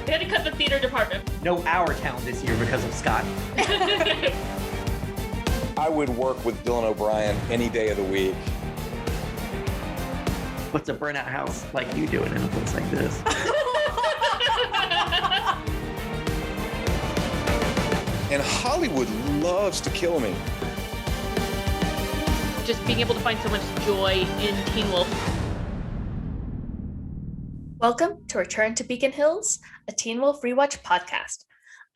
They had to cut the theater department. No Our Town this year because of Scott. I would work with Dylan O'Brien any day of the week. What's a burnout house like you doing in a place like this? And Hollywood loves to kill me. Just being able to find so much joy in Teen Wolf. Welcome to Return to Beacon Hills, a Teen Wolf Rewatch podcast.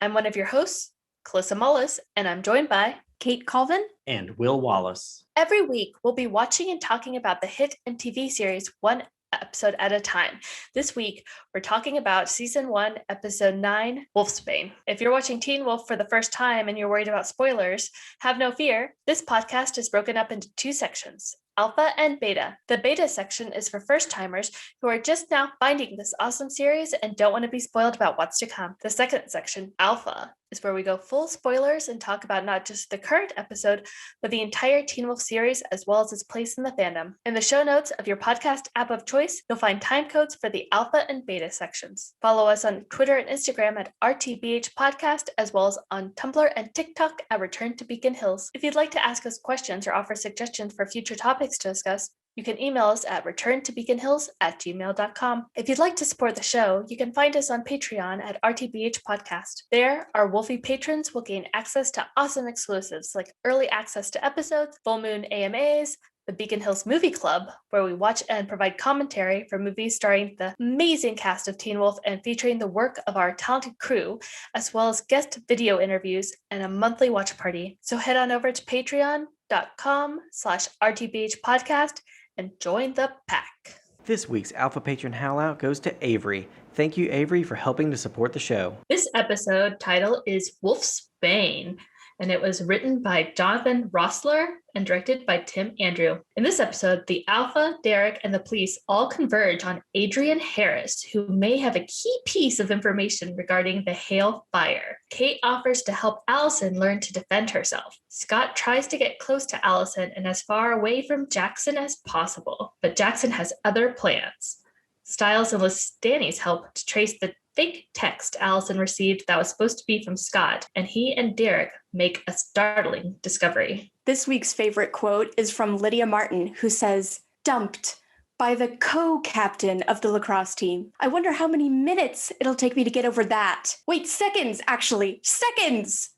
I'm one of your hosts, Calissa Mullis, and I'm joined by Kate Colvin And Will Wallace. Every week, we'll be watching and talking about the hit and TV series one episode at a time. This week, we're talking about Season 1, Episode 9, Wolf's Bane. If you're watching Teen Wolf for the first time and you're worried about spoilers, have no fear. This podcast is broken up into two sections, Alpha and Beta. The Beta section is for first-timers who are just now finding this awesome series and don't want to be spoiled about what's to come. The second section, Alpha, is where we go full spoilers and talk about not just the current episode, but the entire Teen Wolf series as well as its place in the fandom. In the show notes of your podcast app of choice, you'll find time codes for the Alpha and Beta sections. Follow us on Twitter and Instagram at RTBH Podcast, as well as on Tumblr and TikTok at Return to Beacon Hills. If you'd like to ask us questions or offer suggestions for future topics to discuss, you can email us at returntobeaconhills@gmail.com. If you'd like to support the show, you can find us on Patreon at RTBH Podcast. There, our Wolfie patrons will gain access to awesome exclusives like early access to episodes, full moon AMAs, the Beacon Hills Movie Club, where we watch and provide commentary for movies starring the amazing cast of Teen Wolf and featuring the work of our talented crew, as well as guest video interviews and a monthly watch party. So head on over to patreon.com/RTBH Podcast and join the pack. This week's Alpha Patron Howlout goes to Avery. Thank you, Avery, for helping to support the show. This episode title is Wolf's Bane, and it was written by Jonathan Rossler and directed by Tim Andrew. In this episode, the Alpha, Derek, and the police all converge on Adrian Harris, who may have a key piece of information regarding the Hale fire. Kate offers to help Allison learn to defend herself. Scott tries to get close to Allison and as far away from Jackson as possible, but Jackson has other plans. Stiles enlists Danny's help to trace the fake text Allison received that was supposed to be from Scott, and he and Derek make a startling discovery. This week's favorite quote is from Lydia Martin, who says, "Dumped by the co-captain of the lacrosse team. I wonder how many minutes it'll take me to get over that. Wait, seconds, actually. Seconds!"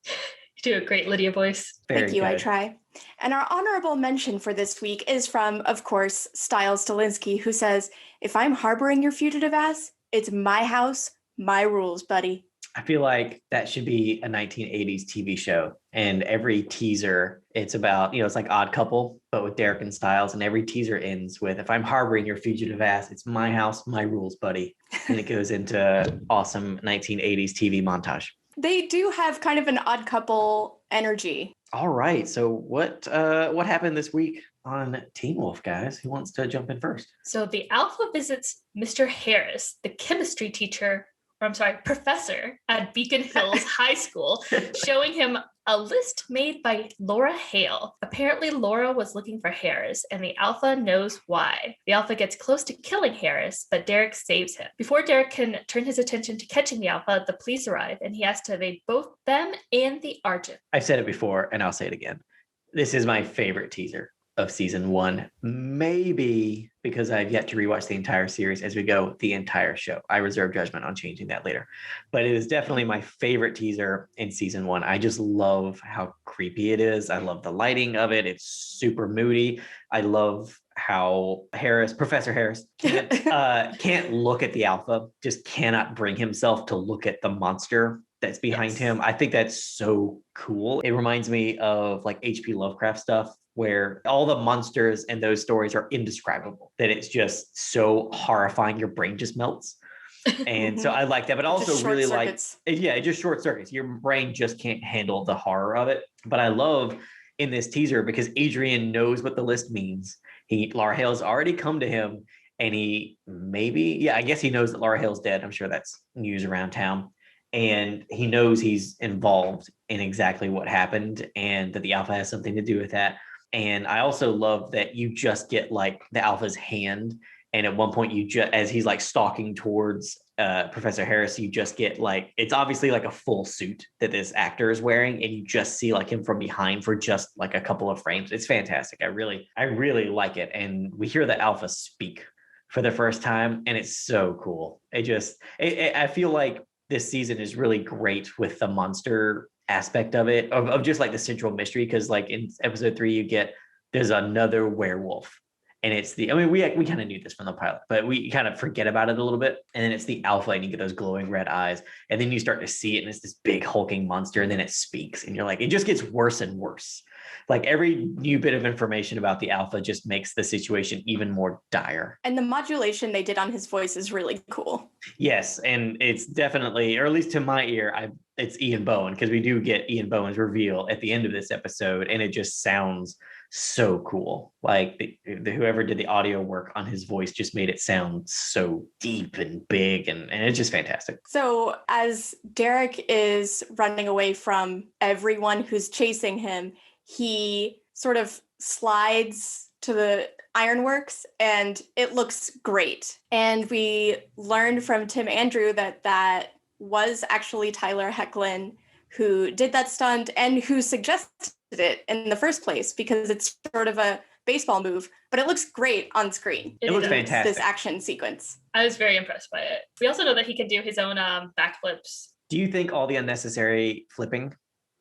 You do a great Lydia voice. Thank you, I try. And our honorable mention for this week is from, of course, Stiles Stalinsky, who says, "If I'm harboring your fugitive ass, it's my house, my rules, buddy." I feel like that should be a 1980s TV show. And every teaser, it's about, it's like Odd Couple, but with Derek and Stiles. And every teaser ends with, "If I'm harboring your fugitive ass, it's my house, my rules, buddy." And it goes into awesome 1980s TV montage. They do have kind of an Odd Couple energy. All right. So what happened this week on Teen Wolf, guys? Who wants to jump in first? So the Alpha visits Mr. Harris, the chemistry professor at Beacon Hills High School, showing him a list made by Laura Hale. Apparently, Laura was looking for Harris, and the Alpha knows why. The Alpha gets close to killing Harris, but Derek saves him. Before Derek can turn his attention to catching the Alpha, the police arrive, and he has to evade both them and the Argent. I've said it before, and I'll say it again. This is my favorite teaser of season 1, maybe because I've yet to rewatch the entire series as we go the entire show. I reserve judgment on changing that later, but it is definitely my favorite teaser in season 1. I just love how creepy it is. I love the lighting of it. It's super moody. I love how Professor Harris can't look at the Alpha, just cannot bring himself to look at the monster that's behind him. I think that's so cool. It reminds me of like H.P. Lovecraft stuff, where all the monsters in those stories are indescribable, that it's just so horrifying, your brain just melts. And so I like that, but also really it just short circuits. Your brain just can't handle the horror of it. But I love in this teaser because Adrian knows what the list means. Laura Hale's already come to him, and I guess he knows that Laura Hale's dead. I'm sure that's news around town. And he knows he's involved in exactly what happened and that the Alpha has something to do with that. And I also love that you just get like the Alpha's hand. And at one point as he's like stalking towards Professor Harris, you just get like, it's obviously like a full suit that this actor is wearing, and you just see like him from behind for just like a couple of frames. It's fantastic. I really like it. And we hear the Alpha speak for the first time, and it's so cool. I feel like this season is really great with the monster aspect of it, of just like the central mystery. Cause like in episode 3, there's another werewolf. And it's we kind of knew this from the pilot, but we kind of forget about it a little bit. And then it's the Alpha, and you get those glowing red eyes. And then you start to see it, and it's this big hulking monster. And then it speaks, and you're like, it just gets worse and worse. Like every new bit of information about the Alpha just makes the situation even more dire. And the modulation they did on his voice is really cool. Yes, and it's definitely, or at least to my ear, it's Ian Bohen, because we do get Ian Bohen's reveal at the end of this episode, and it just sounds so cool. Like whoever did the audio work on his voice just made it sound so deep and big, and it's just fantastic. So as Derek is running away from everyone who's chasing him, he sort of slides to the ironworks, and it looks great. And we learned from Tim Andrew that was actually Tyler Hoechlin who did that stunt and who suggested it in the first place, because it's sort of a baseball move, but it looks great on screen. It looks fantastic. This action sequence. I was very impressed by it. We also know that he can do his own backflips. Do you think all the unnecessary flipping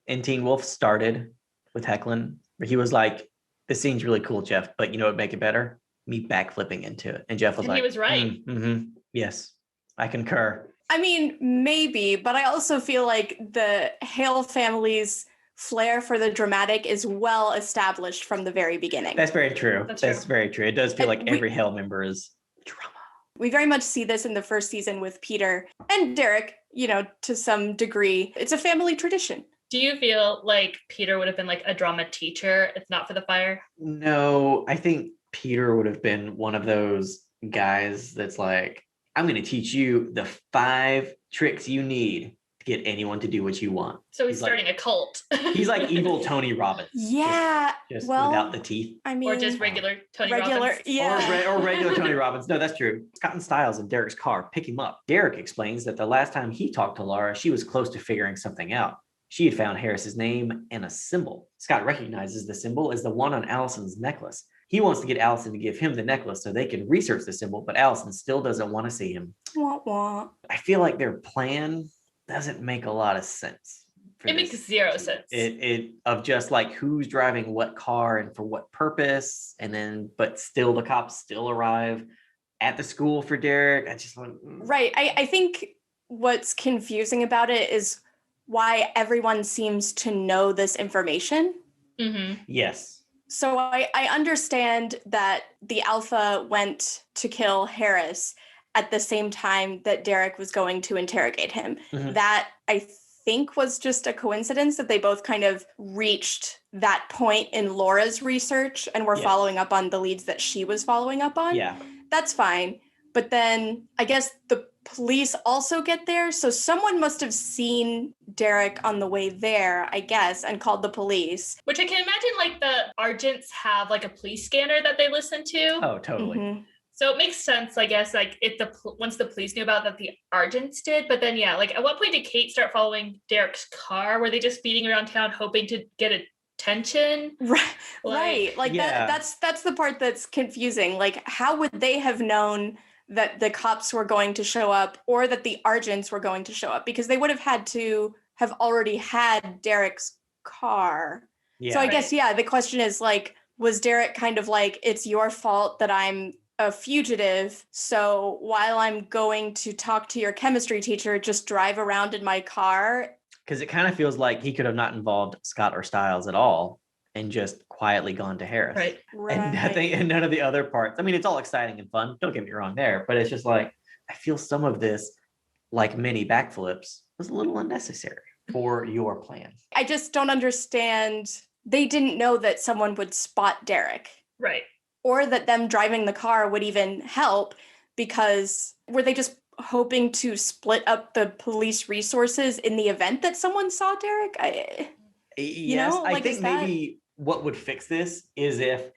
in Teen Wolf started with Hoechlin, where he was like, this scene's really cool, Jeff, but you know what would make it better? Me backflipping into it. And Jeff was he was right. Yes, I concur. I mean, maybe, but I also feel like the Hale family's flair for the dramatic is well established from the very beginning. That's very true. That's very true. It does feel like every Hale member is drama. We very much see this in the first season with Peter and Derek, to some degree. It's a family tradition. Do you feel like Peter would have been like a drama teacher if not for the fire? No, I think Peter would have been one of those guys that's like, I'm going to teach you the 5 tricks you need to get anyone to do what you want. So he's starting a cult. He's like evil Tony Robbins. Yeah. Just without the teeth. I mean, or just regular Tony Robbins. Yeah. Or regular Tony Robbins. No, that's true. Scott and Stiles in Derek's car pick him up. Derek explains that the last time he talked to Laura, she was close to figuring something out. She had found Harris's name and a symbol. Scott recognizes the symbol as the one on Allison's necklace. He wants to get Allison to give him the necklace so they can research the symbol, but Allison still doesn't want to see him. Wah, wah. I feel like their plan doesn't make a lot of sense. It makes zero sense. It of just like who's driving what car and for what purpose, and then but still the cops still arrive at the school for Derek. I just want right. I think what's confusing about it is why everyone seems to know this information. Mm-hmm. Yes. So I understand that the Alpha went to kill Harris at the same time that Derek was going to interrogate him. Mm-hmm. That I think was just a coincidence that they both kind of reached that point in Laura's research and were following up on the leads that she was following up on. Yeah. That's fine. But then I guess the police also get there. So someone must have seen Derek on the way there, I guess, and called the police. Which I can imagine like the Argents have like a police scanner that they listen to. Oh, totally. Mm-hmm. So it makes sense, I guess, like if once the police knew about that the Argents did. But then, like at what point did Kate start following Derek's car? Were they just speeding around town hoping to get attention? Right. Like that's the part that's confusing. Like, how would they have known that the cops were going to show up or that the Argents were going to show up? Because they would have had to have already had Derek's car. Yeah, so I guess, the question is like, was Derek kind of like, it's your fault that I'm a fugitive, so while I'm going to talk to your chemistry teacher, just drive around in my car? Because it kind of feels like he could have not involved Scott or Stiles at all and just quietly gone to Harris. Right. And none of the other parts. I mean, it's all exciting and fun. Don't get me wrong there, but it's just like, I feel some of this, like many backflips, was a little unnecessary for your plan. I just don't understand. They didn't know that someone would spot Derek. Right. Or that them driving the car would even help, because were they just hoping to split up the police resources in the event that someone saw Derek? I think maybe what would fix this is if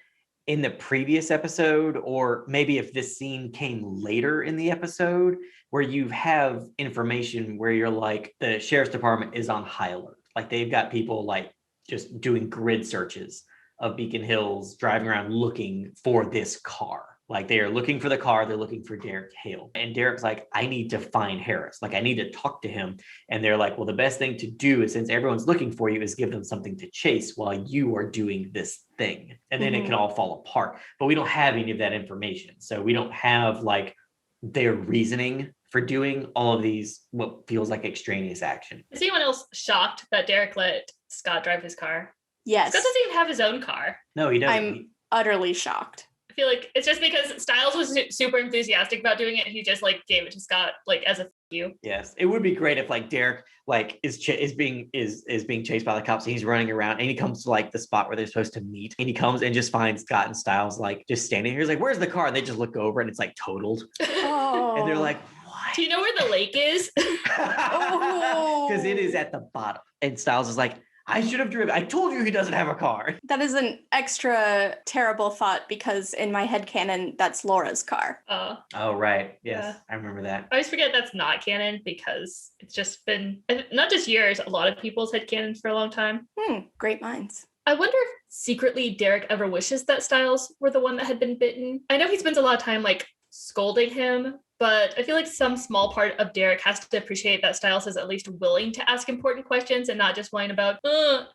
in the previous episode, or maybe if this scene came later in the episode, where you have information where you're like, the sheriff's department is on high alert. Like they've got people like just doing grid searches of Beacon Hills, driving around looking for this car. Like they are looking for the car, they're looking for Derek Hale. And Derek's like, I need to find Harris. Like I need to talk to him. And they're like, well, the best thing to do is, since everyone's looking for you, is give them something to chase while you are doing this thing. And then it can all fall apart. But we don't have any of that information. So we don't have like their reasoning for doing all of these, what feels like extraneous action. Is anyone else shocked that Derek let Scott drive his car? Yes. Scott doesn't even have his own car. No, he doesn't. I'm utterly shocked. I feel like it's just because Stiles was super enthusiastic about doing it. He just like gave it to Scott like as a you. Yes, it would be great if like Derek like is being chased by the cops and he's running around and he comes to like the spot where they're supposed to meet and he comes and just finds Scott and Stiles like just standing here. He's like, "Where's the car?" And they just look over and it's like totaled. Oh. And they're like, "What?" Do you know where the lake is? Because it is at the bottom. And Stiles is like, I should have driven. I told you he doesn't have a car. That is an extra terrible thought because in my headcanon, that's Laura's car. Oh, right. Yes, I remember that. I always forget that's not canon because it's just been, not just yours, a lot of people's headcanons for a long time. Great minds. I wonder if secretly Derek ever wishes that Stiles were the one that had been bitten. I know he spends a lot of time like scolding him, but I feel like some small part of Derek has to appreciate that Stiles is at least willing to ask important questions and not just whine about,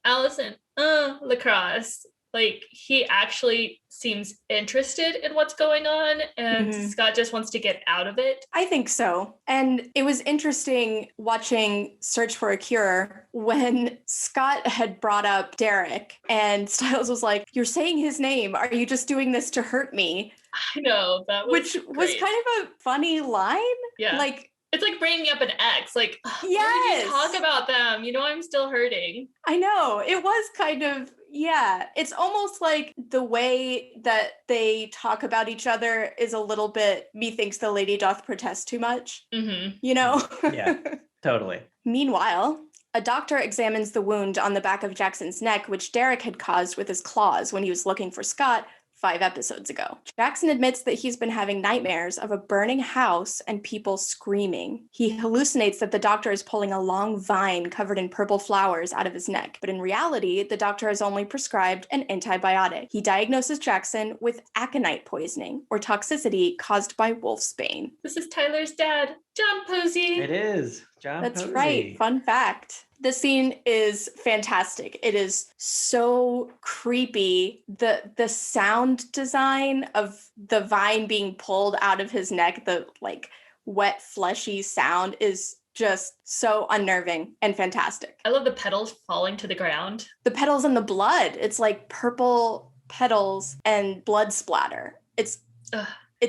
Allison, lacrosse. Like he actually seems interested in what's going on and Scott just wants to get out of it. I think so. And it was interesting watching Search for a Cure when Scott had brought up Derek and Stiles was like, "You're saying his name. Are you just doing this to hurt me?" I know, that was Which was kind of a funny line. Yeah. Like, it's like bringing up an ex. Like, yes. Why did you talk about them? You know, I'm still hurting. I know. It was kind of, yeah. It's almost like the way that they talk about each other is a little bit, methinks the lady doth protest too much. You know? Yeah, totally. Meanwhile, a doctor examines the wound on the back of Jackson's neck, which Derek had caused with his claws when he was looking for Scott 5 episodes ago. Jackson admits that he's been having nightmares of a burning house and people screaming. He hallucinates that the doctor is pulling a long vine covered in purple flowers out of his neck, but in reality, the doctor has only prescribed an antibiotic. He diagnoses Jackson with aconite poisoning, or toxicity caused by wolfsbane. This is Tyler's dad, John Posey. It is. John That's Posey. right. Fun fact. The scene is fantastic. It is so creepy. The sound design of the vine being pulled out of his neck, the like wet, fleshy sound is just so unnerving and fantastic. I love the petals falling to the ground. The petals and the blood. It's like purple petals and blood splatter. It's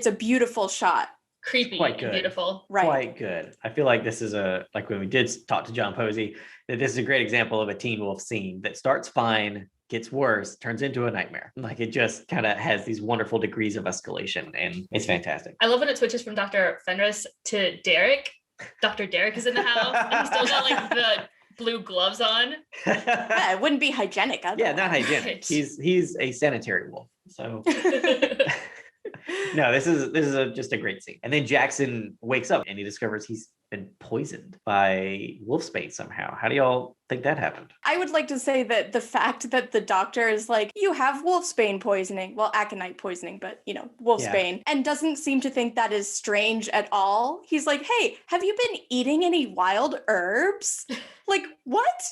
a beautiful shot. Creepy Quite and good. beautiful. Right. Quite good. I feel like this is like when we did talk to John Posey, that this is a great example of a Teen Wolf scene that starts fine, gets worse, turns into a nightmare. Like it just kind of has these wonderful degrees of escalation and it's fantastic. I love when it switches from Dr. Fenris to Derek. Dr. Derek is in the house and he's still got like the blue gloves on. Yeah, it wouldn't be hygienic otherwise. Yeah, not hygienic. Right. He's a sanitary wolf. So no, this is just a great scene. And then Jackson wakes up and he discovers he's been poisoned by wolfsbane somehow. How do y'all think that happened? I would like to say that the fact that the doctor is like, you have wolfsbane poisoning, well, aconite poisoning, but you know, wolfsbane, and doesn't seem to think that is strange at all. He's like, hey, have you been eating any wild herbs? Like, what?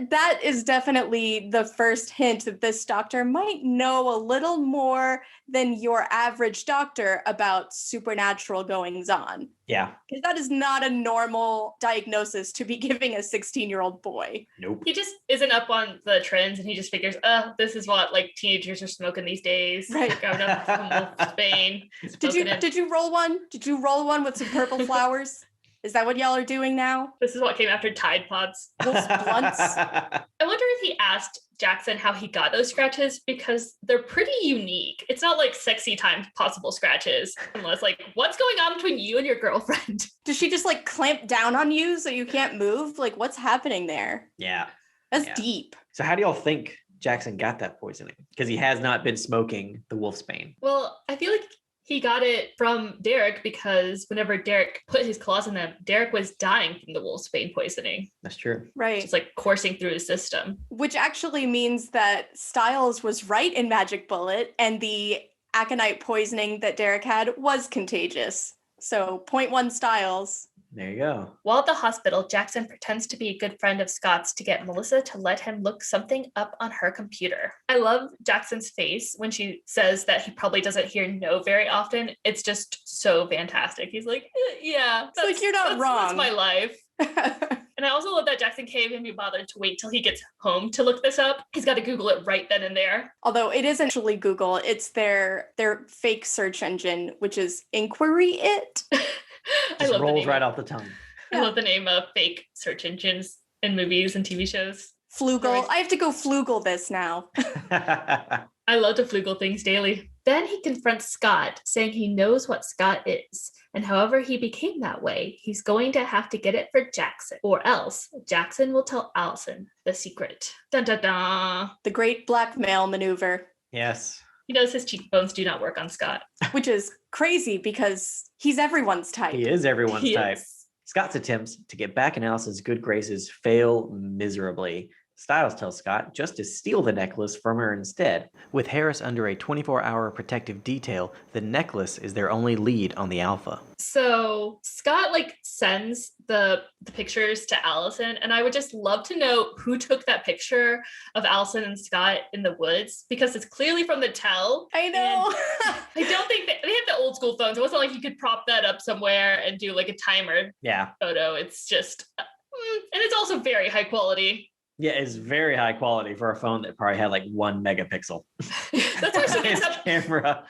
That is definitely the first hint that this doctor might know a little more than your average doctor about supernatural goings on. Yeah. Because that is not a normal diagnosis to be giving a 16-year-old boy. Nope. He just isn't up on the trends and he just figures, this is what like teenagers are smoking these days. Right. Grabbing up some wolfsbane. Did you roll one? Did you roll one with some purple flowers? Is that what y'all are doing now? This is what came after Tide Pods. Wolf's blunts? I wonder if he asked Jackson how he got those scratches because they're pretty unique. It's not like sexy time possible scratches, unless like, what's going on between you and your girlfriend? Does she just like clamp down on you so you can't move? Like, what's happening there? Yeah. That's deep. So how do y'all think Jackson got that poisoning? Because he has not been smoking the wolf's bane. Well, I feel like he got it from Derek because whenever Derek put his claws in them, Derek was dying from the wolf's bane poisoning. That's true. Right. It's like coursing through his system. Which actually means that Stiles was right in Magic Bullet, and the aconite poisoning that Derek had was contagious. So 0.1 Stiles. There you go. While at the hospital, Jackson pretends to be a good friend of Scott's to get Melissa to let him look something up on her computer. I love Jackson's face when she says that he probably doesn't hear no very often. It's just so fantastic. He's like, yeah, It's like, you're not wrong. That's my life. And I also love that Jackson can't even be bothered to wait till he gets home to look this up. He's got to Google it right then and there. Although it isn't actually Google, it's their fake search engine, which is Inquiry It. Just rolls right off the tongue. I love the name of fake search engines in movies and TV shows. Flugel. I have to go Flugel this now. I love to Flugel things daily. Then he confronts Scott, saying he knows what Scott is, and however he became that way, he's going to have to get it for Jackson, or else Jackson will tell Allison the secret. Dun dun dun. The great blackmail maneuver. Yes. He knows his cheekbones do not work on Scott. Which is crazy because he's everyone's type. He is everyone's He type. is. Scott's attempts to get back in Allison's good graces fail miserably. Stiles tells Scott just to steal the necklace from her instead. With Harris under a 24-hour protective detail, the necklace is their only lead on the Alpha. So Scott sends the pictures to Allison, and I would just love to know who took that picture of Allison and Scott in the woods, because it's clearly from the tell. I know. I don't think they have the old school phones. It wasn't like you could prop that up somewhere and do like a timer Yeah. photo. It's just, and it's also very high quality. Yeah, it's very high quality for a phone that probably had 1 megapixel. That's why she gets His up. camera.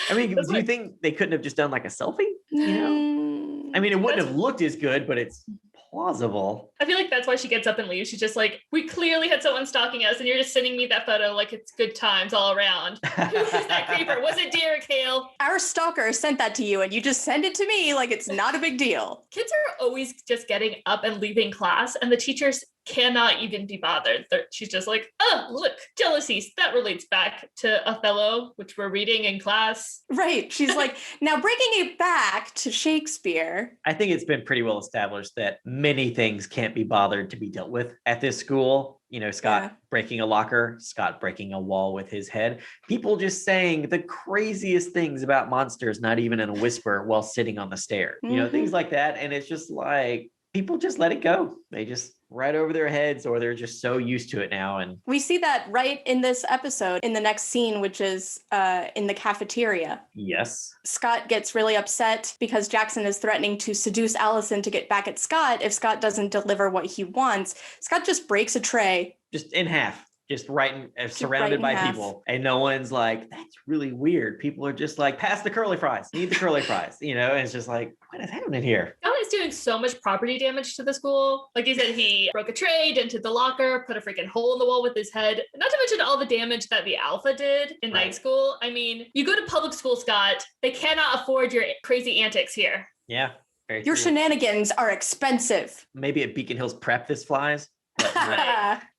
I mean, do you think they couldn't have just done a selfie? You know? I mean, it wouldn't have looked as good, but it's plausible. I feel like that's why she gets up and leaves. She's just like, we clearly had someone stalking us, and you're just sending me that photo like it's good times all around. Who is that creeper? Was it Derek Hale? Our stalker sent that to you and you just send it to me like it's not a big deal. Kids are always just getting up and leaving class, and the teachers cannot even be bothered. She's just like, oh, look, jealousies. That relates back to Othello, which we're reading in class. Right. She's like, now bringing it back to Shakespeare. I think it's been pretty well established that many things can't be bothered to be dealt with at this school. You know, Scott breaking a locker, Scott breaking a wall with his head, people just saying the craziest things about monsters, not even in a whisper while sitting on the stair, you know, things like that. And it's just like, people just let it go. They just right over their heads, or they're just so used to it now. And We see that right in this episode, in the next scene, which is in the cafeteria. yes, Scott gets really upset because Jackson is threatening to seduce Allison to get back at Scott if Scott doesn't deliver what he wants. Scott just breaks a tray. just in half. Just right surrounded in by half. people. And no one's like, that's really weird. People are just like, pass the curly fries. Need the curly fries. You know, and it's just like, what is happening here? Scott is doing so much property damage to the school. Like he said, he broke a tray, dented the locker, put a freaking hole in the wall with his head. Not to mention all the damage that the Alpha did in night school. I mean, you go to public school, Scott. They cannot afford your crazy antics here. Yeah. Very Your true. shenanigans are expensive. Maybe at Beacon Hills Prep this flies. But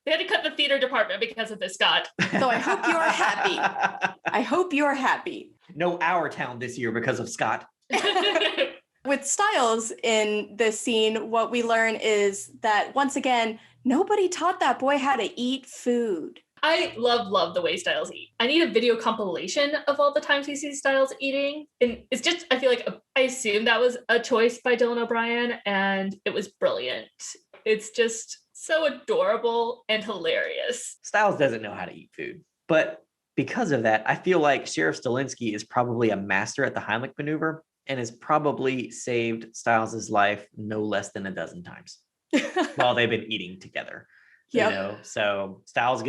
They had to cut the theater department because of this, Scott. So I hope you're happy. I hope you're happy. No, our town this year because of Scott. With Stiles in this scene, what we learn is that once again, nobody taught that boy how to eat food. I love the way Stiles eat. I need a video compilation of all the times he sees Stiles eating. And it's just, I feel like, I assume that was a choice by Dylan O'Brien, and it was brilliant. It's just so adorable and hilarious. Stiles doesn't know how to eat food. But because of that, I feel like Sheriff Stilinski is probably a master at the Heimlich maneuver and has probably saved Stiles' life no less than a dozen times while they've been eating together. Yep. You know, so Stiles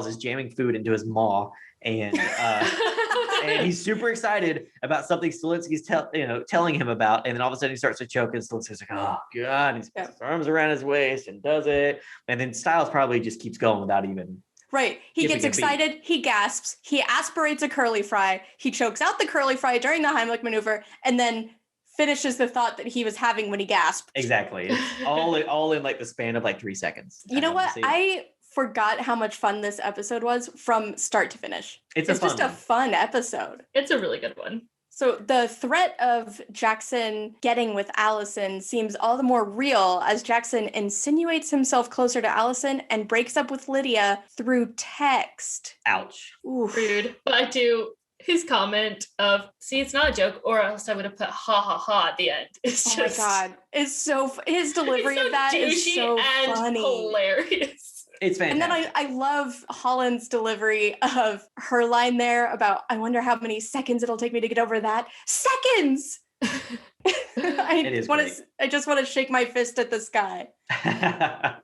is jamming food into his maw, and and he's super excited about something Stilinski's telling him about, and then all of a sudden he starts to choke, and Stilinski's like, oh god, and he puts his arms around his waist and does it, and then Stiles probably just keeps going without even. Right. He Giving gets a beat. excited. He gasps. He aspirates a curly fry. He chokes out the curly fry during the Heimlich maneuver, and then finishes the thought that he was having when he gasped. Exactly. It's all in like the span of like 3 seconds. You know what? I forgot how much fun this episode was from start to finish. It's just a fun episode. It's a really good one. So the threat of Jackson getting with Allison seems all the more real as Jackson insinuates himself closer to Allison and breaks up with Lydia through text. Ouch. Oof. Rude. But I do his comment of, see, it's not a joke, or else I would have put ha ha ha at the end. It's Oh just, my God. It's so, his delivery it's so of that is douchey so and funny. hilarious. It's fantastic. And then I love Holland's delivery of her line there about, I wonder how many seconds it'll take me to get over that. Seconds! I just want to shake my fist at the sky.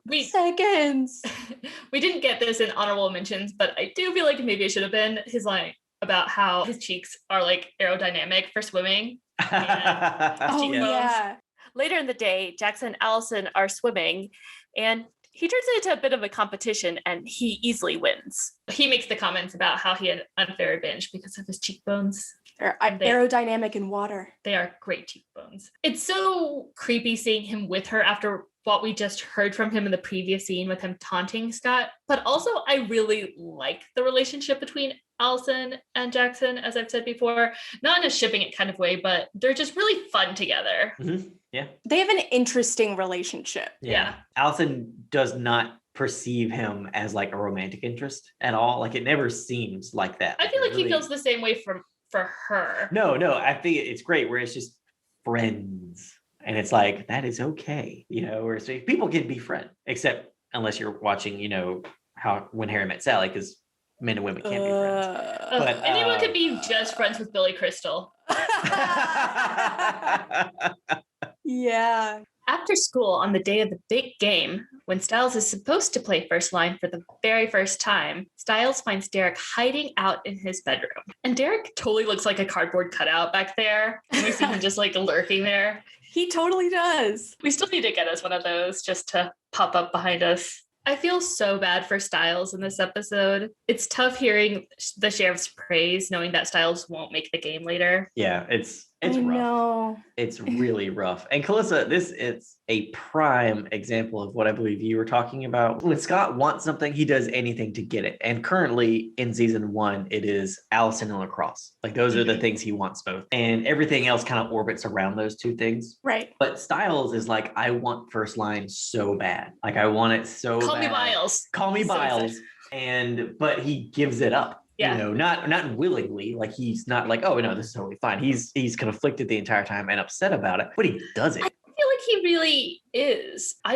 Seconds! We didn't get this in honorable mentions, but I do feel like maybe it should have been his line about how his cheeks are like aerodynamic for swimming. Oh, yeah. Later in the day, Jackson and Allison are swimming, and he turns it into a bit of a competition, and he easily wins. He makes the comments about how he had unfair advantage because of his cheekbones. They're aerodynamic in water. They are great cheekbones. It's so creepy seeing him with her after what we just heard from him in the previous scene with him taunting Scott. But also, I really like the relationship between Allison and Jackson, as I've said before. Not in a shipping it kind of way, but they're just really fun together. Mm-hmm. Yeah. They have an interesting relationship. Yeah. Allison does not perceive him as like a romantic interest at all. Like it never seems like that. I feel like he feels the same way for her. No, I think it's great where it's just friends. And it's like, that is okay. Where people can be friends, except unless you're watching, when Harry Met Sally, because men and women can't be friends. But anyone could be just friends with Billy Crystal. Yeah. After school on the day of the big game, when Stiles is supposed to play first line for the very first time, Stiles finds Derek hiding out in his bedroom. And Derek totally looks like a cardboard cutout back there. And we see him just like lurking there. He totally does. We still need to get us one of those just to pop up behind us. I feel so bad for Stiles in this episode. It's tough hearing the sheriff's praise, knowing that Stiles won't make the game later. Yeah, it's I rough. know. It's really rough. And Calissa, this is a prime example of what I believe you were talking about. When Scott wants something, he does anything to get it. And currently in season 1, it is Allison and lacrosse. Like those are the things he wants both. And everything else kind of orbits around those two things. Right. But Stiles is like, I want first line so bad. Like I want it so bad. Call me Biles. Call me So Biles. But he gives it up. Yeah. Not willingly. Like he's not like, oh no, this is totally fine. He's conflicted the entire time and upset about it, but he does it. I feel like he really is. I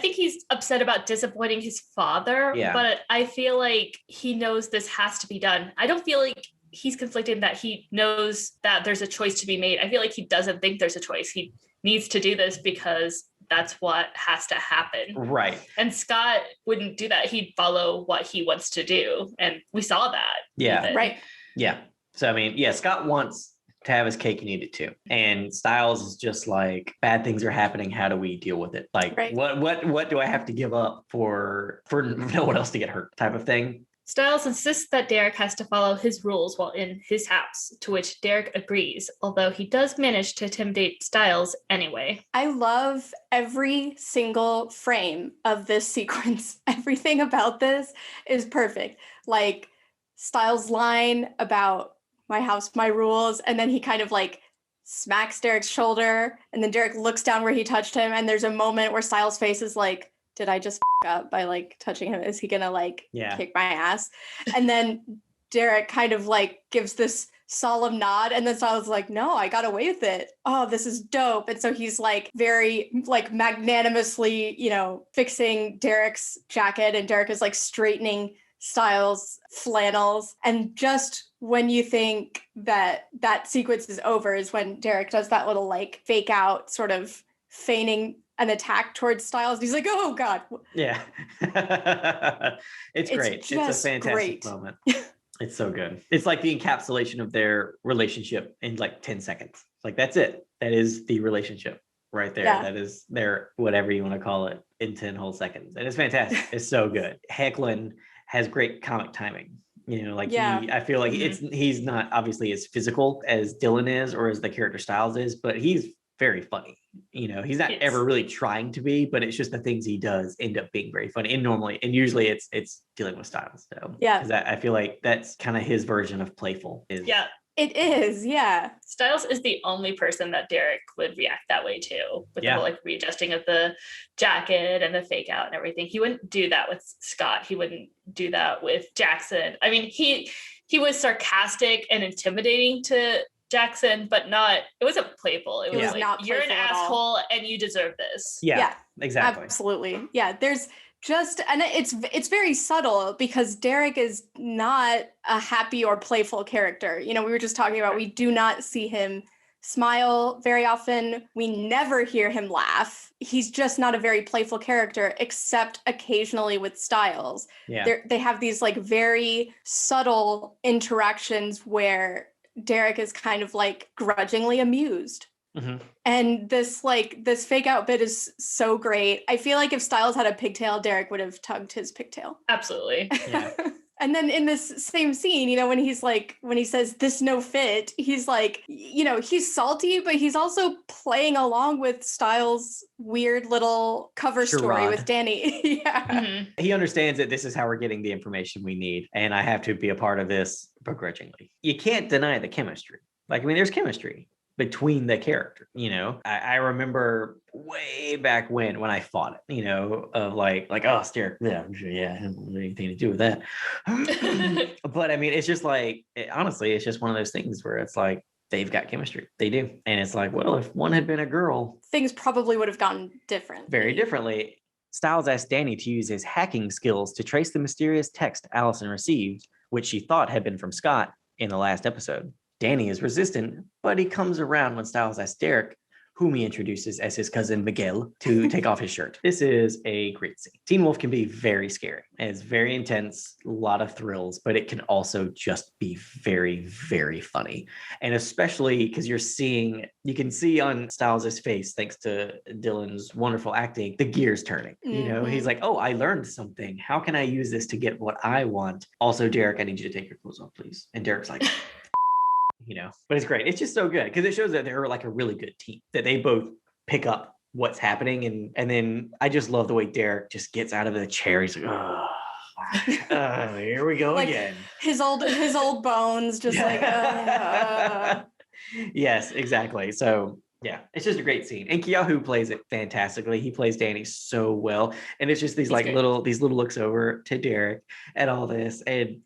think he's upset about disappointing his father, but I feel like he knows this has to be done. I don't feel like he's conflicted that he knows that there's a choice to be made. I feel like he doesn't think there's a choice. He needs to do this because that's what has to happen. Right. And Scott wouldn't do that. He'd follow what he wants to do. And we saw that. Yeah. Even. Right. Yeah. So, Scott wants to have his cake and eat it too. And Stiles is just like, bad things are happening. How do we deal with it? Like, what do I have to give up for no one else to get hurt type of thing? Stiles insists that Derek has to follow his rules while in his house, to which Derek agrees, although he does manage to intimidate Stiles anyway. I love every single frame of this sequence. Everything about this is perfect. Like Stiles' line about my house, my rules, and then he kind of like smacks Derek's shoulder, and then Derek looks down where he touched him, and there's a moment where Stiles' face is like, did I just up by like touching him? Is he gonna kick my ass? And then Derek kind of like gives this solemn nod, and then Stiles is like, no, I got away with it. Oh, this is dope. And so he's like very like magnanimously, fixing Derek's jacket, and Derek is like straightening Stiles' flannels. And just when you think that sequence is over is when Derek does that little like fake out sort of feigning an attack towards Stiles. He's like, oh God. Yeah. It's great. It's a fantastic moment. It's so good. It's like the encapsulation of their relationship in like 10 seconds. Like that's it. That is the relationship right there. Yeah. That is their, whatever you want to call it, in 10 whole seconds. And it's fantastic. It's so good. Hecklin has great comic timing. I feel like he's not obviously as physical as Dylan is or as the character Stiles is, but he's very funny. He's not ever really trying to be, but it's just the things he does end up being very funny. And usually it's dealing with Stiles. So yeah, because I feel like that's kind of his version of playful. It is, yeah. Stiles is the only person that Derek would react that way to, with the whole like readjusting of the jacket and the fake out and everything. He wouldn't do that with Scott. He wouldn't do that with Jackson. I mean, he was sarcastic and intimidating to Jackson, but it wasn't playful. It was like, not you're an asshole and you deserve this. Yeah, exactly. Absolutely. Yeah, there's and it's very subtle because Derek is not a happy or playful character. We were just talking about, we do not see him smile very often. We never hear him laugh. He's just not a very playful character, except occasionally with Stiles. Yeah. They have these like very subtle interactions where Derek is kind of like grudgingly amused. Mm-hmm. And this fake out bit is so great. I feel like if Stiles had a pigtail, Derek would have tugged his pigtail. Absolutely. Yeah. And then in this same scene, when he says this no fit, he's like, he's salty, but he's also playing along with Stiles' weird little cover story with Danny. Yeah. Mm-hmm. He understands that this is how we're getting the information we need, and I have to be a part of this begrudgingly. You can't deny the chemistry. There's chemistry between the character. I remember way back when I fought it, of like, oh, stare, yeah, I don't have anything to do with that. But I mean, it's just like, honestly, it's just one of those things where it's like, they've got chemistry. They do. And it's like, well, if one had been a girl, things probably would have gone different. Very differently. Stiles asked Danny to use his hacking skills to trace the mysterious text Allison received, which she thought had been from Scott in the last episode. Danny is resistant, but he comes around when Stiles asks Derek, whom he introduces as his cousin Miguel, to take off his shirt. This is a great scene. Teen Wolf can be very scary. It's very intense, a lot of thrills, but it can also just be very, very funny. And especially because you can see on Stiles' face, thanks to Dylan's wonderful acting, the gears turning. Mm-hmm. He's like, oh, I learned something. How can I use this to get what I want? Also, Derek, I need you to take your clothes off, please. And Derek's like, but it's great. It's just so good because it shows that they're like a really good team, that they both pick up what's happening. And then I just love the way Derek just gets out of the chair. He's like, oh, here we go again. His old bones just Yes, exactly. So yeah, it's just a great scene. And Keahu plays it fantastically. He plays Danny so well. And it's just these little looks over to Derek and all this. And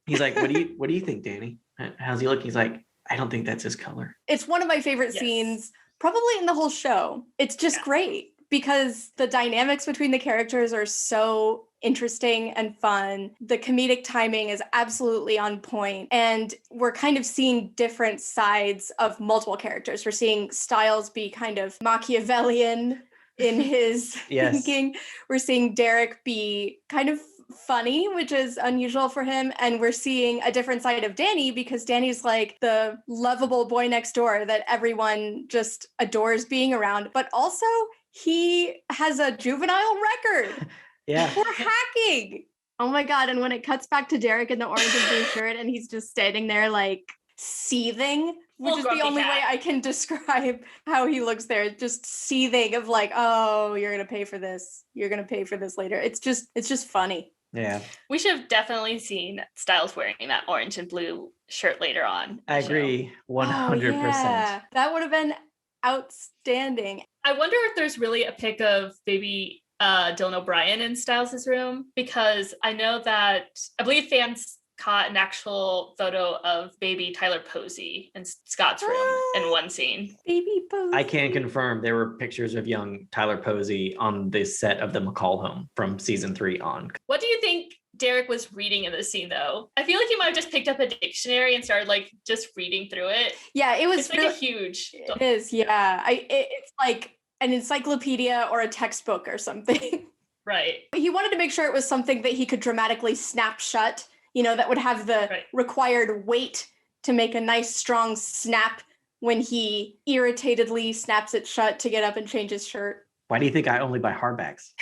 he's like, what do you think, Danny? How's he look? He's like, I don't think that's his color. It's one of my favorite scenes, probably in the whole show. It's just great because the dynamics between the characters are so interesting and fun. The comedic timing is absolutely on point. And we're kind of seeing different sides of multiple characters. We're seeing Stiles be kind of Machiavellian in his thinking. We're seeing Derek be kind of funny, which is unusual for him, and we're seeing a different side of Danny because Danny's like the lovable boy next door that everyone just adores being around, but also he has a juvenile record for hacking. Oh my god. And when it cuts back to Derek in the orange and blue shirt and he's just standing there like seething, which is the only way I can describe how he looks there, just seething of like, oh, you're gonna pay for this later. It's just funny. Yeah. We should have definitely seen Stiles wearing that orange and blue shirt later on. I agree 100%. Oh, yeah. That would have been outstanding. I wonder if there's really a pic of baby Dylan O'Brien in Stiles' room, because I know that I believe fans caught an actual photo of baby Tyler Posey in Scott's room in one scene. Baby Posey. I can confirm there were pictures of young Tyler Posey on the set of the McCall home from season 3 on. What do you think Derek was reading in this scene, though? I feel like he might have just picked up a dictionary and started like just reading through it. Yeah, it was it's like a huge. It is, yeah. It's like an encyclopedia or a textbook or something. Right. He wanted to make sure it was something that he could dramatically snap shut, that would have the required weight to make a nice strong snap when he irritatedly snaps it shut to get up and change his shirt. Why do you think I only buy hardbacks?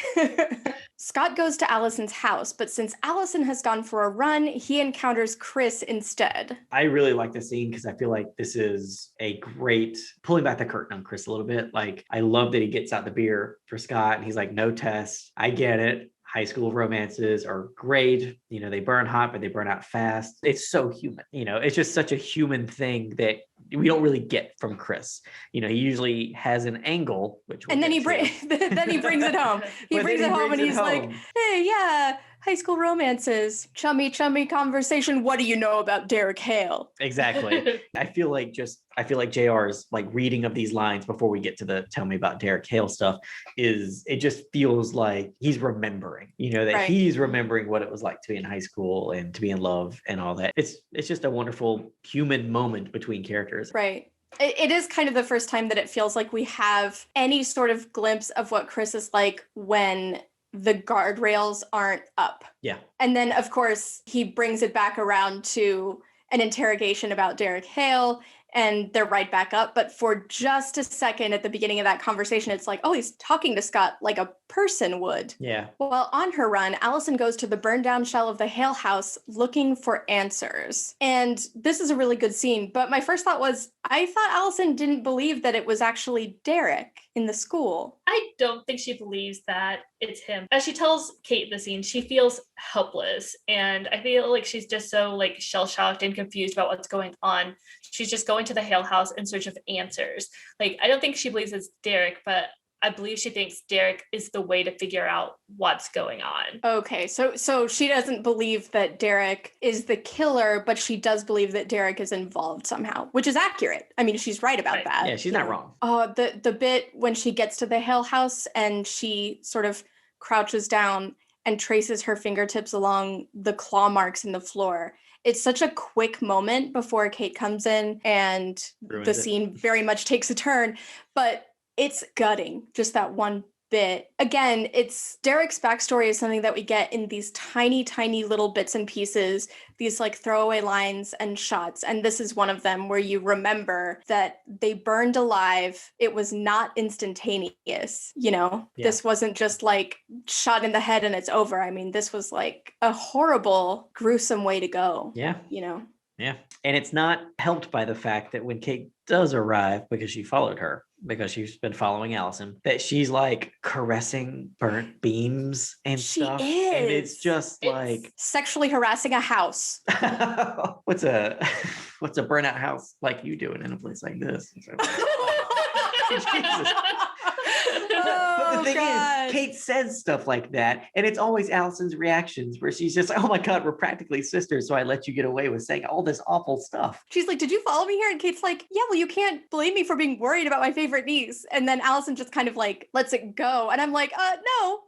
Scott goes to Allison's house, but since Allison has gone for a run, he encounters Chris instead. I really like this scene because I feel like this is a great pulling back the curtain on Chris a little bit. Like, I love that he gets out the beer for Scott and he's like, no test. I get it. High school romances are great. You know, they burn hot, but they burn out fast. It's so human. You know, it's just such a human thing that we don't really get from Chris. You know, he usually has an angle, which and then he brings it home. He brings it home and he's like, hey, yeah, high school romances, chummy conversation. What do you know about Derek Hale? Exactly. I feel like JR's like reading of these lines before we get to the tell me about Derek Hale stuff it just feels like he's remembering, you know, that right. He's remembering what it was like to be in high school and to be in love and all that. It's just a wonderful human moment between characters. Right. It is kind of the first time that it feels like we have any sort of glimpse of what Chris is like when the guardrails aren't up. Yeah. And then, of course, he brings it back around to an interrogation about Derek Hale, and they're right back up. But for just a second at the beginning of that conversation, it's like, oh, he's talking to Scott like a person would. Yeah. Well, on her run, Allison goes to the burned down shell of the Hale house looking for answers. And this is a really good scene. But my first thought was, I thought Allison didn't believe that it was actually Derek in the school. I don't think she believes that it's him. As she tells Kate the scene, she feels helpless. And I feel like she's just so like shell-shocked and confused about what's going on. She's just going to the Hale house in search of answers. Like, I don't think she believes it's Derek, but I believe she thinks Derek is the way to figure out what's going on. Okay, so she doesn't believe that Derek is the killer, but she does believe that Derek is involved somehow, which is accurate. I mean, she's right about that. Yeah, she's not wrong. The bit when she gets to the Hale house and she sort of crouches down and traces her fingertips along the claw marks in the floor. It's such a quick moment before Kate comes in and the scene very much takes a turn, but it's gutting, just that one bit. Again, it's Derek's backstory is something that we get in these tiny, tiny little bits and pieces, these like throwaway lines and shots. And this is one of them where you remember that they burned alive. It was not instantaneous, you know? Yeah. This wasn't just like shot in the head and it's over. I mean, this was like a horrible, gruesome way to go. Yeah. You know? Yeah. And it's not helped by the fact that when Kate does arrive, because she followed her, because she's been following Allison, that she's like caressing burnt beams and stuff. Is. And it's just like sexually harassing a house. What's a burnout house like you doing in a place like this? Jesus. But the thing is, Kate says stuff like that, and it's always Allison's reactions where she's just like, oh my God, we're practically sisters, so I let you get away with saying all this awful stuff. She's like, did you follow me here? And Kate's like, yeah, well, you can't blame me for being worried about my favorite niece. And then Allison just kind of like lets it go. And I'm like, no.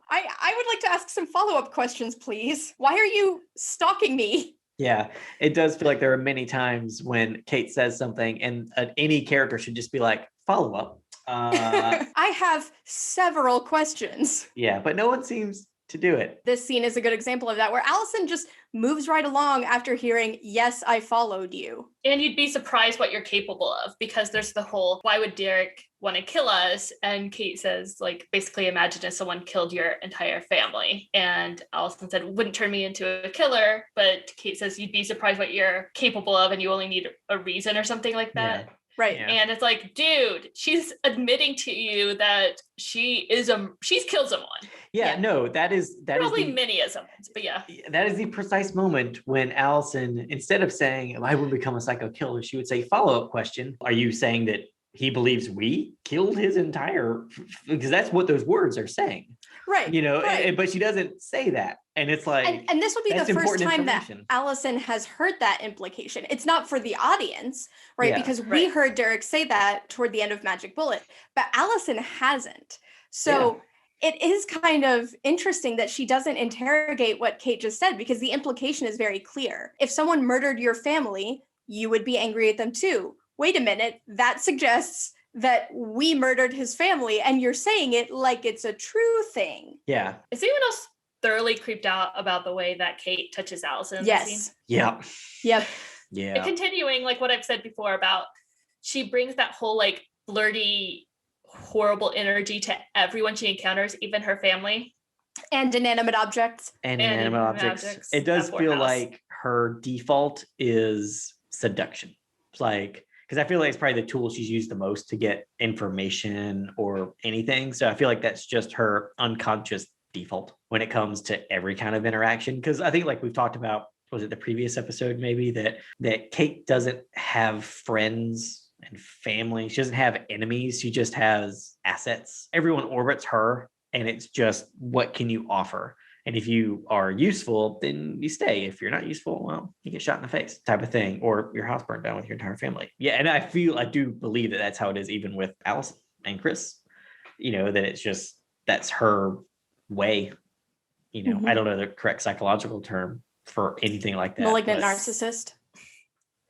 I would like to ask some follow-up questions, please. Why are you stalking me? Yeah, it does feel like there are many times when Kate says something and any character should just be like, follow up. I have several questions. Yeah, but no one seems to do it. This scene is a good example of that, where Allison just moves right along after hearing, yes, I followed you. And you'd be surprised what you're capable of, because there's the whole, why would Derek want to kill us? And Kate says, like, basically imagine if someone killed your entire family. And Allison said, wouldn't turn me into a killer. But Kate says, you'd be surprised what you're capable of, and you only need a reason or something like that. Yeah. Right. Yeah. And it's like, dude, she's admitting to you that she's killed someone. Yeah, no, that is probably many of someone, but yeah. That is the precise moment when Allison, instead of saying, I would become a psycho killer, she would say, follow-up question. Are you saying that he believes we killed his entire, because that's what those words are saying. Right. You know, right. But she doesn't say that. And it's like, and this would be the first time that Allison has heard that implication. It's not for the audience, right? Yeah, because we heard Derek say that toward the end of Magic Bullet, but Allison hasn't. So it is kind of interesting that she doesn't interrogate what Kate just said, because the implication is very clear. If someone murdered your family, you would be angry at them too. Wait a minute, that suggests that we murdered his family, and you're saying it like it's a true thing. Yeah. Is anyone else thoroughly creeped out about the way that Kate touches Allison? Yes. Yep. Yep. Yeah. And continuing, like what I've said before about, she brings that whole like flirty horrible energy to everyone she encounters, even her family. And inanimate objects. And inanimate objects. It does feel like her default is seduction. It's like, because I feel like it's probably the tool she's used the most to get information or anything. So I feel like that's just her unconscious default when it comes to every kind of interaction. Because I think, like we've talked about, was it the previous episode maybe, that Kate doesn't have friends and family. She doesn't have enemies. She just has assets. Everyone orbits her. And it's just, what can you offer? And if you are useful, then you stay. If you're not useful, well, you get shot in the face type of thing, or your house burned down with your entire family. Yeah. And I do believe that that's how it is even with Allison and Chris, that it's just, that's her way. I don't know the correct psychological term for anything like that. Malignant narcissist.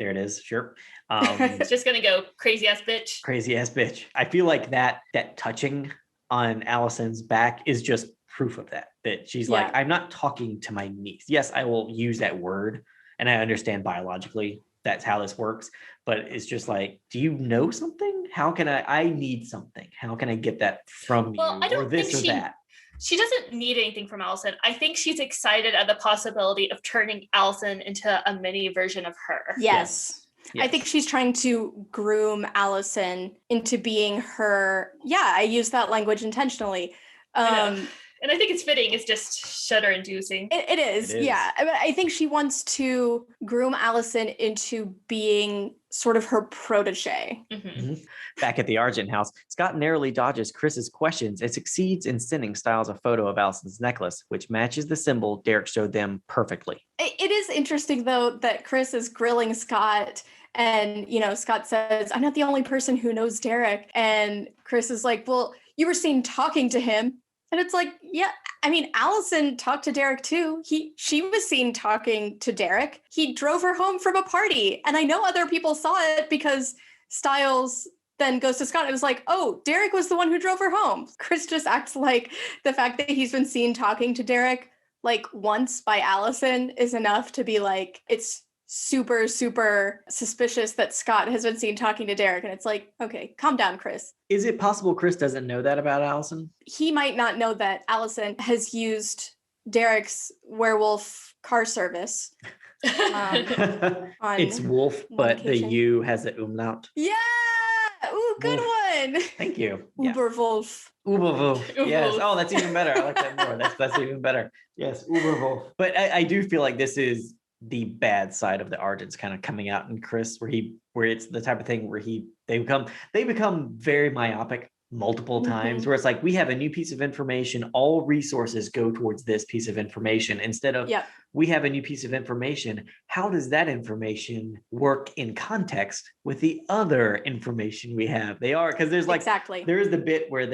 There it is. Sure. It's just going to go crazy ass bitch. Crazy ass bitch. I feel like that touching on Allison's back is just proof of that she's like, I'm not talking to my niece. Yes, I will use that word, and I understand biologically that's how this works, but it's just like, do you know something? How can I need something? How can I get that from you? I don't or this think or that? She doesn't need anything from Allison. I think she's excited at the possibility of turning Allison into a mini version of her. Yes. I think she's trying to groom Allison into being her. Yeah, I use that language intentionally. And I think it's fitting. It's just shudder-inducing. It is, yeah. I think she wants to groom Allison into being sort of her protege. Back at the Argent house, Scott narrowly dodges Chris's questions and succeeds in sending Stiles a photo of Allison's necklace, which matches the symbol Derek showed them perfectly. It is interesting, though, that Chris is grilling Scott. And, Scott says, I'm not the only person who knows Derek. And Chris is like, well, you were seen talking to him. And it's like, yeah, I mean, Allison talked to Derek too. She was seen talking to Derek. He drove her home from a party. And I know other people saw it because Stiles then goes to Scott and was like, oh, Derek was the one who drove her home. Chris just acts like the fact that he's been seen talking to Derek like once by Allison is enough to be like, it's super, super suspicious that Scott has been seen talking to Derek. And it's like, okay, calm down, Chris. Is it possible Chris doesn't know that about Allison? He might not know that Allison has used Derek's werewolf car service. It's wolf, but the U has the umlaut. Yeah! Ooh, good one. Thank you. Uberwolf. Uberwolf. Yes. Oh, that's even better. I like that more. That's even better. Yes, Uberwolf. But I do feel like this is the bad side of the Argents kind of coming out in Chris, where it's the type of thing where they become very myopic multiple times, where it's like, we have a new piece of information, all resources go towards this piece of information, instead of we have a new piece of information, how does that information work in context with the other information we have? Because there's like, there is the bit where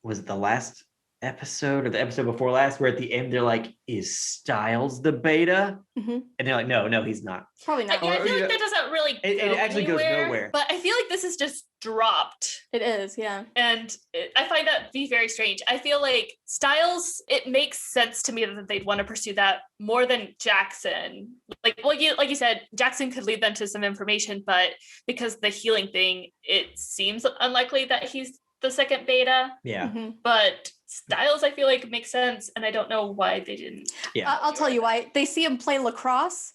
was it the last episode or the episode before last, where at the end they're like, is Stiles the beta? And they're like, no, he's not. Probably not. I feel like that doesn't really it actually goes nowhere. But I feel like this is just dropped. It is, yeah. And I find that to be very strange. I feel like Stiles, it makes sense to me that they'd want to pursue that more than Jackson. Like you said, Jackson could lead them to some information, but because the healing thing, it seems unlikely that he's the second beta. Yeah. But Stiles, I feel like, makes sense, and I don't know why they didn't. Yeah. I'll tell you why. They see him play lacrosse.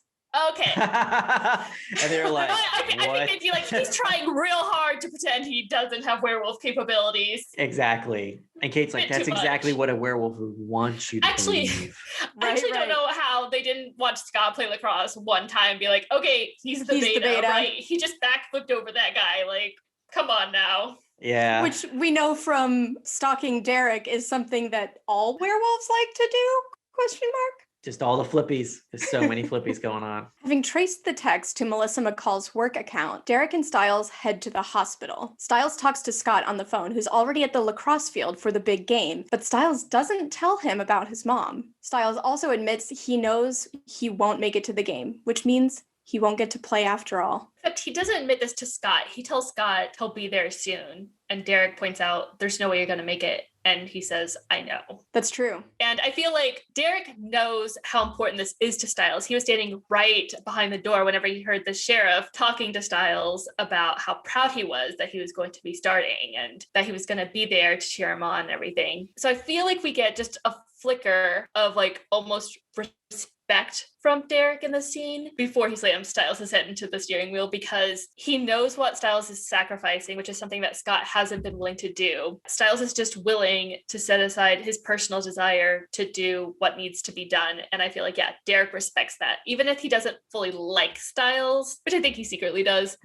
Okay. And they're like, I think they'd be like, he's trying real hard to pretend he doesn't have werewolf capabilities. Exactly. And Kate's like, that's exactly what a werewolf would want you to believe. I don't know how they didn't watch Scott play lacrosse one time and be like, okay, he's the beta, right? He just backflipped over that guy. Like, come on now. Yeah. Which we know from stalking Derek is something that all werewolves like to do? Question mark. Just all the flippies. There's so many flippies going on. Having traced the text to Melissa McCall's work account, Derek and Stiles head to the hospital. Stiles talks to Scott on the phone, who's already at the lacrosse field for the big game, but Stiles doesn't tell him about his mom. Stiles also admits he knows he won't make it to the game, which means he won't get to play after all. Except he doesn't admit this to Scott. He tells Scott he'll be there soon. And Derek points out, there's no way you're going to make it. And he says, I know. That's true. And I feel like Derek knows how important this is to Stiles. He was standing right behind the door whenever he heard the sheriff talking to Stiles about how proud he was that he was going to be starting and that he was going to be there to cheer him on and everything. So I feel like we get just a flicker of like almost respect from Derek in the scene before he slams Stiles' head into the steering wheel, because he knows what Stiles is sacrificing, which is something that Scott hasn't been willing to do. Stiles is just willing to set aside his personal desire to do what needs to be done. And I feel like, yeah, Derek respects that, even if he doesn't fully like Stiles, which I think he secretly does.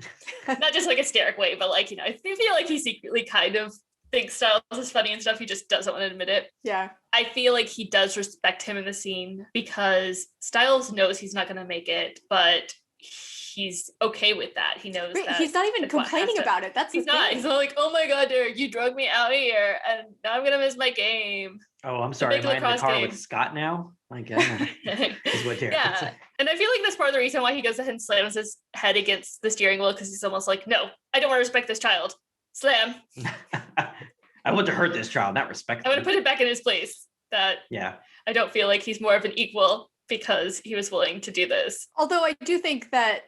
Not just like a hysteric way, but like, I feel like he secretly kind of thinks Stiles is funny and stuff. He just doesn't want to admit it. Yeah. I feel like he does respect him in the scene because Stiles knows he's not going to make it, but he's okay with that. He knows that. He's not even complaining about it. That's he's not. He's not like, oh my God, Derek, you drug me out here and now I'm going to miss my game. Oh, I'm sorry. Am I in the car with Scott now? My God. Is what Derek would say. And I feel like that's part of the reason why he goes ahead and slams his head against the steering wheel, because he's almost like, no, I don't want to respect this child. Slam. I want to hurt this child, not respect him. I want to put it back in his place. I don't feel like he's more of an equal because he was willing to do this. Although I do think that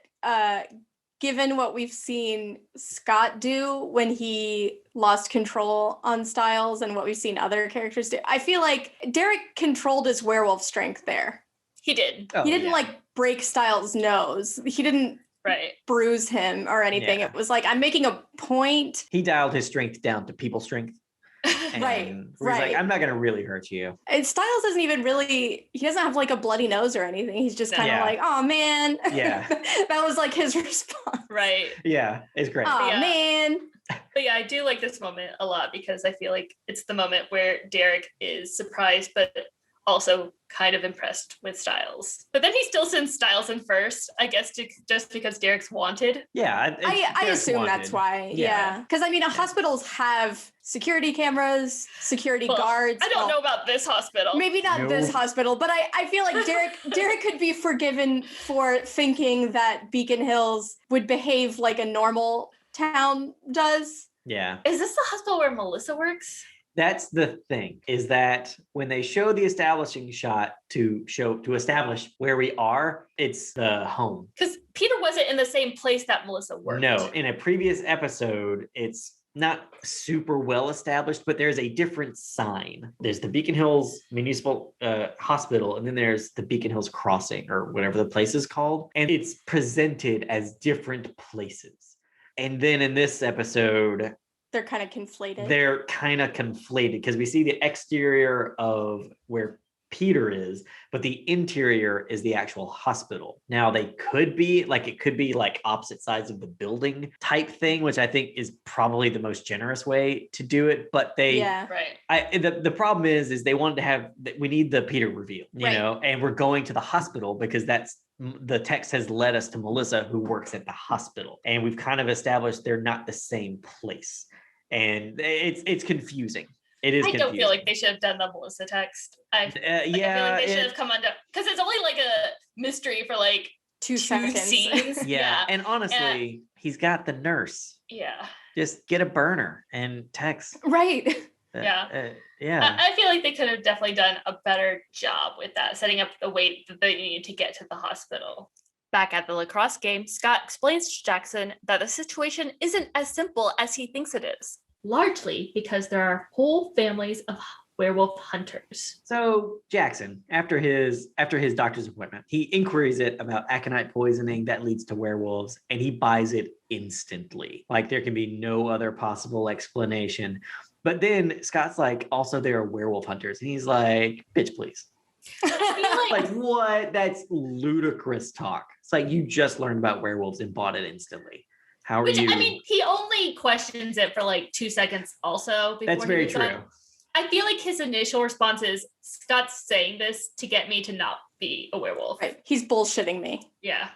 given what we've seen Scott do when he lost control on Stiles and what we've seen other characters do, I feel like Derek controlled his werewolf strength there. He did. He didn't like break Stiles' nose. He didn't bruise him or anything. It was like, I'm making a point. He dialed his strength down to people strength. Right. He's like, I'm not going to really hurt you. And Stiles doesn't even really, he doesn't have like a bloody nose or anything. He's just kind of like, oh man. Yeah. That was like his response. Right. Yeah. It's great. Oh man. But yeah, I do like this moment a lot because I feel like it's the moment where Derek is surprised, but also kind of impressed with Stiles. But then he still sends Stiles in first, I guess, just because Derek's wanted. Yeah. I assume that's why. Yeah. Because I mean, hospitals have security cameras, security guards. I don't know about this hospital. Maybe not this hospital, but I feel like Derek could be forgiven for thinking that Beacon Hills would behave like a normal town does. Yeah. Is this the hospital where Melissa works? That's the thing, is that when they show the establishing shot to establish where we are, it's the home. Because Peter wasn't in the same place that Melissa worked. No, in a previous episode, it's not super well established, but there's a different sign. There's the Beacon Hills Municipal Hospital, and then there's the Beacon Hills Crossing, or whatever the place is called. And it's presented as different places. And then in this episode, they're kind of conflated. Because we see the exterior of where Peter is, but the interior is the actual hospital. Now it could be like opposite sides of the building type thing, which I think is probably the most generous way to do it. But the problem is they wanted to have, we need the Peter reveal, you know, and we're going to the hospital because that's, the text has led us to Melissa, who works at the hospital, and we've kind of established they're not the same place, and it's confusing. It is. I don't feel like they should have done the Melissa text. I feel like they should have come under, because it's only like a mystery for like two scenes. Yeah, and honestly, he's got the nurse. Yeah, just get a burner and text. Right. I feel like they could have definitely done a better job with that, setting up the wait that they needed to get to the hospital. Back at the lacrosse game, Scott explains to Jackson that the situation isn't as simple as he thinks it is. Largely because there are whole families of werewolf hunters. So Jackson, after his doctor's appointment, he inquiries it about aconite poisoning that leads to werewolves, and he buys it instantly. Like there can be no other possible explanation. But then Scott's like, also there are werewolf hunters. And he's like, bitch, please. Like what? That's ludicrous talk. It's like you just learned about werewolves and bought it instantly. How are you? I mean, he only questions it for like 2 seconds also. That's very true. I feel like his initial response is, Scott's saying this to get me to not be a werewolf. Right. He's bullshitting me. Yeah.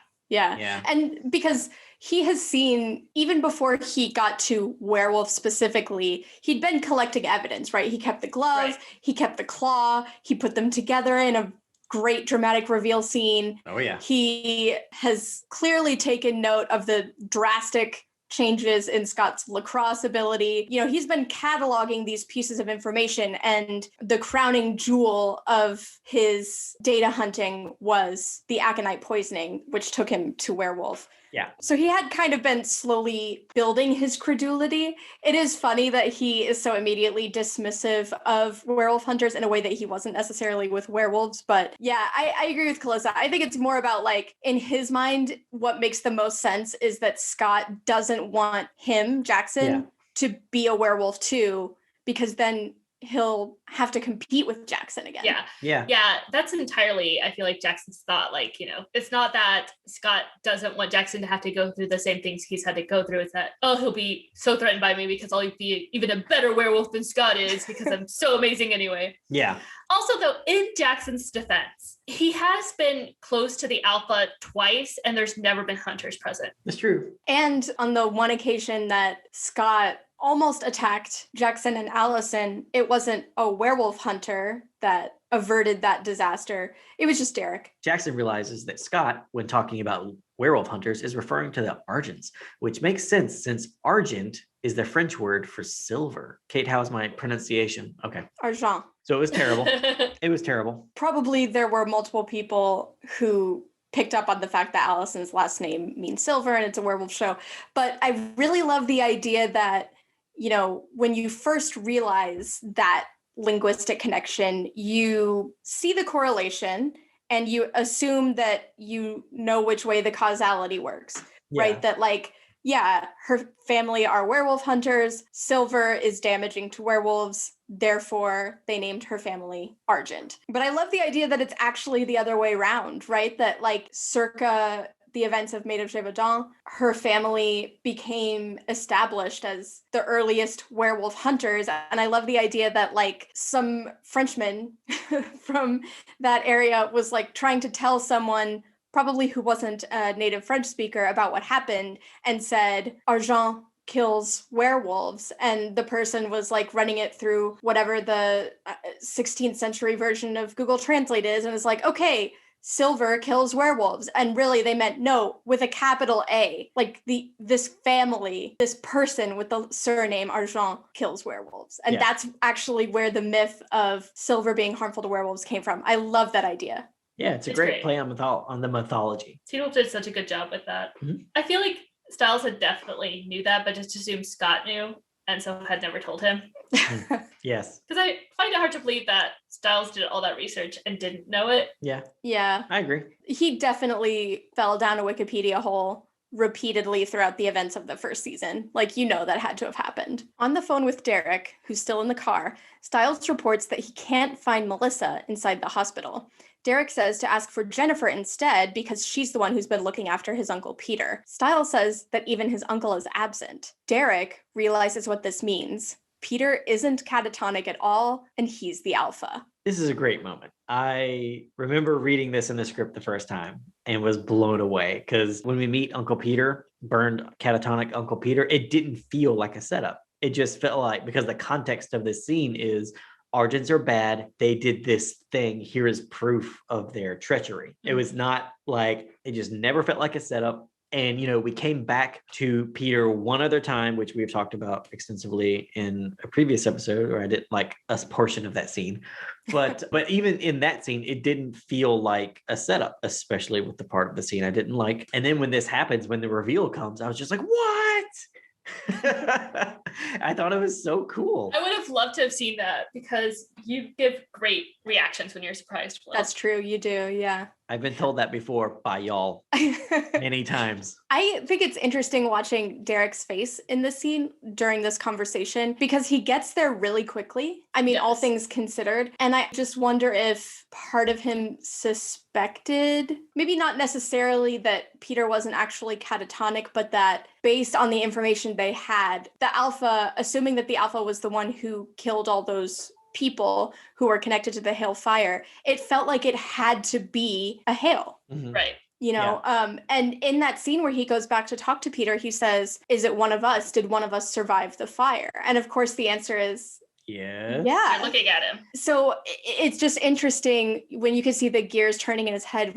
And because he has seen, even before he got to werewolf specifically, he'd been collecting evidence, right? He kept the glove, he kept the claw, he put them together in a great dramatic reveal scene. Oh, yeah. He has clearly taken note of the drastic changes in Scott's lacrosse ability. You know, he's been cataloging these pieces of information, and the crowning jewel of his data hunting was the aconite poisoning, which took him to werewolf. Yeah. So he had kind of been slowly building his credulity. It is funny that he is so immediately dismissive of werewolf hunters in a way that he wasn't necessarily with werewolves. But yeah, I agree with Calissa. I think it's more about, like, in his mind, what makes the most sense is that Scott doesn't want him, Jackson, to be a werewolf too, because then he'll have to compete with Jackson again. Yeah, that's entirely, I feel like, Jackson's thought. Like, you know, it's not that Scott doesn't want Jackson to have to go through the same things he's had to go through. It's that, oh, he'll be so threatened by me because I'll be even a better werewolf than Scott is because I'm so amazing anyway. Yeah. Also, though, in Jackson's defense, he has been close to the alpha twice, and there's never been hunters present. That's true. And on the one occasion that Scott almost attacked Jackson and Allison, it wasn't a werewolf hunter that averted that disaster. It was just Derek. Jackson realizes that Scott, when talking about werewolf hunters, is referring to the Argents, which makes sense since Argent is the French word for silver. Kate, how's my pronunciation? Okay. Argent. So it was terrible. It was terrible. Probably there were multiple people who picked up on the fact that Allison's last name means silver and it's a werewolf show. But I really love the idea that, you know, when you first realize that linguistic connection, you see the correlation and you assume that you know which way the causality works, right? That, like, yeah, her family are werewolf hunters. Silver is damaging to werewolves. Therefore, they named her family Argent. But I love the idea that it's actually the other way around, right? That, like, circa the events of Maid of Gévaudan, her family became established as the earliest werewolf hunters. And I love the idea that, like, some Frenchman from that area was, like, trying to tell someone, probably who wasn't a native French speaker, about what happened, and said, Argent kills werewolves. And the person was, like, running it through whatever the 16th century version of Google Translate is, and was like, okay, silver kills werewolves. And really they meant, no, with a capital A, like this family, this person with the surname Argent kills werewolves. And that's actually where the myth of silver being harmful to werewolves came from. I love that idea. Yeah, it's a great play on the mythology. Teen Wolf did such a good job with that. Mm-hmm. I feel like Stiles had definitely knew that, but just assumed Scott knew, and so had never told him. Yes. Because I find it hard to believe that Stiles did all that research and didn't know it. Yeah. I agree. He definitely fell down a Wikipedia hole repeatedly throughout the events of the first season. Like, you know, that had to have happened. On the phone with Derek, who's still in the car, Stiles reports that he can't find Melissa inside the hospital. Derek says to ask for Jennifer instead because she's the one who's been looking after his uncle Peter. Stiles says that even his uncle is absent. Derek realizes what this means. Peter isn't catatonic at all, and he's the alpha. This is a great moment. I remember reading this in the script the first time and was blown away because when we meet Uncle Peter, burned catatonic Uncle Peter, it didn't feel like a setup. It just felt like, because the context of this scene is Argents are bad. They did this thing. Here is proof of their treachery. It was not like, it just never felt like a setup. And, you know, we came back to Peter one other time, which we've talked about extensively in a previous episode, or I didn't like a portion of that scene. But even in that scene, it didn't feel like a setup, especially with the part of the scene I didn't like. And then when this happens, when the reveal comes, I was just like, what? I thought it was so cool. I would have loved to have seen that because you give great reactions when you're surprised. Flo. That's true. You do. Yeah. I've been told that before by y'all many times. I think it's interesting watching Derek's face in this scene during this conversation because he gets there really quickly. I mean, all things considered. And I just wonder if part of him suspected, maybe not necessarily that Peter wasn't actually catatonic, but that based on the information they had, the alpha, assuming that the alpha was the one who killed all those people who were connected to the Hale fire, it felt like it had to be a Hale. Mm-hmm. Right. You know, and in that scene where he goes back to talk to Peter, he says, is it one of us? Did one of us survive the fire? And of course, the answer is Yes. Yeah. You're looking at him. So it's just interesting when you can see the gears turning in his head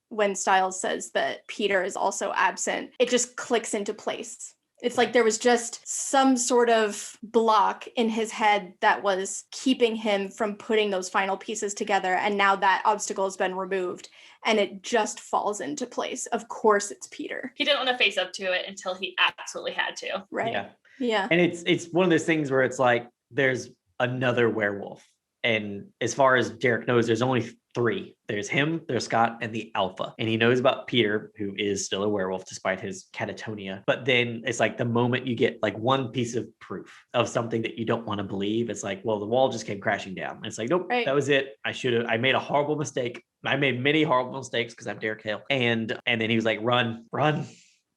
when Stiles says that Peter is also absent, it just clicks into place. It's like there was just some sort of block in his head that was keeping him from putting those final pieces together. And now that obstacle has been removed and it just falls into place. Of course, it's Peter. He didn't want to face up to it until he absolutely had to. Right. Yeah. Yeah. And it's one of those things where it's like there's another werewolf. And as far as Derek knows, there's only 3. There's him, there's Scott, and the Alpha. And he knows about Peter, who is still a werewolf despite his catatonia. But then it's like the moment you get like one piece of proof of something that you don't want to believe, it's like, well, the wall just came crashing down. And it's like, nope, that was it. I made a horrible mistake. I made many horrible mistakes because I'm Derek Hale. And then he was like, run.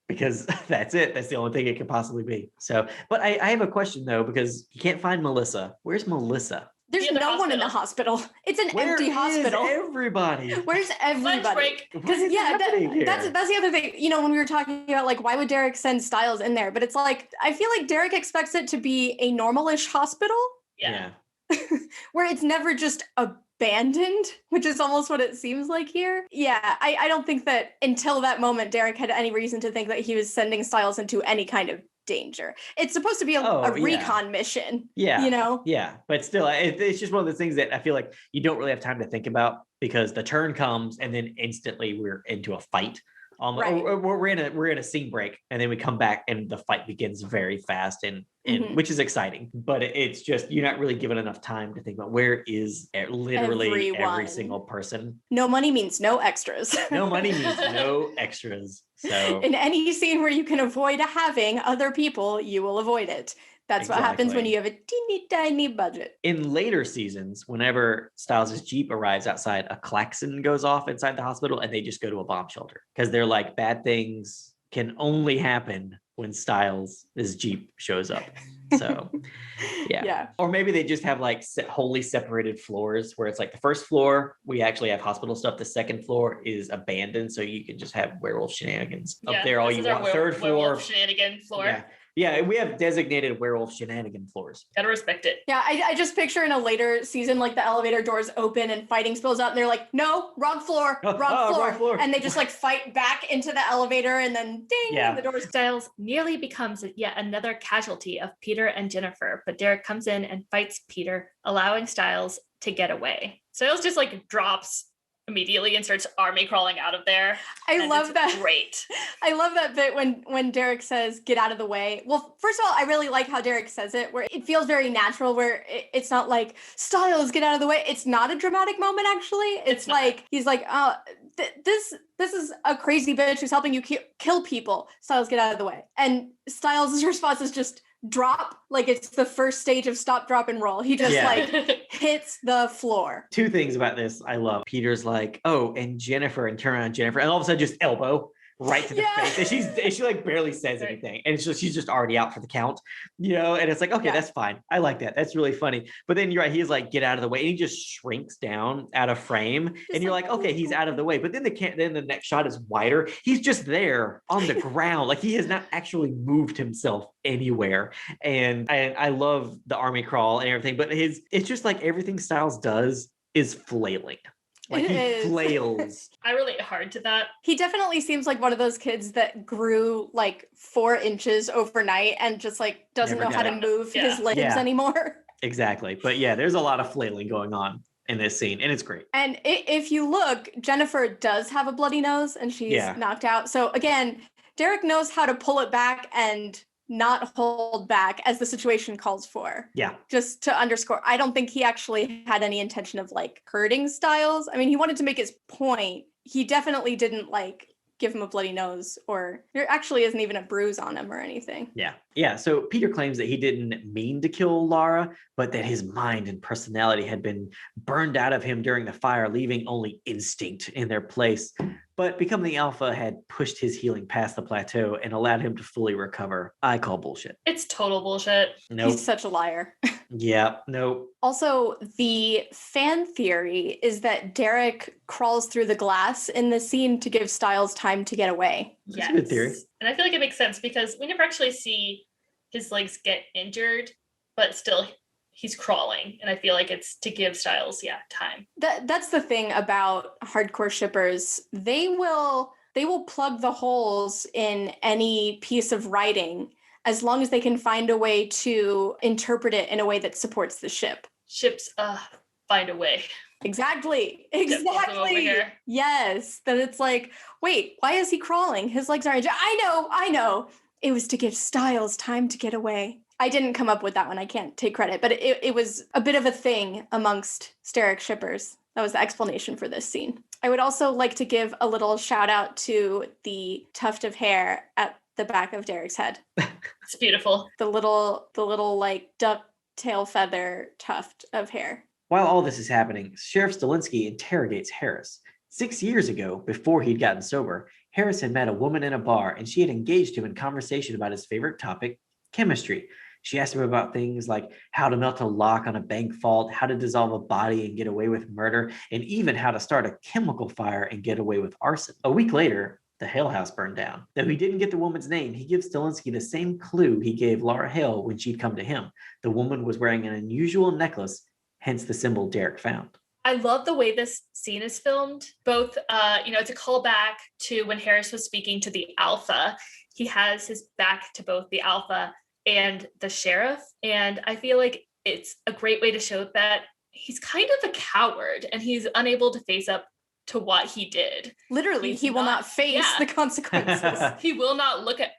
Because that's it. That's the only thing it could possibly be. So, but I have a question though, because you can't find Melissa. Where's Melissa? There's no one in the hospital. It's an empty hospital. Where is everybody? Where's everybody? Because that's the other thing. When we were talking about like why would Derek send Stiles in there, but it's like I feel like Derek expects it to be a normal-ish hospital. Yeah. Where it's never just abandoned, which is almost what it seems like here. Yeah, I don't think that until that moment Derek had any reason to think that he was sending Stiles into any kind of danger. It's supposed to be a recon mission. Yeah. Yeah. But still, it's just one of those things that I feel like you don't really have time to think about because the turn comes and then instantly we're into a fight. Right. Or we're in a scene break and then we come back and the fight begins very fast and which is exciting, but it's just you're not really given enough time to think about where is literally every single person. No money means no extras. No money means no extras. So in any scene where you can avoid having other people, you will avoid it. That's what happens when you have a teeny tiny budget. In later seasons, whenever Stiles' Jeep arrives outside, a klaxon goes off inside the hospital and they just go to a bomb shelter because they're like, bad things can only happen when Stiles' Jeep shows up. So, yeah. Or maybe they just have like wholly separated floors where it's like the first floor, we actually have hospital stuff. The second floor is abandoned. So you can just have werewolf shenanigans up there all you want. Third floor. Shenanigan floor. Yeah, we have designated werewolf shenanigan floors. Gotta respect it. Yeah, I just picture in a later season, like the elevator doors open and fighting spills out and they're like, no, wrong floor. Wrong floor. And they just like fight back into the elevator and then ding, and the doors. Stiles nearly becomes yet another casualty of Peter and Jennifer, but Derek comes in and fights Peter, allowing Stiles to get away. Stiles just like drops immediately and starts army crawling out of there. I love that. Great. I love that bit when Derek says, get out of the way. Well, first of all, I really like how Derek says it, where it feels very natural, where it's not like, Stiles, get out of the way. It's not a dramatic moment, actually. It's like, he's like, this is a crazy bitch who's helping you kill people. Stiles, get out of the way. And Stiles' response is just, drop, like it's the first stage of stop, drop, and roll. He just hits the floor. 2 things about this I love. Peter's like, oh, and Jennifer, and turn around Jennifer, and all of a sudden just elbow right to the face. And she like barely says anything. And it's just she's just already out for the count, and it's like, okay, that's fine. I like that. That's really funny. But then you're right, he's like, get out of the way. And he just shrinks down out of frame. And you're like, okay, he's out of the way. But then the next shot is wider. He's just there on the ground. Like he has not actually moved himself anywhere. And I love the army crawl and everything, but it's just like everything Stiles does is flailing. Like he flails. I relate hard to that. He definitely seems like one of those kids that grew like 4 inches overnight and just like doesn't know how to move his limbs anymore. Exactly. But yeah, there's a lot of flailing going on in this scene and it's great. And if you look, Jennifer does have a bloody nose and she's knocked out. So again, Derek knows how to pull it back and not hold back as the situation calls for. Yeah. Just to underscore, I don't think he actually had any intention of like hurting Stiles. I mean, he wanted to make his point. He definitely didn't like give him a bloody nose, or there actually isn't even a bruise on him or anything. Yeah. So Peter claims that he didn't mean to kill Lara, but that his mind and personality had been burned out of him during the fire, leaving only instinct in their place. But becoming the Alpha had pushed his healing past the plateau and allowed him to fully recover. I call bullshit. It's total bullshit. Nope. He's such a liar. Yeah, nope. Also, the fan theory is that Derek crawls through the glass in the scene to give Stiles time to get away. That's a good theory. And I feel like it makes sense because we never actually see his legs get injured, but still he's crawling. And I feel like it's to give Stiles, time. That's the thing about hardcore shippers. They will plug the holes in any piece of writing as long as they can find a way to interpret it in a way that supports the ship. Ships find a way. Exactly. Over here. Yes. That it's like, wait, why is he crawling? His legs aren't. I know. It was to give Stiles time to get away. I didn't come up with that one. I can't take credit, but it was a bit of a thing amongst Steric shippers. That was the explanation for this scene. I would also like to give a little shout out to the tuft of hair at the back of Derek's head. It's beautiful. The little like duck tail feather tuft of hair. While all this is happening, Sheriff Stilinski interrogates Harris. 6 years ago, before he'd gotten sober, Harris had met a woman in a bar and she had engaged him in conversation about his favorite topic, chemistry. She asked him about things like how to melt a lock on a bank vault, how to dissolve a body and get away with murder, and even how to start a chemical fire and get away with arson. A week later, the Hale house burned down. Though he didn't get the woman's name, he gives Stilinski the same clue he gave Laura Hale when she'd come to him. The woman was wearing an unusual necklace, hence the symbol Derek found. I love the way this scene is filmed. Both, it's a callback to when Harris was speaking to the Alpha. He has his back to both the Alpha and the sheriff. And I feel like it's a great way to show that he's kind of a coward and he's unable to face up to what he did. Literally, he will not face the consequences. He will not look at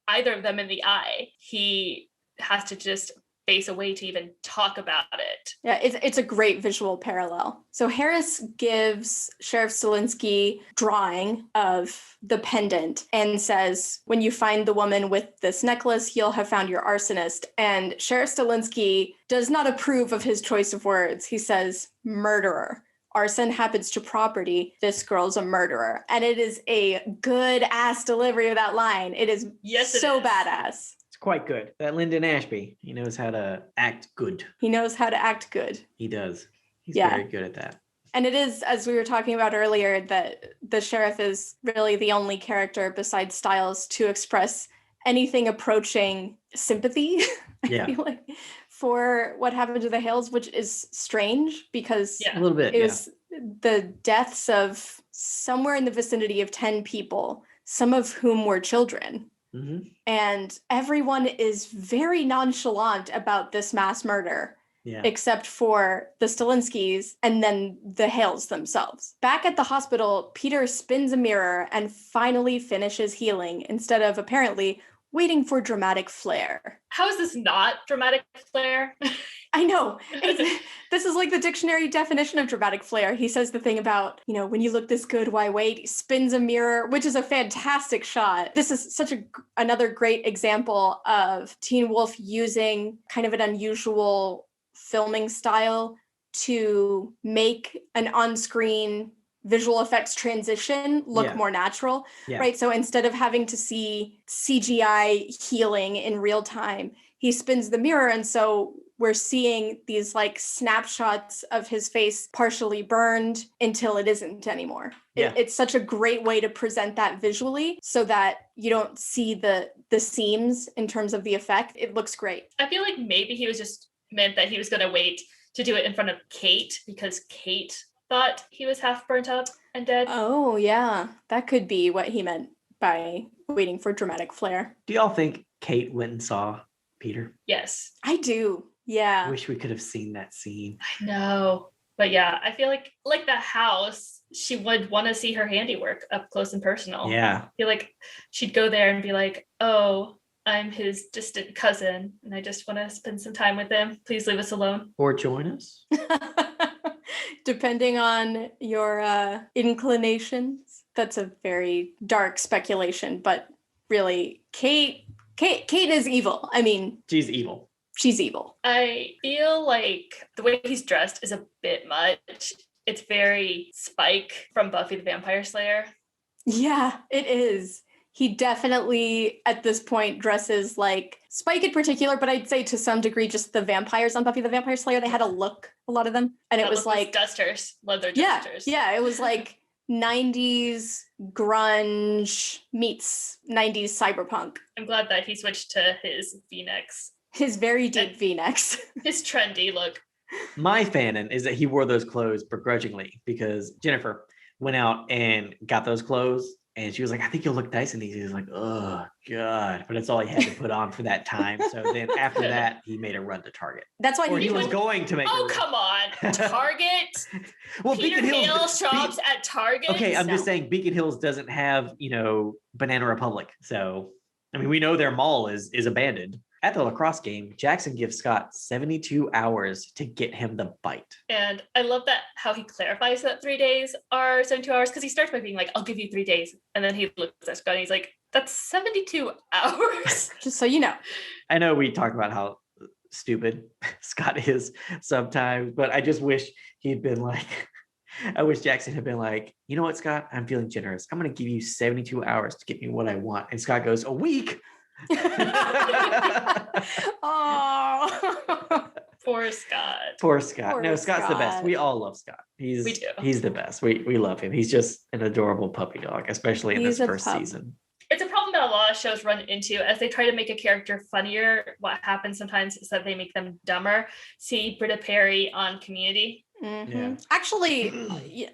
either of them in the eye. He has to just face a way to even talk about it. Yeah, it's a great visual parallel. So Harris gives Sheriff Stilinski drawing of the pendant and says, when you find the woman with this necklace, you'll have found your arsonist. And Sheriff Stilinski does not approve of his choice of words. He says, murderer. Arson happens to property. This girl's a murderer. And it is a good ass delivery of that line. It is so badass. Quite good. That Lyndon Ashby, he knows how to act good. He knows how to act good. He does. He's very good at that. And it is, as we were talking about earlier, that the sheriff is really the only character besides Stiles to express anything approaching sympathy, I feel like, for what happened to the Hales, which is strange because a little bit. It was the deaths of somewhere in the vicinity of 10 people, some of whom were children. Mm-hmm. And everyone is very nonchalant about this mass murder, except for the Stilinskis and then the Hales themselves. Back at the hospital, Peter spins a mirror and finally finishes healing instead of apparently waiting for dramatic flair. How is this not dramatic flair? I know. This is like the dictionary definition of dramatic flair. He says the thing about, when you look this good, why wait? He spins a mirror, which is a fantastic shot. This is such another great example of Teen Wolf using kind of an unusual filming style to make an on-screen visual effects transition look more natural, right? So instead of having to see CGI healing in real time, he spins the mirror. And so we're seeing these like snapshots of his face partially burned until it isn't anymore. It's such a great way to present that visually so that you don't see the seams in terms of the effect. It looks great. I feel like maybe he was just meant that he was going to wait to do it in front of Kate because Kate thought he was half burnt up and dead. Oh, yeah. That could be what he meant by waiting for dramatic flair. Do y'all think Kate went and saw Peter? Yes. I do. Yeah. I wish we could have seen that scene. I know. But yeah, I feel like the house, she would want to see her handiwork up close and personal. Yeah. I feel like she'd go there and be like, oh, I'm his distant cousin and I just want to spend some time with him. Please leave us alone. Or join us. Depending on your inclinations. That's a very dark speculation, but really, Kate is evil. I mean, she's evil. She's evil. I feel like the way he's dressed is a bit much. It's very Spike from Buffy the Vampire Slayer. Yeah, it is. He definitely, at this point, dresses like Spike in particular, but I'd say to some degree just the vampires on Buffy the Vampire Slayer. They had a look, a lot of them. And it was like... dusters. Love their dusters. Yeah, it was like 90s grunge meets 90s cyberpunk. I'm glad that he switched to his V-necks His very deep V-necks. His trendy look. My fanon is that he wore those clothes begrudgingly because Jennifer went out and got those clothes and she was like, I think you'll look nice in these. He was like, oh, God. But it's all he had to put on for that time. So then after that, he made a run to Target. That's why Or he was going to make a Oh, run. come on. Target? Well, Peter Beacon Hale Hills. shops at Target? Okay, I'm No. just saying Beacon Hills doesn't have, Banana Republic. So, I mean, we know their mall is abandoned. At the lacrosse game, Jackson gives Scott 72 hours to get him the bite. And I love that how he clarifies that 3 days are 72 hours, because he starts by being like, I'll give you 3 days. And then he looks at Scott and he's like, that's 72 hours. Just so you know. I know we talked about how stupid Scott is sometimes, but I just wish he'd been like, I wish Jackson had been like, you know what, Scott, I'm feeling generous. I'm going to give you 72 hours to get me what I want. And Scott goes, a week? Oh. Poor Scott. Poor Scott. Poor No, Scott's the best. Scott. We all love Scott. We do. He's the best. We love him. He's just an adorable puppy dog, especially in He's this a first pup. season. It's a problem that a lot of shows run into as they try to make a character funnier. What happens sometimes is that they make them dumber. See Britta Perry on Community. Mhm. Yeah. Actually,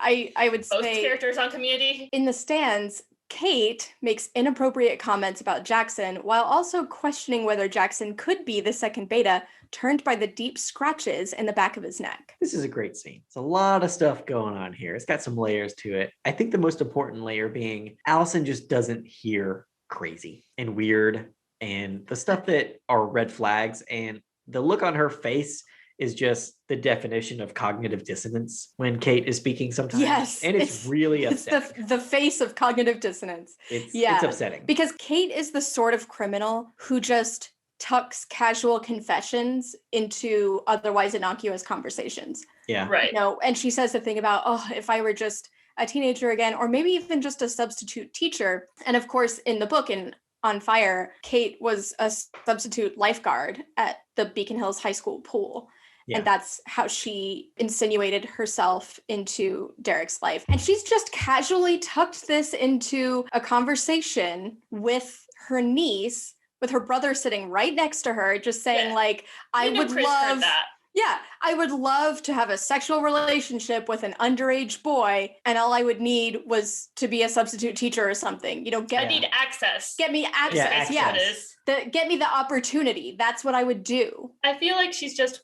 I would Both say characters on Community. in the stands, Kate makes inappropriate comments about Jackson while also questioning whether Jackson could be the second beta, turned by the deep scratches in the back of his neck. This is a great scene. It's a lot of stuff going on here. It's got some layers to it. I think the most important layer being Allison just doesn't hear crazy and weird and the stuff that are red flags, and the look on her face is just the definition of cognitive dissonance when Kate is speaking sometimes. Yes, And it's really It's upsetting. the face of cognitive dissonance. It's yeah. upsetting. Because Kate is the sort of criminal who just tucks casual confessions into otherwise innocuous conversations. Yeah. Right. And she says the thing about, oh, if I were just a teenager again, or maybe even just a substitute teacher. And of course, in the book, in On Fire, Kate was a substitute lifeguard at the Beacon Hills High School pool. Yeah. And that's how she insinuated herself into Derek's life. And she's just casually tucked this into a conversation with her niece, with her brother sitting right next to her, just saying like, I would Chris heard love that. Yeah, I would love to have a sexual relationship with an underage boy, and all I would need was to be a substitute teacher or something. I need access. Get me access. Yeah, That's what it is. Get me the opportunity. That's what I would do. I feel like she's just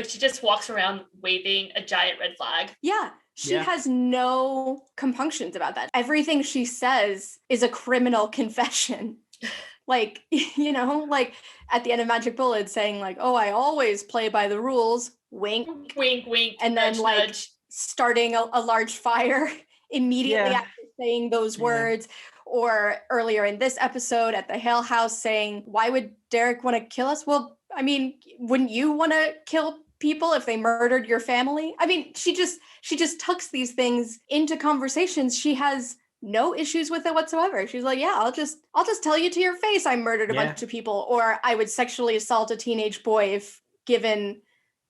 she just walks around waving a giant red flag. Yeah. She Yeah. has no compunctions about that. Everything she says is a criminal confession. Like at the end of Magic Bullet saying like, oh, I always play by the rules, wink, Wink, wink. and then nudge, like nudge. starting a large fire immediately Yeah. after saying those Yeah. words. Or earlier in this episode at the Hale house saying, why would Derek want to kill us? Well, I mean, wouldn't you want to kill people if they murdered your family? I mean, she just tucks these things into conversations. She has no issues with it whatsoever. She's like, yeah, I'll just tell you to your face I murdered a Yeah. bunch of people, or I would sexually assault a teenage boy if given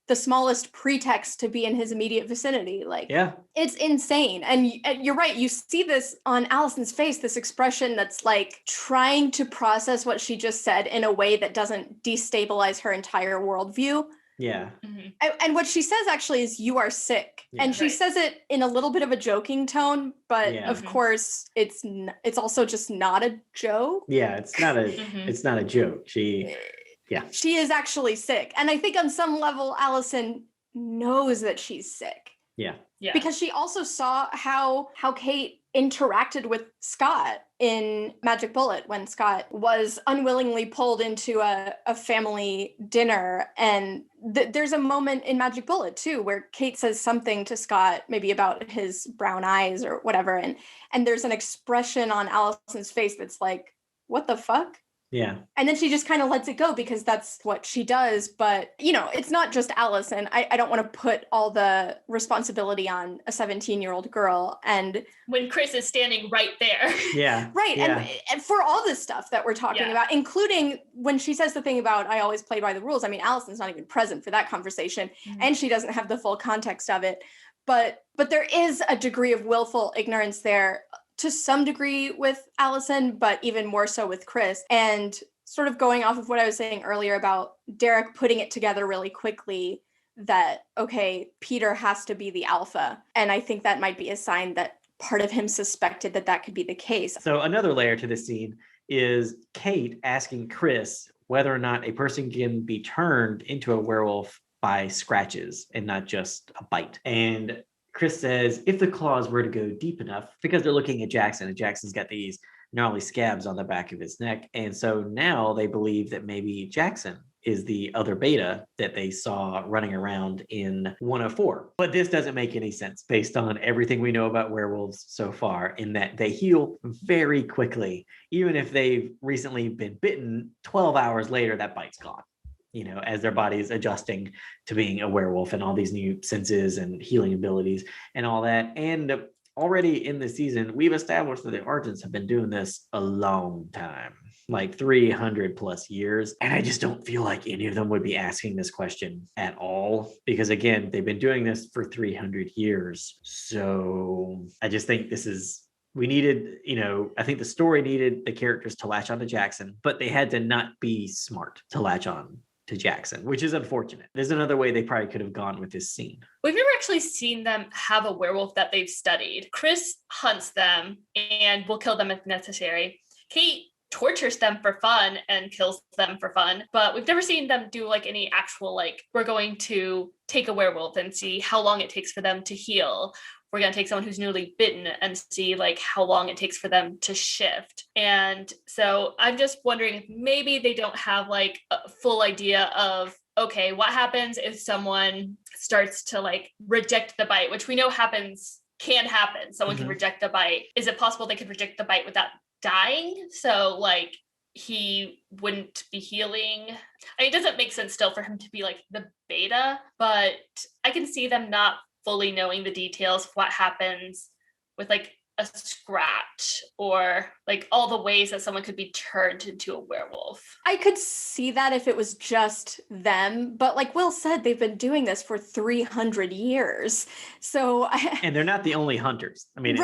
the smallest pretext to be in his immediate vicinity. Like, Yeah. it's insane. And you're right. You see this on Allison's face, this expression that's like trying to process what she just said in a way that doesn't destabilize her entire worldview. Yeah. Mhm. And what she says actually is, you are sick. Yeah. And she Right. says it in a little bit of a joking tone, but Yeah. of Mhm. course it's also just not a joke. Yeah. It's not a Mhm. it's not a joke. She She is actually sick. And I think on some level, Allison knows that she's sick. yeah. Yeah. Because she also saw how Kate interacted with Scott in Magic Bullet when Scott was unwillingly pulled into a family dinner. And there's a moment in Magic Bullet too where Kate says something to Scott, maybe about his brown eyes or whatever, and there's an expression on Allison's face that's like, what the fuck? Yeah. And then she just kind of lets it go because that's what she does. But, it's not just Allison. I don't want to put all the responsibility on a 17-year-old girl. And when Chris is standing right there. Yeah. right. Yeah. And for all this stuff that we're talking Yeah. about, including when she says the thing about, I always play by the rules. I mean, Allison's not even present for that conversation, Mhm. and she doesn't have the full context of it. But there is a degree of willful ignorance there to some degree with Allison, but even more so with Chris. And sort of going off of what I was saying earlier about Derek putting it together really quickly that, okay, Peter has to be the alpha. And I think that might be a sign that part of him suspected that that could be the case. So another layer to this scene is Kate asking Chris whether or not a person can be turned into a werewolf by scratches and not just a bite. And Chris says if the claws were to go deep enough, because they're looking at Jackson, and Jackson's got these gnarly scabs on the back of his neck. And so now they believe that maybe Jackson is the other beta that they saw running around in 104. But this doesn't make any sense based on everything we know about werewolves so far, in that they heal very quickly. Even if they've recently been bitten, 12 hours later, that bite's gone, you know, as their body's adjusting to being a werewolf and all these new senses and healing abilities and all that. And already in the season, we've established that the Argents have been doing this a long time, like 300 plus years. And I just don't feel like any of them would be asking this question at all, because again, they've been doing this for 300 years. So I just think we needed, you know, I think the story needed the characters to latch on to Jackson, but they had to not be smart to latch on to Jackson, which is unfortunate. There's another way they probably could have gone with this scene. We've never actually seen them have a werewolf that they've studied. Chris hunts them and will kill them if necessary. Kate tortures them for fun and kills them for fun, but we've never seen them do like any actual, like, we're going to take a werewolf and see how long it takes for them to heal. We're going to take someone who's newly bitten and see like how long it takes for them to shift. And so I'm just wondering if maybe they don't have like a full idea of, okay, what happens if someone starts to like reject the bite, which we know can happen. Someone can reject the bite. Is it possible they could reject the bite without dying? So like he wouldn't be healing. I mean, it doesn't make sense still for him to be like the beta, but I can see them not fully knowing the details of what happens with like a scratch or like all the ways that someone could be turned into a werewolf. I could see that if it was just them, but like Will said, they've been doing this for 300 years. And they're not the only hunters. I mean,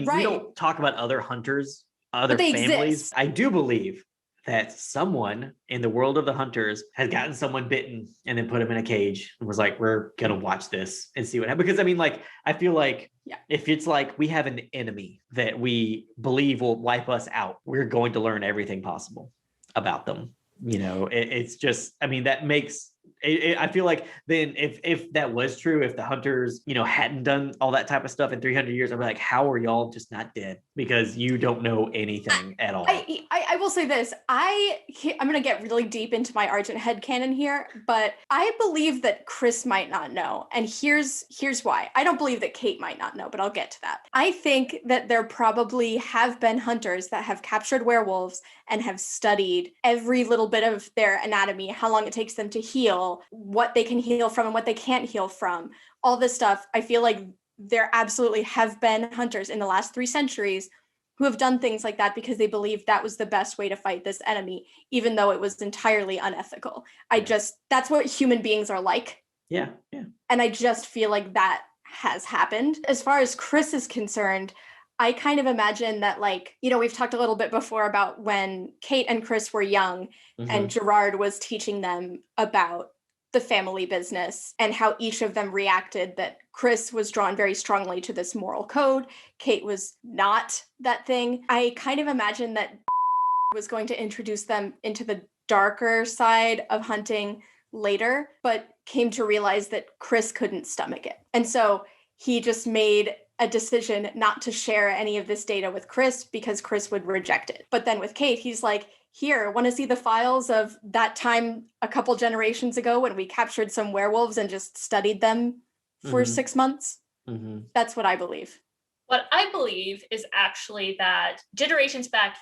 we don't talk about other hunters, other families. Exist. I do believe that someone in the world of the hunters has gotten someone bitten and then put him in a cage and was like, we're going to watch this and see what happens. Because I mean, like, I feel like if it's like we have an enemy that we believe will wipe us out, we're going to learn everything possible about them. You know, it's just, I mean, that makes I feel like then if that was true, if the hunters, you know, hadn't done all that type of stuff in 300 years, I'd be like, how are y'all just not dead? Because you don't know anything at all. I will say this. I'm going to get really deep into my Argent headcanon here, but I believe that Chris might not know. And here's why. I don't believe that Kate might not know, but I'll get to that. I think that there probably have been hunters that have captured werewolves and have studied every little bit of their anatomy, how long it takes them to heal, what they can heal from and what they can't heal from, all this stuff. I feel like there absolutely have been hunters in the last 3 centuries who have done things like that because they believed that was the best way to fight this enemy, even though it was entirely unethical. That's what human beings are like. Yeah. And I just feel like that has happened. As far as Chris is concerned, I kind of imagine that, like, you know, we've talked a little bit before about when Kate and Chris were young and Gerard was teaching them about the family business and how each of them reacted, that Chris was drawn very strongly to this moral code. Kate was not that thing. I kind of imagine that was going to introduce them into the darker side of hunting later, but came to realize that Chris couldn't stomach it. And so he just made a decision not to share any of this data with Chris because Chris would reject it. But then with Kate, he's like, here, want to see the files of that time a couple generations ago when we captured some werewolves and just studied them for 6 months? That's what I believe. What I believe is actually that generations back,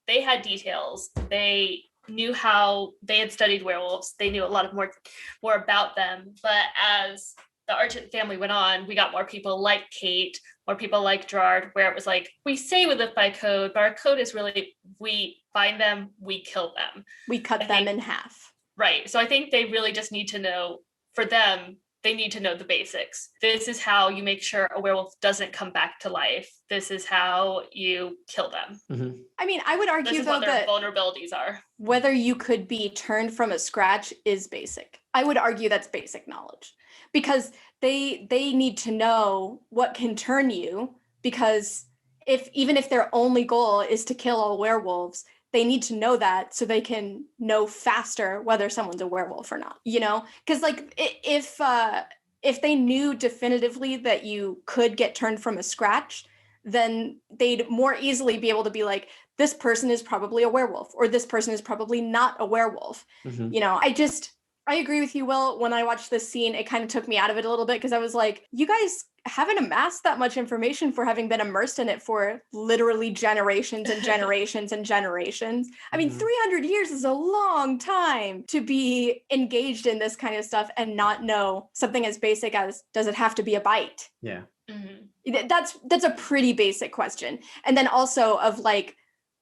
they had details. They knew how they had studied werewolves. They knew a lot more about them. But as the Argent family went on, we got more people like Kate, more people like Gerard, where it was like, we say we live by code, but our code is really, we find them, we kill them. We cut them in half. Right. So I think they really just need to know, for them, they need to know the basics. This is how you make sure a werewolf doesn't come back to life. This is how you kill them. Mm-hmm. I mean, I would argue, this is though, what their that vulnerabilities are. whether you could be turned from a scratch is basic. I would argue that's basic knowledge, because they need to know what can turn you, because even if their only goal is to kill all werewolves, they need to know that so they can know faster whether someone's a werewolf or not, you know? Because like if they knew definitively that you could get turned from a scratch, then they'd more easily be able to be like, this person is probably a werewolf, or this person is probably not a werewolf. Mm-hmm. You know, I agree with you, Will. When I watched this scene, it kind of took me out of it a little bit, because I was like, you guys haven't amassed that much information for having been immersed in it for literally generations and generations and generations. I mean, 300 years is a long time to be engaged in this kind of stuff and not know something as basic as, does it have to be a bite? Yeah. Mm-hmm. That's a pretty basic question. And then also of like,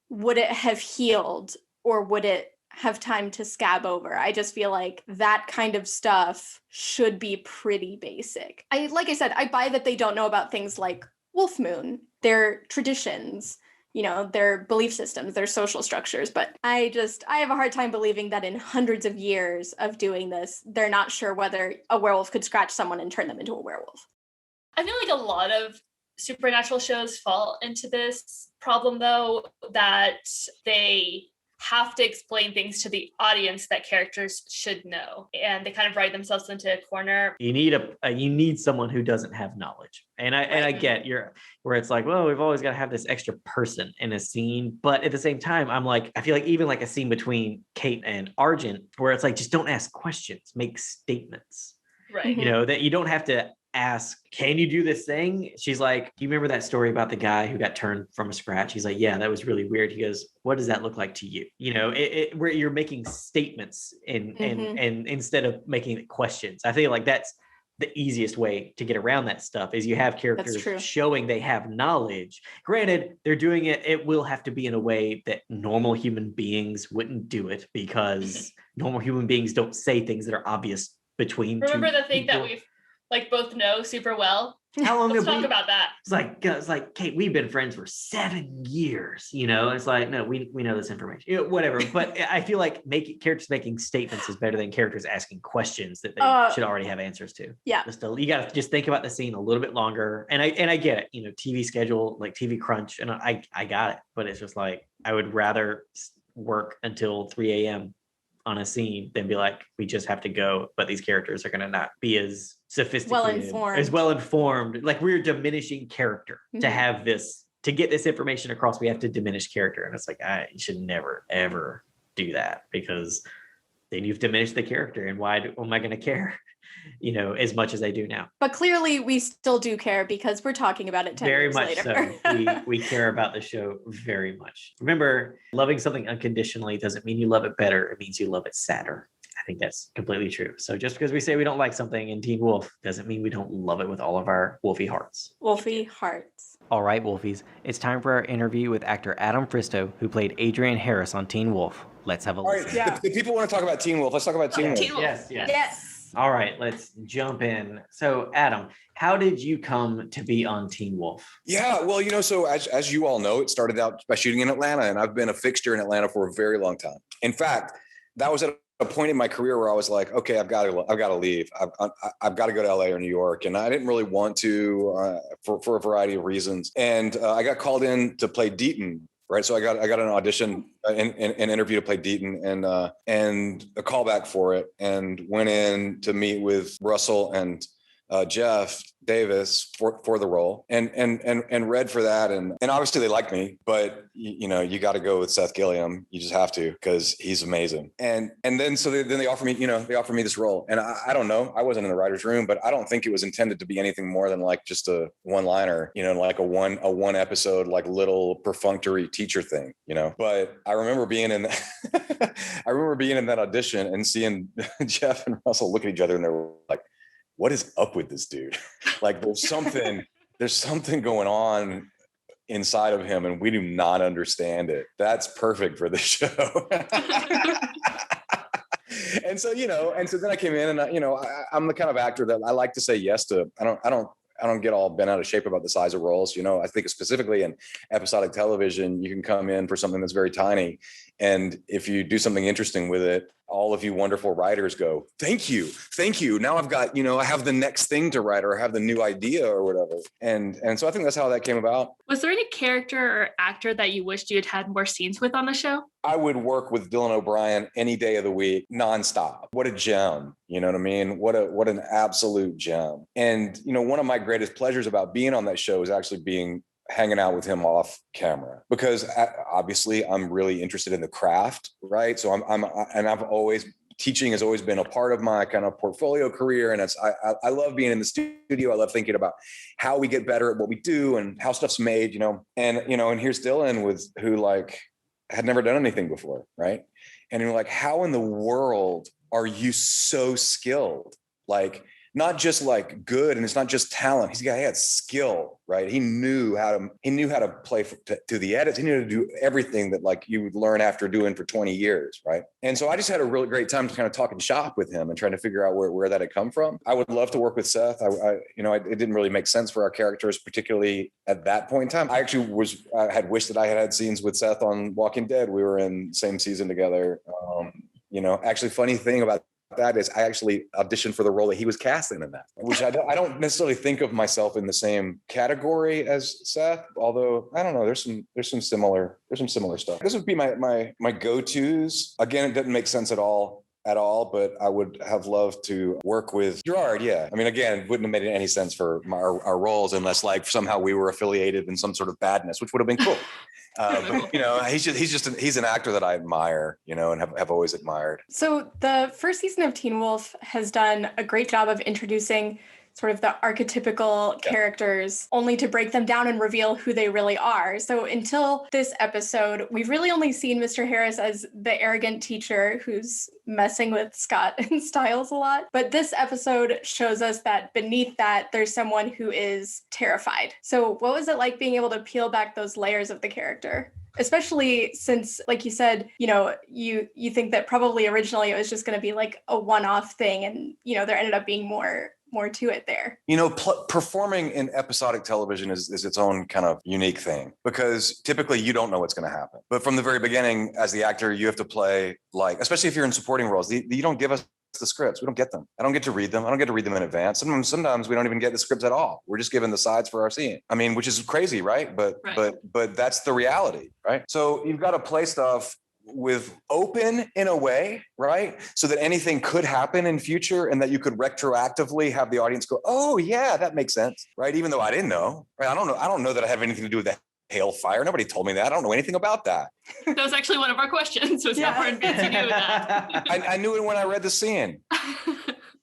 would it have healed, or would it have time to scab over? I just feel like that kind of stuff should be pretty basic. Like I said, I buy that they don't know about things like Wolf Moon, their traditions, you know, their belief systems, their social structures. But I have a hard time believing that in hundreds of years of doing this, they're not sure whether a werewolf could scratch someone and turn them into a werewolf. I feel like a lot of supernatural shows fall into this problem, though, that they have to explain things to the audience that characters should know, and they kind of write themselves into a corner. You need someone who doesn't have knowledge, and I get where it's like, well, we've always got to have this extra person in a scene, but at the same time, I'm like, I feel like even like a scene between Kate and Argent, where it's like, just don't ask questions, make statements, right? You know, that you don't have to ask, can you do this thing? She's like, do you remember that story about the guy who got turned from a scratch? He's like, yeah, that was really weird. He goes, what does that look like to you? You know, where you're making statements and instead of making questions. I feel like that's the easiest way to get around that stuff, is you have characters showing they have knowledge. Granted, they're doing it, it will have to be in a way that normal human beings wouldn't do it, because normal human beings don't say things that are obvious between Remember two the thing people. that we've like both know super well? How long Let's have talk about that. It's like, Kate, we've been friends for 7 years, you know. It's like, no, we know this information, you know, whatever. But I feel like characters making statements is better than characters asking questions that they should already have answers to. Yeah. You got to just think about the scene a little bit longer. And I get it, you know, TV schedule, like TV crunch, and I got it. But it's just like, I would rather work until 3 a.m. on a scene than be like, we just have to go, but these characters are going to not be as sophisticated, as well informed. Like, we're diminishing character to have this, to get this information across. We have to diminish character, and it's like, you should never ever do that, because then you've diminished the character, and why am I going to care, you know, as much as I do now? But clearly we still do care, because we're talking about it 10 very years much later. So we care about the show very much. Remember, loving something unconditionally doesn't mean you love it better, it means you love it sadder. I think that's completely true. So just because we say we don't like something in Teen Wolf doesn't mean we don't love it with all of our wolfy hearts. Wolfy hearts. All right, Wolfies, it's time for our interview with actor Adam Fristoe, who played Adrian Harris on Teen Wolf. Let's have a listen. All right, the people want to talk about Teen Wolf. Let's talk about Teen Wolf. Yes. All right, let's jump in. So, Adam, how did you come to be on Teen Wolf? Yeah, well, you know, so as you all know, it started out by shooting in Atlanta, and I've been a fixture in Atlanta for a very long time. In fact, that was at a point in my career where I was like, okay, I've got to leave. I've got to go to LA or New York, and I didn't really want to for a variety of reasons. And I got called in to play Deaton. Right. So I got an audition, an interview to play Deaton, and a callback for it, and went in to meet with Russell and Jeff Davis for the role, and read for that, and obviously they liked me, but you know, you got to go with Seth Gilliam. You just have to, because he's amazing. And then so they offer me, you know, this role, and I don't know, I wasn't in the writer's room, but I don't think it was intended to be anything more than like just a one-liner, you know, like a one episode, like little perfunctory teacher thing, you know. But I remember being in that audition and seeing Jeff and Russell look at each other, and they're like, what is up with this dude? Like, there's something going on inside of him, and we do not understand it. That's perfect for the show. And so, and so then I came in and, I'm the kind of actor that I like to say yes to. I don't get all bent out of shape about the size of roles. I think specifically in episodic television, you can come in for something that's very tiny. And if you do something interesting with it, all of you wonderful writers go, thank you. Now I've got, I have the next thing to write, or I have the new idea or whatever. And so I think that's how that came about. Was there any character or actor that you wished you had more scenes with on the show? I would work with Dylan O'Brien any day of the week, nonstop. What a gem. You know what I mean? What an absolute gem. And, one of my greatest pleasures about being on that show is actually hanging out with him off camera, because obviously I'm really interested in the craft, right? So teaching has always been a part of my kind of portfolio career. And I love being in the studio. I love thinking about how we get better at what we do and how stuff's made, and here's Dylan who like had never done anything before. Right. And you're like, how in the world are you so skilled? Like, not just like good, and it's not just talent. He had skill, right? He knew how to play to the edits. He knew how to do everything that like you would learn after doing for 20 years, right? And so I just had a really great time kind of talking shop with him and trying to figure out where that had come from. I would love to work with Seth. It didn't really make sense for our characters, particularly at that point in time. I actually had wished that I had scenes with Seth on Walking Dead. We were in the same season together. Actually, funny thing about that is I actually auditioned for the role that he was cast in that, which I don't necessarily think of myself in the same category as Seth, although I don't know, there's some similar stuff. This would be my go-tos. Again, it doesn't make sense at all, but I would have loved to work with Gerard. Yeah. I mean, again, it wouldn't have made any sense for our roles unless like somehow we were affiliated in some sort of badness, which would have been cool. But he's an actor that I admire, and have always admired. So the first season of Teen Wolf has done a great job of introducing sort of the archetypical characters, only to break them down and reveal who they really are. So until this episode, we've really only seen Mr. Harris as the arrogant teacher who's messing with Scott and Stiles a lot. But this episode shows us that beneath that, there's someone who is terrified. So what was it like being able to peel back those layers of the character? Especially since, like you said, you think that probably originally it was just going to be like a one-off thing, and there ended up being more to it there. Performing in episodic television is its own kind of unique thing, because typically you don't know what's going to happen. But from the very beginning, as the actor, you have to play like, especially if you're in supporting roles, you don't give us the scripts. We don't get them. I don't get to read them. I don't get to read them in advance. Sometimes we don't even get the scripts at all. We're just given the sides for our scene. I mean, which is crazy, right? But that's the reality, right? So you've got to play stuff with open in a way, right? So that anything could happen in future, and that you could retroactively have the audience go, oh yeah, that makes sense, right? Even though I didn't know, right? I don't know that I have anything to do with that hail fire. Nobody told me that. I don't know anything about that. That was actually one of our questions. Was how far in advance you knew that? I knew it when I read the scene.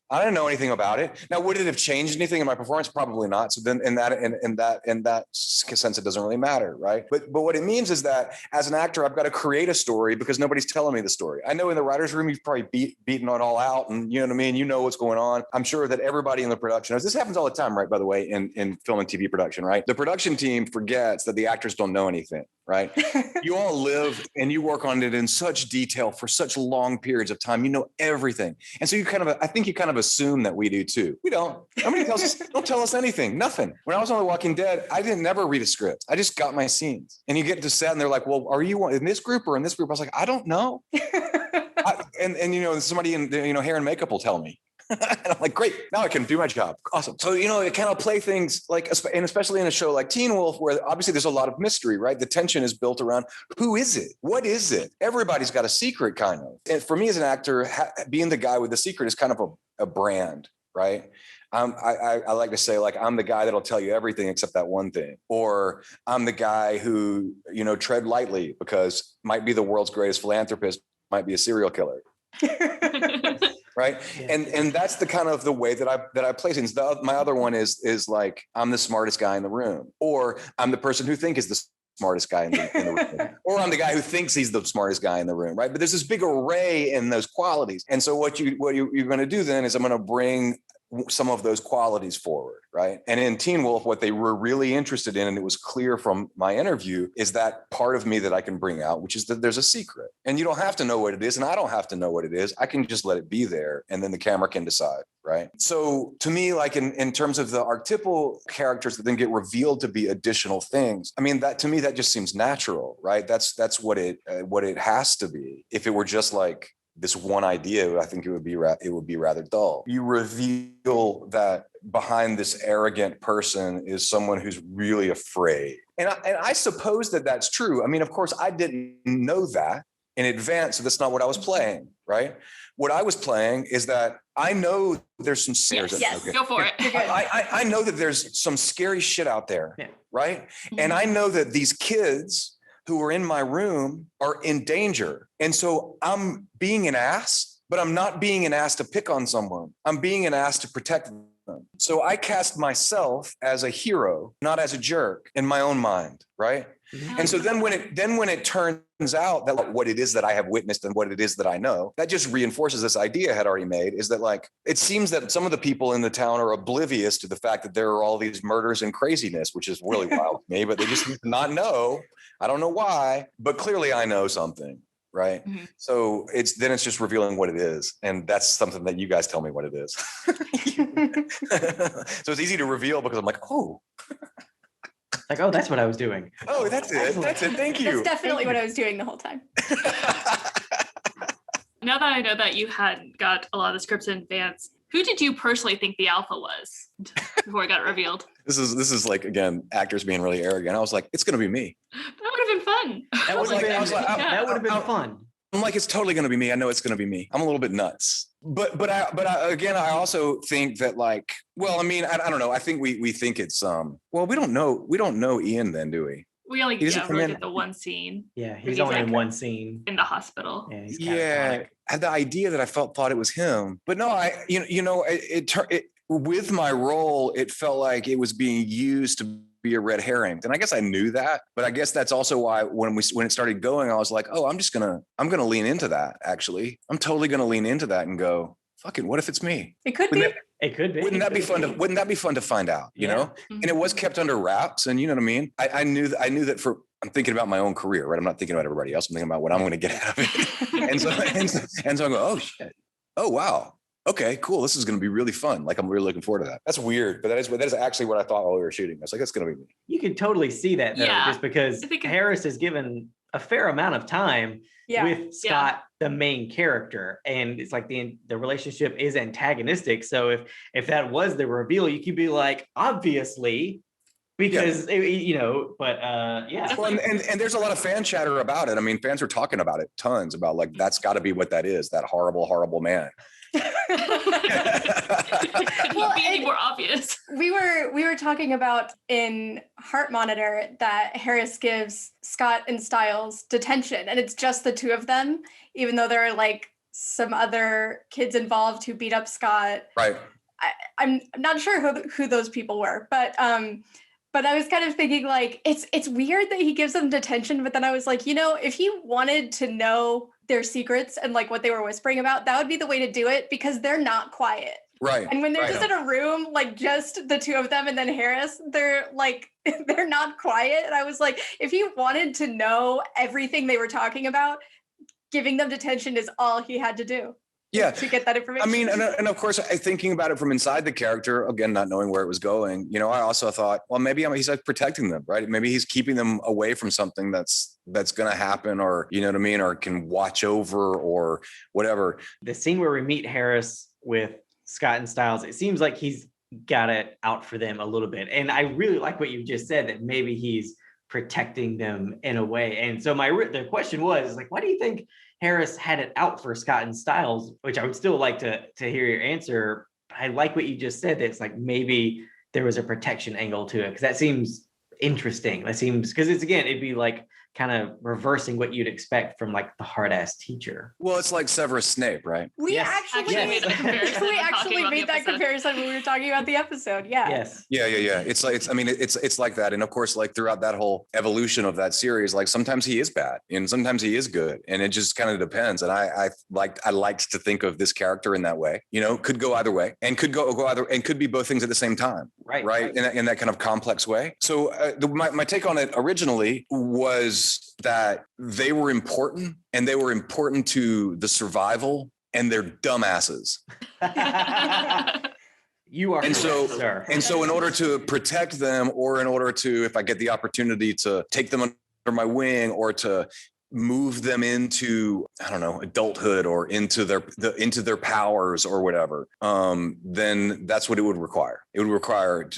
I didn't know anything about it. Now, would it have changed anything in my performance? Probably not. So then in that sense, it doesn't really matter, right? But what it means is that as an actor, I've got to create a story because nobody's telling me the story. I know in the writer's room, you've probably beaten it all out, and you know what I mean? You know what's going on. I'm sure that everybody in the production, this happens all the time, right? By the way, in film and TV production, right? The production team forgets that the actors don't know anything, right? You all live and you work on it in such detail for such long periods of time. You know everything. And so I think you kind of assume that we do too. We don't. Nobody tells us, don't tell us anything, nothing. When I was on The Walking Dead, I didn't never read a script. I just got my scenes. And you get to set and they're like, well, are you in this group or in this group? I was like, I don't know. Somebody in hair and makeup will tell me. And I'm like, great, now I can do my job. Awesome. So, it kind of play things like, and especially in a show like Teen Wolf, where obviously there's a lot of mystery, right? The tension is built around who is it? What is it? Everybody's got a secret kind of. And for me as an actor, being the guy with the secret is kind of a brand, right? I like to say, like, I'm the guy that'll tell you everything except that one thing. Or I'm the guy who, tread lightly because might be the world's greatest philanthropist, might be a serial killer. Right. Yeah. And that's the kind of the way that I play things. My other one is like, I'm the smartest guy in the room, or I'm the person who think is the smartest guy in the room, or I'm the guy who thinks he's the smartest guy in the room. Right. But there's this big array in those qualities. And so what you're going to do then is I'm going to bring some of those qualities forward, right? And in Teen Wolf, what they were really interested in, and it was clear from my interview, is that part of me that I can bring out, which is that there's a secret. And you don't have to know what it is, and I don't have to know what it is. I can just let it be there, and then the camera can decide, right? So to me, like in terms of the archetypal characters that then get revealed to be additional things, I mean, that to me, that just seems natural, right? That's what it has to be. If it were just like this one idea, I think it would be rather dull. You reveal that behind this arrogant person is someone who's really afraid. And I suppose that that's true. I mean, of course, I didn't know that in advance, so that's not what I was playing, right? What I was playing is that I know there's some serious. Yes, okay. Go for it. I know that there's some scary shit out there, right? Mm-hmm. And I know that these kids who are in my room are in danger. And so I'm being an ass, but I'm not being an ass to pick on someone. I'm being an ass to protect them. So I cast myself as a hero, not as a jerk in my own mind, right? Mm-hmm. And so then when it turns out that what it is that I have witnessed and what it is that I know, that just reinforces this idea I had already made, is that like, it seems that some of the people in the town are oblivious to the fact that there are all these murders and craziness, which is really wild to me, but they just not know. I don't know why, but clearly I know something, right? Mm-hmm. So it's just revealing what it is. And that's something that you guys tell me what it is. So it's easy to reveal because I'm like, oh. Like, oh, that's what I was doing. Oh, that's it. That's it. Thank you. That's definitely what I was doing the whole time. Now that I know that you had got a lot of the scripts in advance, who did you personally think the alpha was before it got revealed? This is like, again, actors being really arrogant. I was like, it's going to be me. That would have been fun. That would have been fun. I'm like, it's totally going to be me. I know it's going to be me. I'm a little bit nuts. But I also think that like, well, I mean, I don't know. I think we think it's well, we don't know Ian then, do we? We only get the one scene. Yeah, he's only in one scene in the hospital. Yeah, and the idea that I thought it was him, but no, it with my role, it felt like it was being used to be a red herring, and I guess I knew that, but I guess that's also why when it started going, I was like, oh, I'm gonna lean into that. Actually, I'm totally gonna lean into that and go, fucking, what if it's me? It could be. It could be. Wouldn't that be fun to find out, you know? Mm-hmm. And it was kept under wraps. And you know what I mean? I knew that I'm thinking about my own career, right? I'm not thinking about everybody else. I'm thinking about what I'm going to get out of it. and so I go, oh shit. Oh, wow. Okay, cool. This is going to be really fun. Like, I'm really looking forward to that. That's weird, but that is actually what I thought while we were shooting. I was like, that's going to be me. You can totally see that though, just because Harris is given a fair amount of time with Scott, the main character, and it's like the relationship is antagonistic. So if that was the reveal, you could be like, obviously, because but Well, and there's a lot of fan chatter about it. I mean, fans are talking about it tons, about like, that's got to be what that is, that horrible man. Well, be any more obvious. We were talking about in Heart Monitor that Harris gives Scott and Stiles detention, and it's just the two of them, even though there are like some other kids involved who beat up Scott. Right. I'm not sure who those people were, but I was kind of thinking like it's weird that he gives them detention, but then I was like, if he wanted to know their secrets and like what they were whispering about, that would be the way to do it, because they're not quiet. Right. And when they're just in a room, like just the two of them and then Harris, they're like, they're not quiet. And I was like, if he wanted to know everything they were talking about, giving them detention is all he had to do. Yeah. To get that information. I mean, and of course, thinking about it from inside the character, again, not knowing where it was going, I also thought, well, maybe he's like protecting them, right? Maybe he's keeping them away from something that's going to happen, or, you know what I mean? Or can watch over or whatever. The scene where we meet Harris with Scott and Stiles, it seems like he's got it out for them a little bit. And I really like what you just said, that maybe he's protecting them in a way. And so the question was like, why do you think Harris had it out for Scott and Stiles? Which I would still like to hear your answer. I like what you just said, that it's like maybe there was a protection angle to it, because that seems interesting. That seems, because it'd be like kind of reversing what you'd expect from like the hard ass teacher. Well, it's like Severus Snape, right? We Yes. actually Actually made that comparison we when talking actually about the made that episode. comparison when we were talking about the episode. Yeah. Yes. Yeah. It's like, it's like that. And of course, like throughout that whole evolution of that series, like sometimes he is bad and sometimes he is good. And it just kind of depends. And I liked to think of this character in that way, could go either way and could go either and could be both things at the same time. Right. In that kind of complex way. So my take on it originally was that they were important and they were important to the survival and they're dumbasses. You are and correct, so sir. and so in order to protect them, or in order to, if I get the opportunity to take them under my wing or to move them into, I don't know, adulthood or into their powers or whatever, then that's what it would require. It would require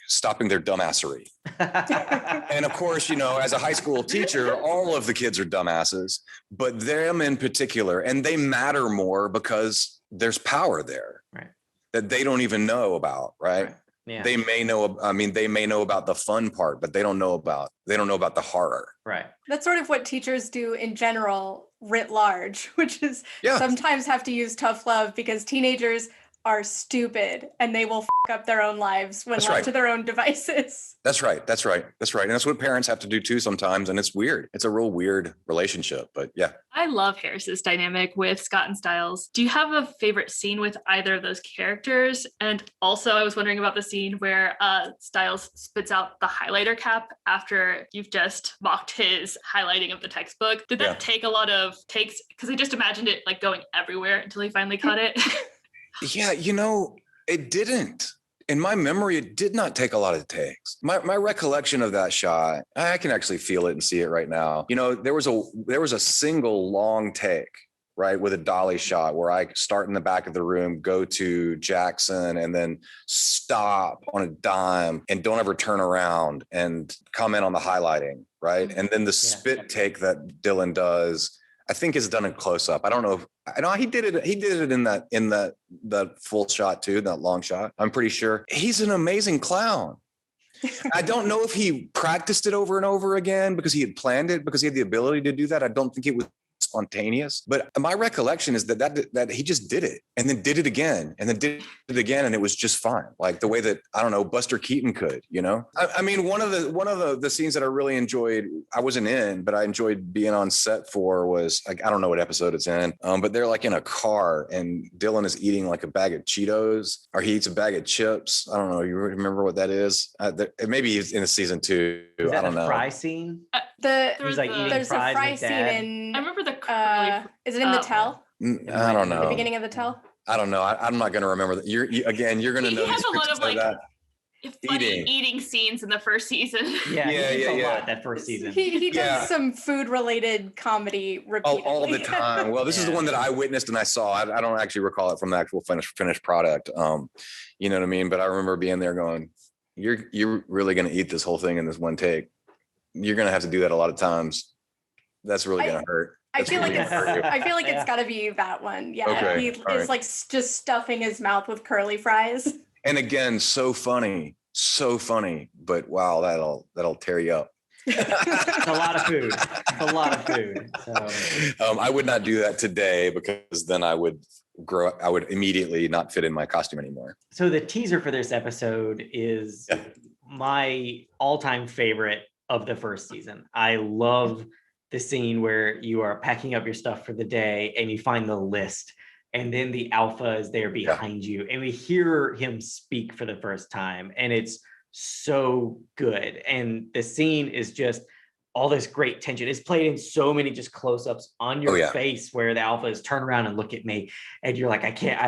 stopping their dumbassery. And of course, as a high school teacher, all of the kids are dumbasses, but them in particular, and they matter more because there's power there, right, that they don't even know about, right? Yeah. They may know about the fun part, but they don't know about the horror. Right. That's sort of what teachers do in general, writ large, which is sometimes have to use tough love because teenagers are stupid and they will up their own lives when left to their own devices. That's right. And that's what parents have to do too sometimes. And it's weird. It's a real weird relationship, but yeah. I love Harris's dynamic with Scott and Stiles. Do you have a favorite scene with either of those characters? And also I was wondering about the scene where Stiles spits out the highlighter cap after you've just mocked his highlighting of the textbook. Did that take a lot of takes? Because I just imagined it like going everywhere until he finally caught it. Yeah, it didn't. In my memory, it did not take a lot of takes. My recollection of that shot, I can actually feel it and see it right now. There was a single long take, right, with a dolly shot where I start in the back of the room, go to Jackson, and then stop on a dime and don't ever turn around and comment on the highlighting, right? And then the spit take that Dylan does, I think is done in close up. I don't know if I know he did it. He did it in that full shot too, that long shot. I'm pretty sure he's an amazing clown. I don't know if he practiced it over and over again because he had planned it, because he had the ability to do that. I don't think it was spontaneous, but my recollection is that he just did it and then did it again and then did it again, and it was just fine, like the way that, I don't know, Buster Keaton could. I mean, one of the scenes that I really enjoyed, I wasn't in, but I enjoyed being on set for, was like, I don't know what episode it's in, but they're like in a car and Dylan is eating like a bag of Cheetos, or he eats a bag of chips. I don't know. You remember what that is? Maybe he's in season 2. Is that I don't know. Fry scene? There's like eating fries a fry with scene Dad. in. I remember the is it in the tell? I don't know. The beginning of the tell? I don't know. I'm not going to remember that. You're going to know. He has a lot of like funny Eating. eating scenes in the first season. Yeah, a lot that first season. He does some food-related comedy repeatedly. All the time. Well, this is the one that I witnessed and I saw. I don't actually recall it from the actual finished product. You know what I mean? But I remember being there going, you're really going to eat this whole thing in this one take. You're going to have to do that a lot of times. That's really going to hurt. I feel like it's got to be that one. Yeah, okay. He is like just stuffing his mouth with curly fries. And again, so funny, but wow, that'll tear you up. It's a lot of food. So. I would not do that today because then I would immediately not fit in my costume anymore. So the teaser for this episode is my all-time favorite of the first season. I love the scene where you are packing up your stuff for the day and you find the list, and then the alpha is there behind you, and we hear him speak for the first time, and it's so good. And the scene is just all this great tension. It's played in so many just close-ups on your face where the alpha is turn around and look at me, and you're like, I can't,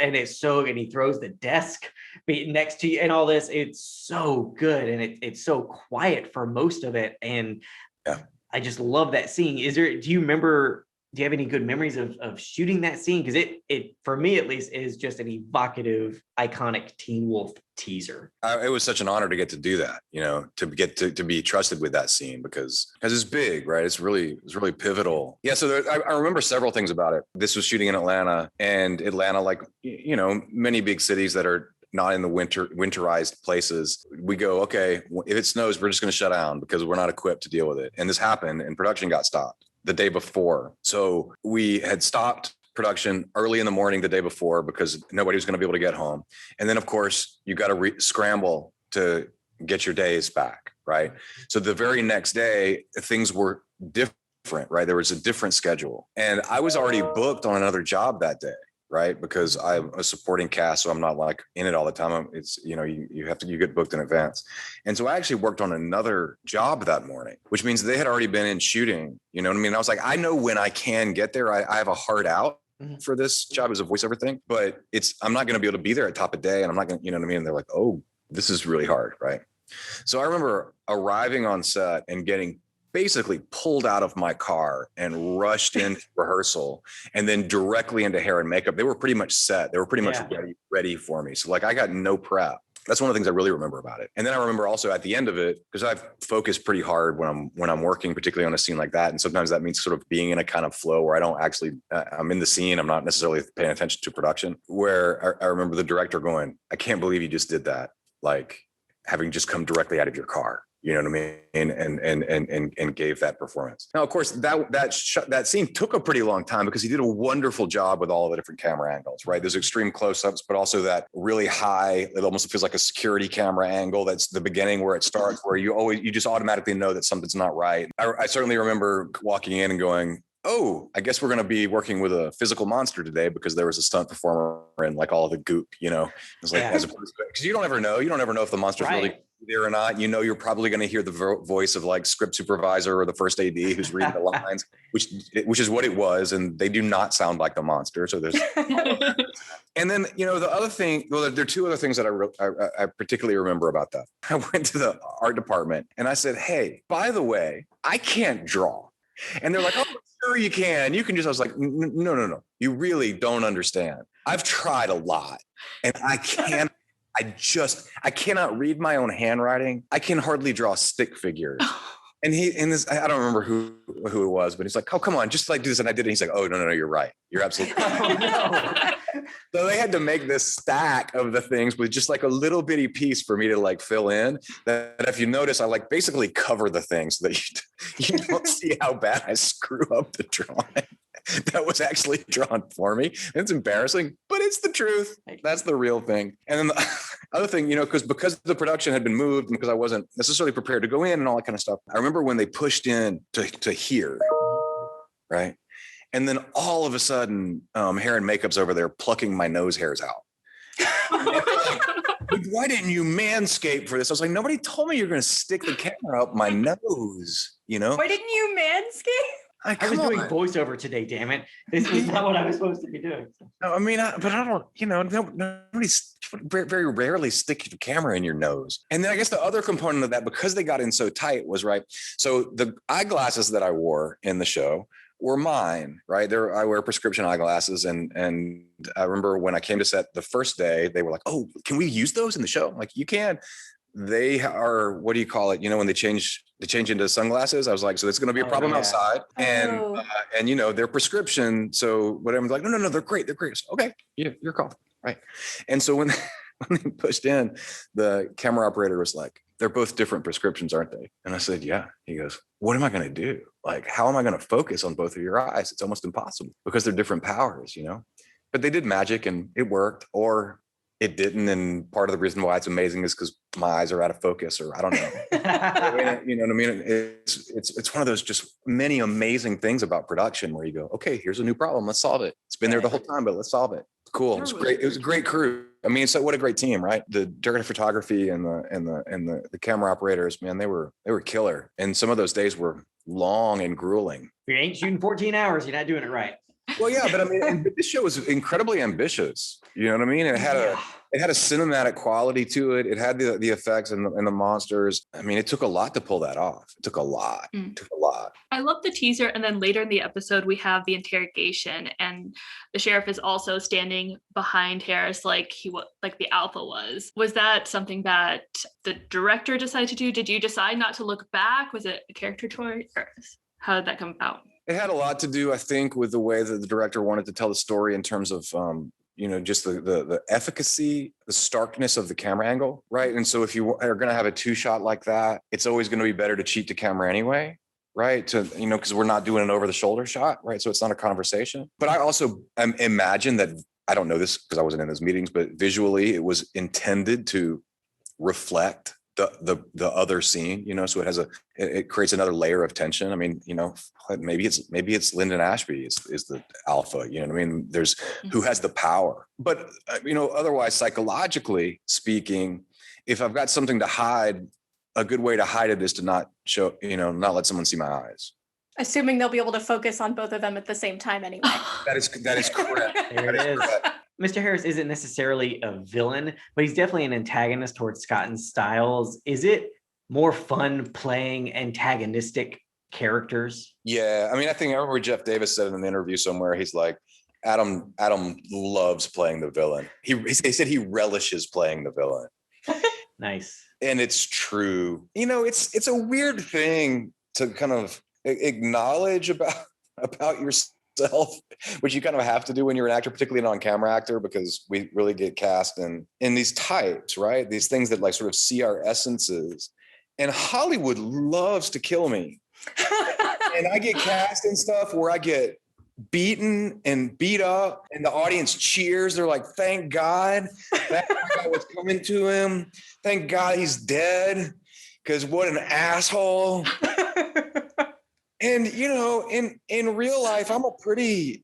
and and he throws the desk next to you and all this. It's so good, and it's so quiet for most of it, and I just love that scene. Do you have any good memories of shooting that scene? Because it for me at least is just an evocative, iconic Teen Wolf teaser. It was such an honor to get to do that, to get to be trusted with that scene because it's big, right? It's really pivotal. Yeah. So I remember several things about it. This was shooting in Atlanta, and Atlanta, like, many big cities that are not in the winterized places, we go, okay, if it snows, we're just going to shut down because we're not equipped to deal with it. And this happened, and production got stopped the day before. So we had stopped production early in the morning the day before because nobody was going to be able to get home. And then, of course, you got to scramble to get your days back, right? So the very next day, things were different, right? There was a different schedule. And I was already booked on another job that day, right? Because I'm a supporting cast, so I'm not like in it all the time. It's, you know, you get booked in advance. And so I actually worked on another job that morning, which means they had already been in shooting, you know what I mean? I was like, I know when I can get there. I have a hard out for this job as a voiceover thing, but I'm not going to be able to be there at top of day, and I'm not going to, you know what I mean? And they're like, oh, this is really hard, right? So I remember arriving on set and getting basically pulled out of my car and rushed into rehearsal and then directly into hair and makeup. They were pretty much set. They were pretty much ready for me. So like I got no prep. That's one of the things I really remember about it. And then I remember also at the end of it, because I've focused pretty hard when I'm working, particularly on a scene like that. And sometimes that means sort of being in a kind of flow where I don't actually, I'm in the scene. I'm not necessarily paying attention to production, where I remember the director going, I can't believe you just did that. Like having just come directly out of your car. You know what I mean? And gave that performance. Now, of course, that scene took a pretty long time because he did a wonderful job with all the different camera angles, right? There's extreme close-ups, but also that really high, it almost feels like a security camera angle. That's the beginning where it starts, where you just automatically know that something's not right. I certainly remember walking in and going, oh, I guess we're going to be working with a physical monster today because there was a stunt performer and like all the goop, you know, it's like, as opposed to, because you don't ever know if the monster's really there or not. You know, you're probably going to hear the voice of like script supervisor or the first AD who's reading the lines, which is what it was. And they do not sound like the monster. So there's, and then, you know, the other thing, well, there are two other things that I particularly remember about that. I went to the art department and I said, hey, by the way, I can't draw. And they're like, oh, sure you can. You can just, I was like, no. You really don't understand. I've tried a lot and I cannot read my own handwriting. I can hardly draw stick figures. And I don't remember who it was, but he's like, oh, come on, just like do this. And I did it. He's like, oh, no, you're right. You're absolutely right. So they had to make this stack of the things with just like a little bitty piece for me to like fill in. That if you notice, I like basically cover the things so that you don't see how bad I screw up the drawing that was actually drawn for me. It's embarrassing, but it's the truth. That's the real thing. And then the other thing, you know, because the production had been moved and because I wasn't necessarily prepared to go in and all that kind of stuff. I remember when they pushed in to here, right? And then all of a sudden, hair and makeup's over there plucking my nose hairs out. Like, why didn't you manscape for this? I was like, nobody told me you're going to stick the camera up my nose, you know? Why didn't you manscape? I was doing voiceover today, damn it. This was not what I was supposed to be doing. No, I mean, but I don't, you know, nobody very rarely stick your camera in your nose. And then I guess the other component of that, because they got in so tight, was right. So the eyeglasses that I wore in the show were mine, right? I wear prescription eyeglasses. And I remember when I came to set the first day, they were like, oh, can we use those in the show? I'm like, you can. They are, what do you call it? You know, when they change into sunglasses, I was like, so it's going to be a problem outside. And you know, they're prescription. So whatever, like, no, they're great. They're great. So, okay. Yeah, your call. Right. And so when they pushed in, the camera operator was like, they're both different prescriptions, aren't they? And I said, yeah. He goes, what am I going to do? Like, how am I going to focus on both of your eyes? It's almost impossible because they're different powers, you know, but they did magic and it worked, or it didn't. And part of the reason why it's amazing is because my eyes are out of focus, or I don't know. You know what I mean? It's one of those just many amazing things about production where you go, okay, here's a new problem. Let's solve it. It's been there the whole time, but let's solve it. Cool. It was great. It was a great crew. I mean, so what a great team, right? The director of photography and the camera operators, man, they were killer. And some of those days were long and grueling. If you ain't shooting 14 hours, you're not doing it right. Well, yeah, but I mean, this show was incredibly ambitious. You know what I mean? It had a cinematic quality to it. It had the effects and the monsters. I mean, it took a lot to pull that off. It took a lot. It took a lot. I love the teaser, and then later in the episode, we have the interrogation, and the sheriff is also standing behind Harris, like the alpha was. Was that something that the director decided to do? Did you decide not to look back? Was it a character choice, or how did that come about? It had a lot to do, I think, with the way that the director wanted to tell the story in terms of just the efficacy, the starkness of the camera angle, right? And so if you are going to have a 2-shot like that, it's always going to be better to cheat the camera anyway, right? To, because we're not doing an over the shoulder shot, right? So it's not a conversation. But I also imagine that, I don't know this because I wasn't in those meetings, but visually it was intended to reflect the other scene, so it creates another layer of tension. I mean, maybe it's Lyndon Ashby is the alpha, you know what I mean? There's who has the power, but otherwise, psychologically speaking, if I've got something to hide, a good way to hide it is to not show, not let someone see my eyes. Assuming they'll be able to focus on both of them at the same time anyway. That is correct. There it is. Correct. Mr. Harris isn't necessarily a villain, but he's definitely an antagonist towards Scott and Stiles. Is it more fun playing antagonistic characters? Yeah. I mean, I remember Jeff Davis said in an interview somewhere, he's like, Adam loves playing the villain. He said he relishes playing the villain. Nice. And it's true. It's a weird thing to kind of acknowledge about yourself, which you kind of have to do when you're an actor, particularly an on-camera actor, because we really get cast in these types, right? These things that like sort of see our essences. And Hollywood loves to kill me. And I get cast in stuff where I get beaten and beat up and the audience cheers. They're like, thank God that guy was coming to him. Thank God he's dead. Because what an asshole. And in real life, I'm a pretty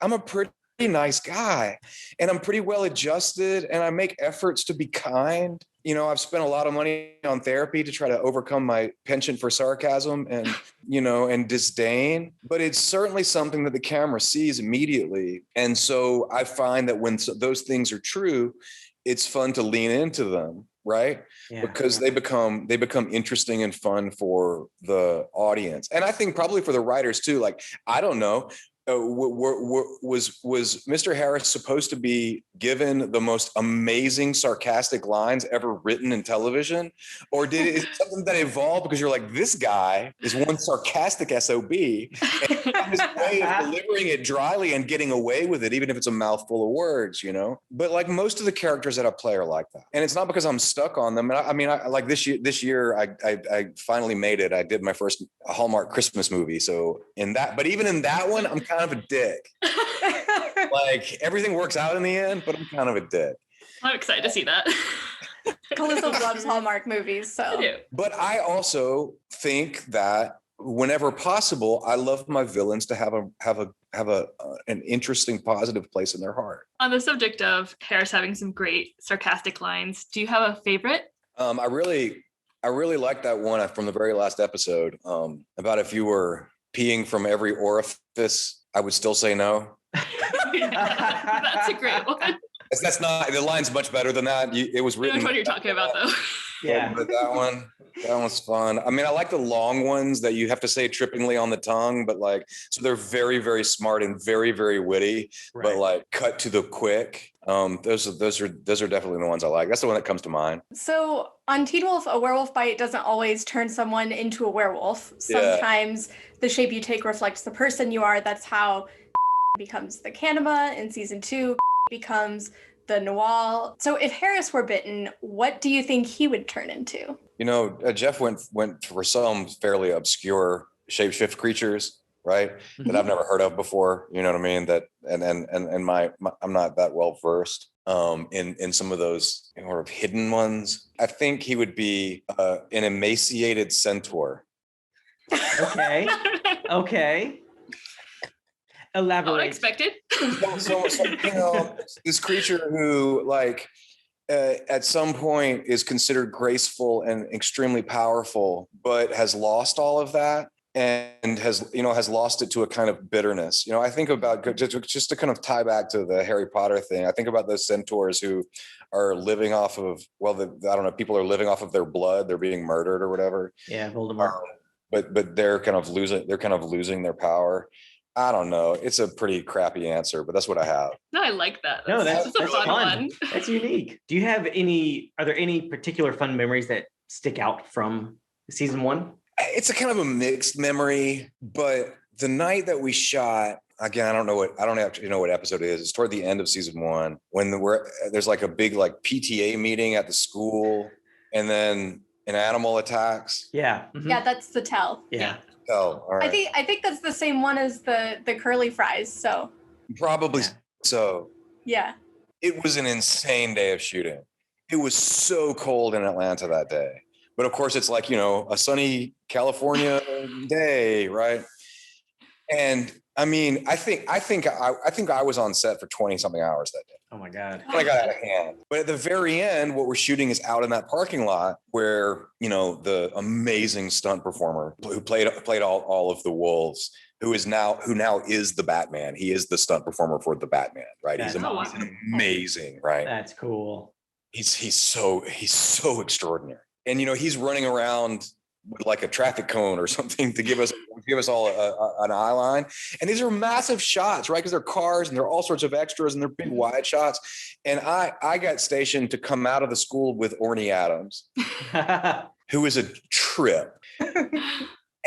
nice guy, and I'm pretty well adjusted, and I make efforts to be kind. I've spent a lot of money on therapy to try to overcome my penchant for sarcasm and and disdain. But it's certainly something that the camera sees immediately, and so I find that when those things are true, it's fun to lean into them. Right. Yeah. Because they become interesting and fun for the audience. And I think probably for the writers too. Like, I don't know, was Mr. Harris supposed to be given the most amazing sarcastic lines ever written in television? Or is it something that evolved because you're like, this guy is one sarcastic SOB, and his way of delivering it dryly and getting away with it, even if it's a mouthful of words, But like most of the characters that I play are like that. And it's not because I'm stuck on them. I mean, I like this year, I finally made it. I did my first Hallmark Christmas movie. So but even in that one, I'm kind of a dick. Like, everything works out in the end, but I'm kind of a dick. I'm excited to see that. Melissa loves Hallmark movies, so. But I also think that whenever possible, I love my villains to have an interesting, positive place in their heart. On the subject of Harris having some great sarcastic lines, do you have a favorite? I really like that one from the very last episode about if you were peeing from every orifice, I would still say no. That's a great one. That's not, the line's much better than that. It was written. I know what you're talking about, though. Yeah, but that one's fun. I mean, I like the long ones that you have to say trippingly on the tongue, but like, so they're very, very smart and very, very witty, right. But like cut to the quick. Those are definitely the ones I like. That's the one that comes to mind. So on Teen Wolf, a werewolf bite doesn't always turn someone into a werewolf. Sometimes the shape you take reflects the person you are. That's how becomes the Kanema in season 2, becomes the Noir. So if Harris were bitten, what do you think he would turn into? Jeff went for some fairly obscure shapeshift creatures, right? Mm-hmm. That I've never heard of before. You know what I mean? That and I'm not that well versed in some of those sort of hidden ones. I think he would be an emaciated centaur. Okay. Elaborate. Unexpected. So this creature who, like, at some point is considered graceful and extremely powerful, but has lost all of that and has lost it to a kind of bitterness. I think about, just to kind of tie back to the Harry Potter thing, I think about those centaurs who are living off of, people are living off of their blood. They're being murdered or whatever. Yeah, Voldemort. But they're kind of losing their power. I don't know. It's a pretty crappy answer, but that's what I have. No, I like that. That's a fun one. That's unique. Do you have are there any particular fun memories that stick out from season 1? It's a kind of a mixed memory, but the night that we shot again, I don't actually know what episode it is. It's toward the end of season 1 when there's like a big like PTA meeting at the school, and then an animal attacks. Yeah. Mm-hmm. Yeah, that's the tell. Yeah. Oh, all right. I think that's the same one as the curly fries. So Probably Yeah. so. yeah. It was an insane day of shooting. It was so cold in Atlanta that day. But of course, it's like, a sunny California day, right? And I mean, I think I was on set for 20 something hours that day. Oh my God. I got out of hand. But at the very end, what we're shooting is out in that parking lot where, the amazing stunt performer who played all of the wolves, who now is the Batman. He is the stunt performer for the Batman, right? He's amazing, right? That's cool. He's so extraordinary. And he's running around with like a traffic cone or something to give us all an eye line. And these are massive shots, right? Because they're cars and they're all sorts of extras and they're big wide shots. And I got stationed to come out of the school with Orny Adams, who is a trip.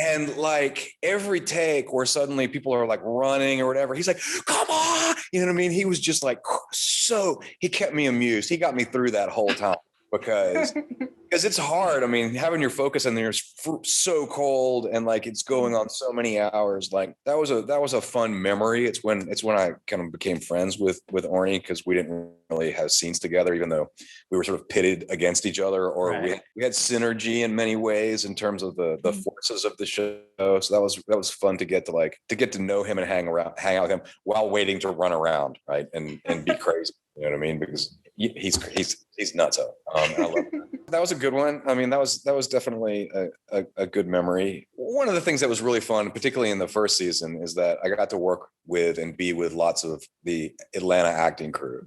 And like every take where suddenly people are like running or whatever, he's like, come on. You know what I mean? He was just like, he kept me amused. He got me through that whole time because it's hard. I mean, having your focus and you're so cold and like it's going on so many hours. Like that was a fun memory. It's when I kind of became friends with Orny because we didn't really have scenes together, even though we were sort of pitted against each other, or right. we had synergy in many ways in terms of the forces of the show. So that was fun to get to know him and hang out with him while waiting to run around, right, and be crazy. You know what I mean? Because he's nutso. And I love that. That was a good one. I mean, that was definitely a good memory. One of the things that was really fun, particularly in the first season, is that I got to work with and be with lots of the Atlanta acting crew.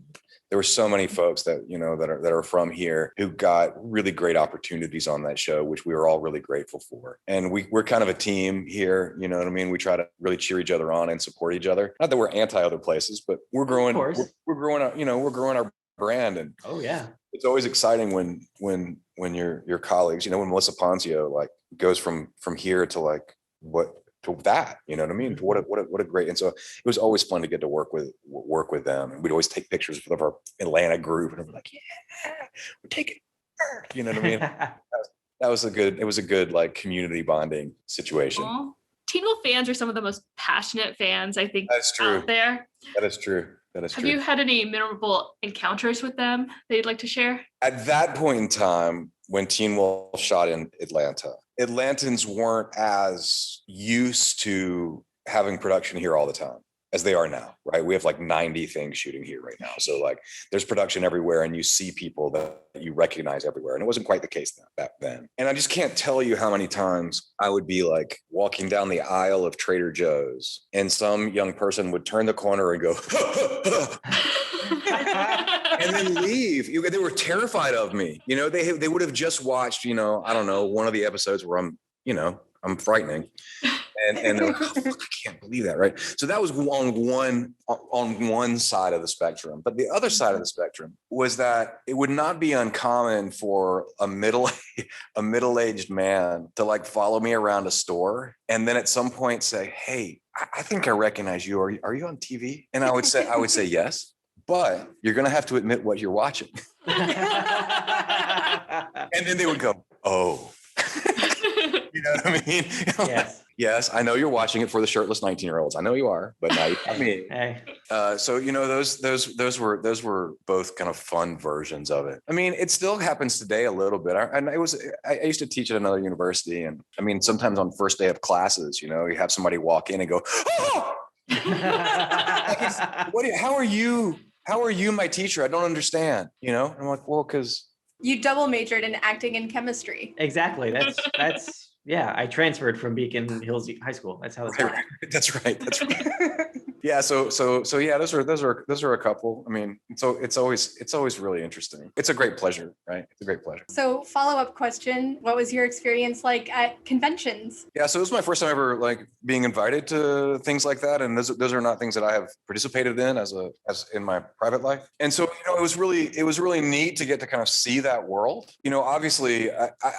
There were so many folks that that are from here who got really great opportunities on that show, which we were all really grateful for. And we're kind of a team here. You know what I mean? We try to really cheer each other on and support each other. Not that we're anti other places, but we're growing. We're growing up. We're growing our brand. And oh yeah, it's always exciting when your colleagues. When Melissa Ponzio like goes from here to like to that, you know what I mean? What a great, and so it was always fun to get to work with them. And we'd always take pictures of our Atlanta group, and I'm like, yeah, we're taking, you know what I mean? It was a good like community bonding situation. Aww. Teen Wolf fans are some of the most passionate fans I think That's true. out there. That is true. Have you had any memorable encounters with them that you'd like to share? At that point in time, when Teen Wolf shot in Atlanta, Atlantans weren't as used to having production here all the time as they are now, right? We have like 90 things shooting here right now. So like there's production everywhere and you see people that you recognize everywhere. And it wasn't quite the case back then. And I just can't tell you how many times I would be like walking down the aisle of Trader Joe's and some young person would turn the corner and go, and then leave. They were terrified of me. They would have just watched, I don't know, one of the episodes where I'm frightening. And they're like, oh, fuck, I can't believe that, right? So that was on one side of the spectrum. But the other side of the spectrum was that it would not be uncommon for a middle-aged man to like follow me around a store and then at some point say, hey, I think I recognize you. Are you on TV? And I would say yes, but you're going to have to admit what you're watching. And then they would go, oh. You know what I mean? Yes. Yes, I know you're watching it for the shirtless 19-year-olds. I know you are, but now you got me. Hey. So those were both kind of fun versions of it. I mean, it still happens today a little bit. I used to teach at another university, and I mean, sometimes on first day of classes, you have somebody walk in and go, "Oh, how are you? How are you, my teacher? I don't understand." And I'm like, well, because you double majored in acting and chemistry. Exactly. That's yeah. I transferred from Beacon Hills High School. That's how That's right. Yeah. So yeah, those are a couple. I mean, so it's always really interesting. It's a great pleasure, right? It's a great pleasure. So follow-up question: what was your experience like at conventions? Yeah, so it was my first time ever like being invited to things like that, and those are not things that I have participated in as in my private life. And so it was really neat to get to kind of see that world. Obviously,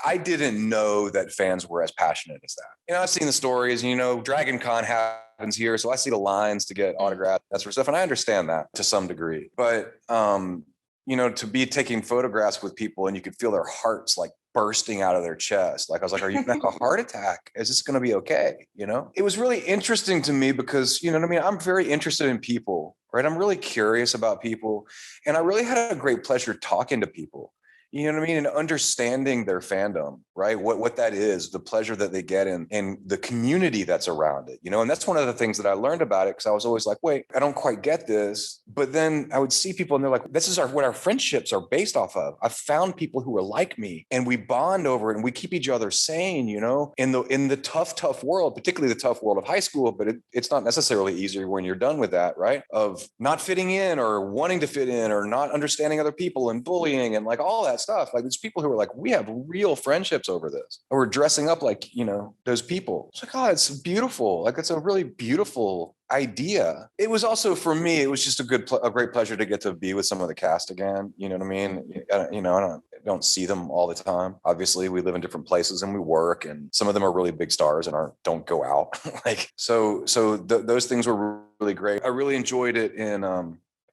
I didn't know that fans were as passionate as that. I've seen the stories. Dragon Con happens here. So I see the lines to get autographs, that sort of stuff. And I understand that to some degree. But, to be taking photographs with people and you could feel their hearts like bursting out of their chest. Like I was like, are you gonna have a heart attack? Is this going to be okay? It was really interesting to me because, you know what I mean? I'm very interested in people, right? I'm really curious about people. And I really had a great pleasure talking to people. You know what I mean? And understanding their fandom, right? What that is, the pleasure that they get in the community that's around it, and that's one of the things that I learned about it because I was always like, wait, I don't quite get this. But then I would see people and they're like, this is what our friendships are based off of. I've found people who are like me and we bond over it and we keep each other sane, in the tough world, particularly the tough world of high school, but it's not necessarily easier when you're done with that, right? Of not fitting in or wanting to fit in or not understanding other people and bullying and like all that stuff. Like there's people who are like, we have real friendships over this. Or we're dressing up like, those people. It's like, oh, it's beautiful. Like it's a really beautiful idea. It was also for me, it was just a great pleasure to get to be with some of the cast again. You know what I mean? I don't see them all the time. Obviously, we live in different places and we work, and some of them are really big stars and don't go out. Those things were really great. I really enjoyed it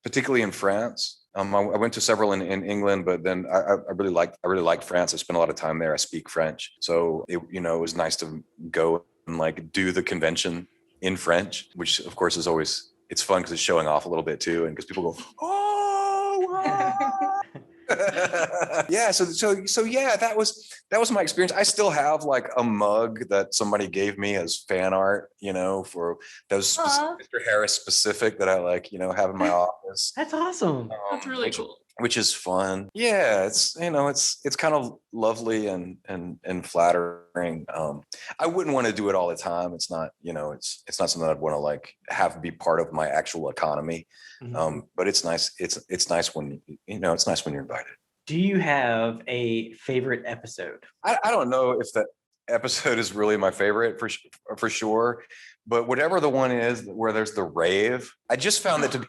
particularly in France. I went to several in England, but then I really liked France. I spent a lot of time there. I speak French, so it was nice to go and like do the convention in French, which of course it's fun because it's showing off a little bit too, and because people go, oh, wow. Yeah. So yeah, that was my experience. I still have like a mug that somebody gave me as fan art, for those Mr. Harris specific that I like, have in my office. That's awesome. That's really cool. Which is fun. Yeah, it's kind of lovely and flattering. I wouldn't want to do it all the time. It's not, it's not something I'd want to like have be part of my actual economy. Mm-hmm. But it's nice. It's nice when it's nice when you're invited. Do you have a favorite episode? I don't know if that episode is really my favorite for sure. But whatever the one is where there's the rave, I just found that to be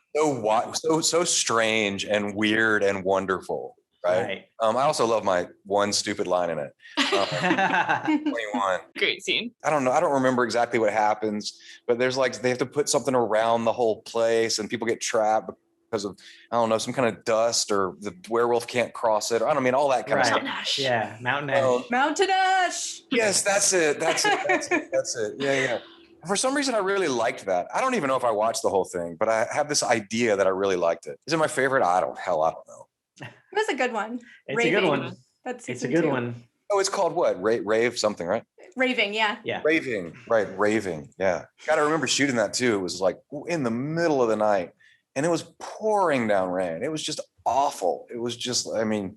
so strange and weird and wonderful. Right. I also love my one stupid line in it. 21. Great scene. I don't know. I don't remember exactly what happens, but there's like, they have to put something around the whole place and people get trapped because of, I don't know, some kind of dust or the werewolf can't cross it. Or I don't mean all that kind of stuff. Mountain Ash. Yeah. Mountain Ash. Mountain Ash. Yes, that's it. Yeah. For some reason, I really liked that. I don't even know if I watched the whole thing, but I have this idea that I really liked it. Is it my favorite? I don't know. It was a good one. It's Raving. a good one. That's a good one. Oh, it's called what? Rave something, right? Raving, yeah. Yeah. Raving, right? Raving, yeah. Got to remember shooting that too. It was like in the middle of the night, and it was pouring down rain. It was just awful. It was just, it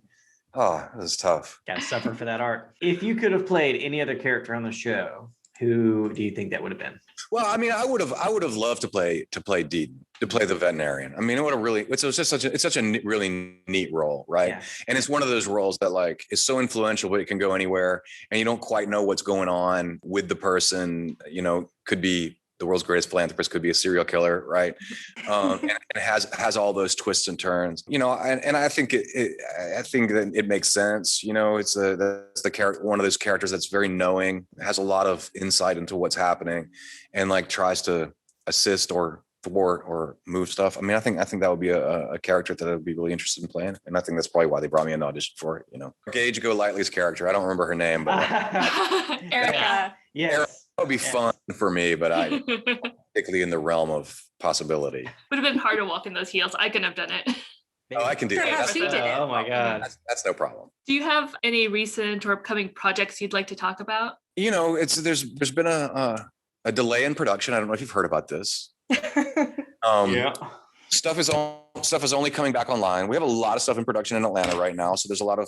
was tough. Got to suffer for that art. If you could have played any other character on the show, who do you think that would have been? Well, I would have loved to play Deedon, to play the veterinarian. It would have really, it's such a really neat role, right? Yeah. And it's one of those roles that like is so influential, but it can go anywhere, and you don't quite know what's going on with the person. Could be the world's greatest philanthropist, could be a serial killer, right? And it has all those twists and turns, and I think that it makes sense. It's the character, one of those characters that's very knowing, has a lot of insight into what's happening, and like tries to assist or thwart or move stuff. I think that would be a character that I would be really interested in playing, and I think that's probably why they brought me in to audition for it. Gage Golightly's character, I don't remember her name, but Erica. Yes. That would be fun for me, but I particularly in the realm of possibility. Would have been hard to walk in those heels. I couldn't have done it. Oh, I can do that. She did it. Oh my God. That's no problem. Do you have any recent or upcoming projects you'd like to talk about? There's been a delay in production. I don't know if you've heard about this. Yeah. Stuff is only coming back online. We have a lot of stuff in production in Atlanta right now, so there's a lot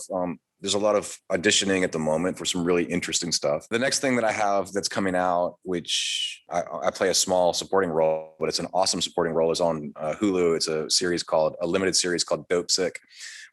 of auditioning at the moment for some really interesting stuff. The next thing that I have that's coming out, which I play a small supporting role, but it's an awesome supporting role, is on Hulu. It's a limited series called Dope Sick,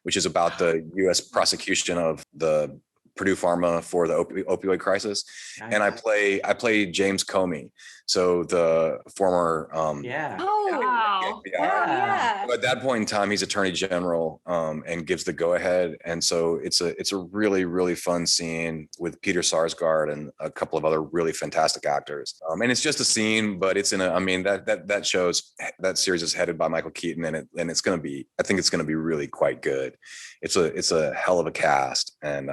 which is about the U.S. prosecution of the Purdue Pharma for the opioid crisis. Nice. And I play James Comey. So the former, Yeah. Oh, Wow. yeah. So at that point in time, he's Attorney General, and gives the go ahead. And so it's a really, really fun scene with Peter Sarsgaard and a couple of other really fantastic actors. And it's just a scene, but it's that series is headed by Michael Keaton, and it's going to be, I think it's going to be really quite good. It's a hell of a cast. And,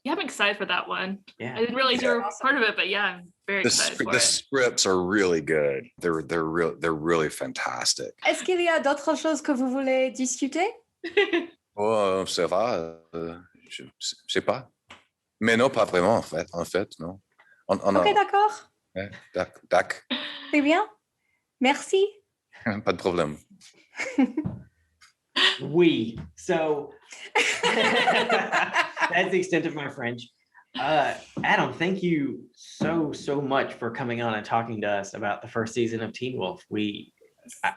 Yeah, I'm excited for that one. Yeah. I didn't realize you were part of it, but yeah, I'm very excited for the it. scripts are really good. They're really fantastic. Est-ce qu'il y a d'autres choses que vous voulez discuter? Oh, ça va. Je sais pas. Mais non, pas vraiment, en fait, non. Ok, d'accord. Ouais, d'accord. C'est bien. Merci. Pas de problème. So that's the extent of my French. Adam, thank you so much for coming on and talking to us about the first season of Teen Wolf.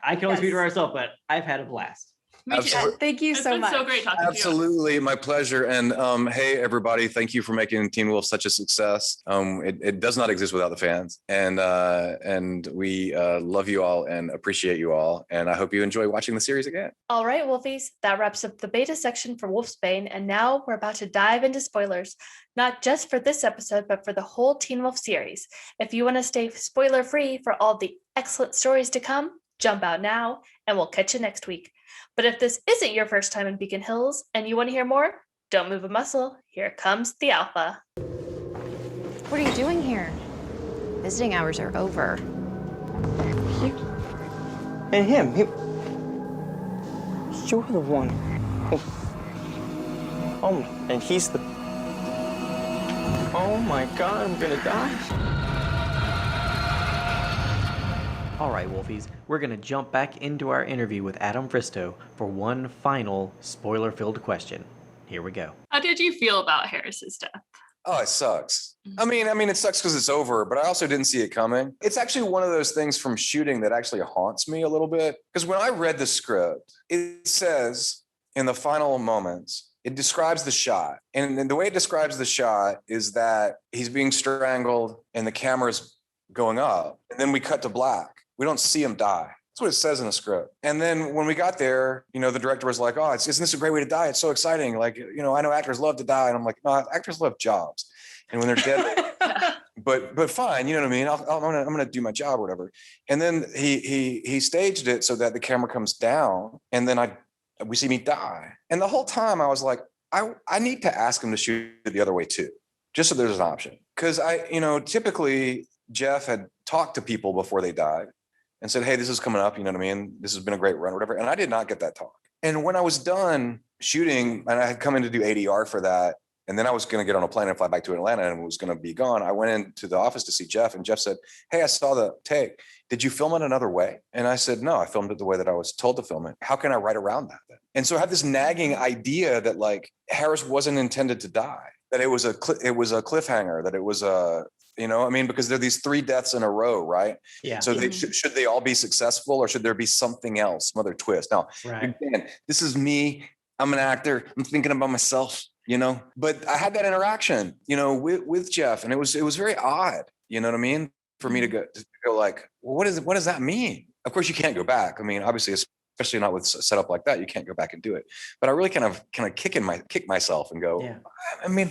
I can only speak for myself, but I've had a blast. Me too. Thank you It's so been much. so great talking to you. Absolutely, my pleasure. And hey, everybody, thank you for making Teen Wolf such a success. It does not exist without the fans, and we love you all and appreciate you all. And I hope you enjoy watching the series again. All right, Wolfies, that wraps up the beta section for Wolfsbane, and now we're about to dive into spoilers, not just for this episode, but for the whole Teen Wolf series. If you want to stay spoiler-free for all the excellent stories to come, jump out now, and we'll catch you next week. But if this isn't your first time in Beacon Hills and you want to hear more, don't move a muscle. Here comes the Alpha. What are you doing here? Visiting hours are over. And him, you're the one. Oh, and he's the. Oh my God, I'm gonna die. All right, Wolfies, we're going to jump back into our interview with Adam Fristoe for one final spoiler-filled question. Here we go. How did you feel about Harris's death? Oh, it sucks. I mean, it sucks because it's over, but I also didn't see it coming. It's actually one of those things from shooting that actually haunts me a little bit. Because when I read the script, it says in the final moments, it describes the shot. And the way it describes the shot is that he's being strangled and the camera's going up. And then we cut to black. We don't see him die. That's what it says in the script. And then when we got there, the director was like, oh, isn't this a great way to die? It's so exciting. Like, I know actors love to die. And I'm like, no, actors love jobs. And when they're dead, but fine, you know what I mean? I'm gonna do my job or whatever. And then he staged it so that the camera comes down and then we see me die. And the whole time I was like, I need to ask him to shoot it the other way too, just so there's an option. Because typically Jeff had talked to people before they died and said, hey, this is coming up, you know what I mean? This has been a great run or whatever. And I did not get that talk. And when I was done shooting and I had come in to do ADR for that, and then I was going to get on a plane and fly back to Atlanta and was going to be gone, I went into the office to see Jeff, and Jeff said, hey, I saw the take. Did you film it another way? And I said, no, I filmed it the way that I was told to film it. How can I write around that then? And so I had this nagging idea that like Harris wasn't intended to die, that it was a cliffhanger, that it was because there are these 3 deaths in a row, right? Yeah. So should they all be successful, or should there be something else, some other twist? Now, Right. again, this is me. I'm an actor. I'm thinking about myself, but I had that interaction, with Jeff, and it was very odd. You know what I mean? For me to go like, well, what does that mean? Of course, you can't go back. I mean, obviously, especially not with a setup like that, you can't go back and do it. But I really kind of kick myself and go, Yeah. I mean,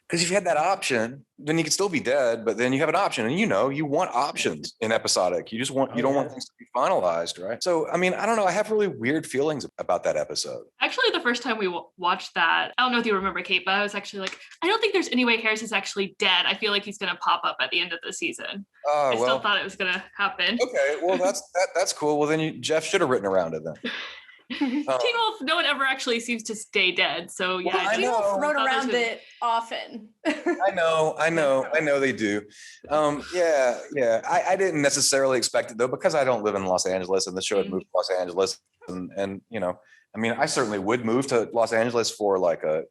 because if you had that option, then you could still be dead, but then you have an option, and you want options in episodic. You don't want things to be finalized, right? So, I mean, I don't know. I have really weird feelings about that episode. Actually, the first time we watched that, I don't know if you remember, Kate, but I was actually like, I don't think there's any way Harris is actually dead. I feel like he's going to pop up at the end of the season. I still thought it was going to happen. Okay, well, that's cool. Well, then Jeff should have written around it then. Teen Wolf, no one ever actually seems to stay dead. So yeah, Well, I Teen know. Wolf wrote around it often. I know they do. Yeah. I didn't necessarily expect it though, because I don't live in Los Angeles, and the show had moved to Los Angeles, and I mean, I certainly would move to Los Angeles for like a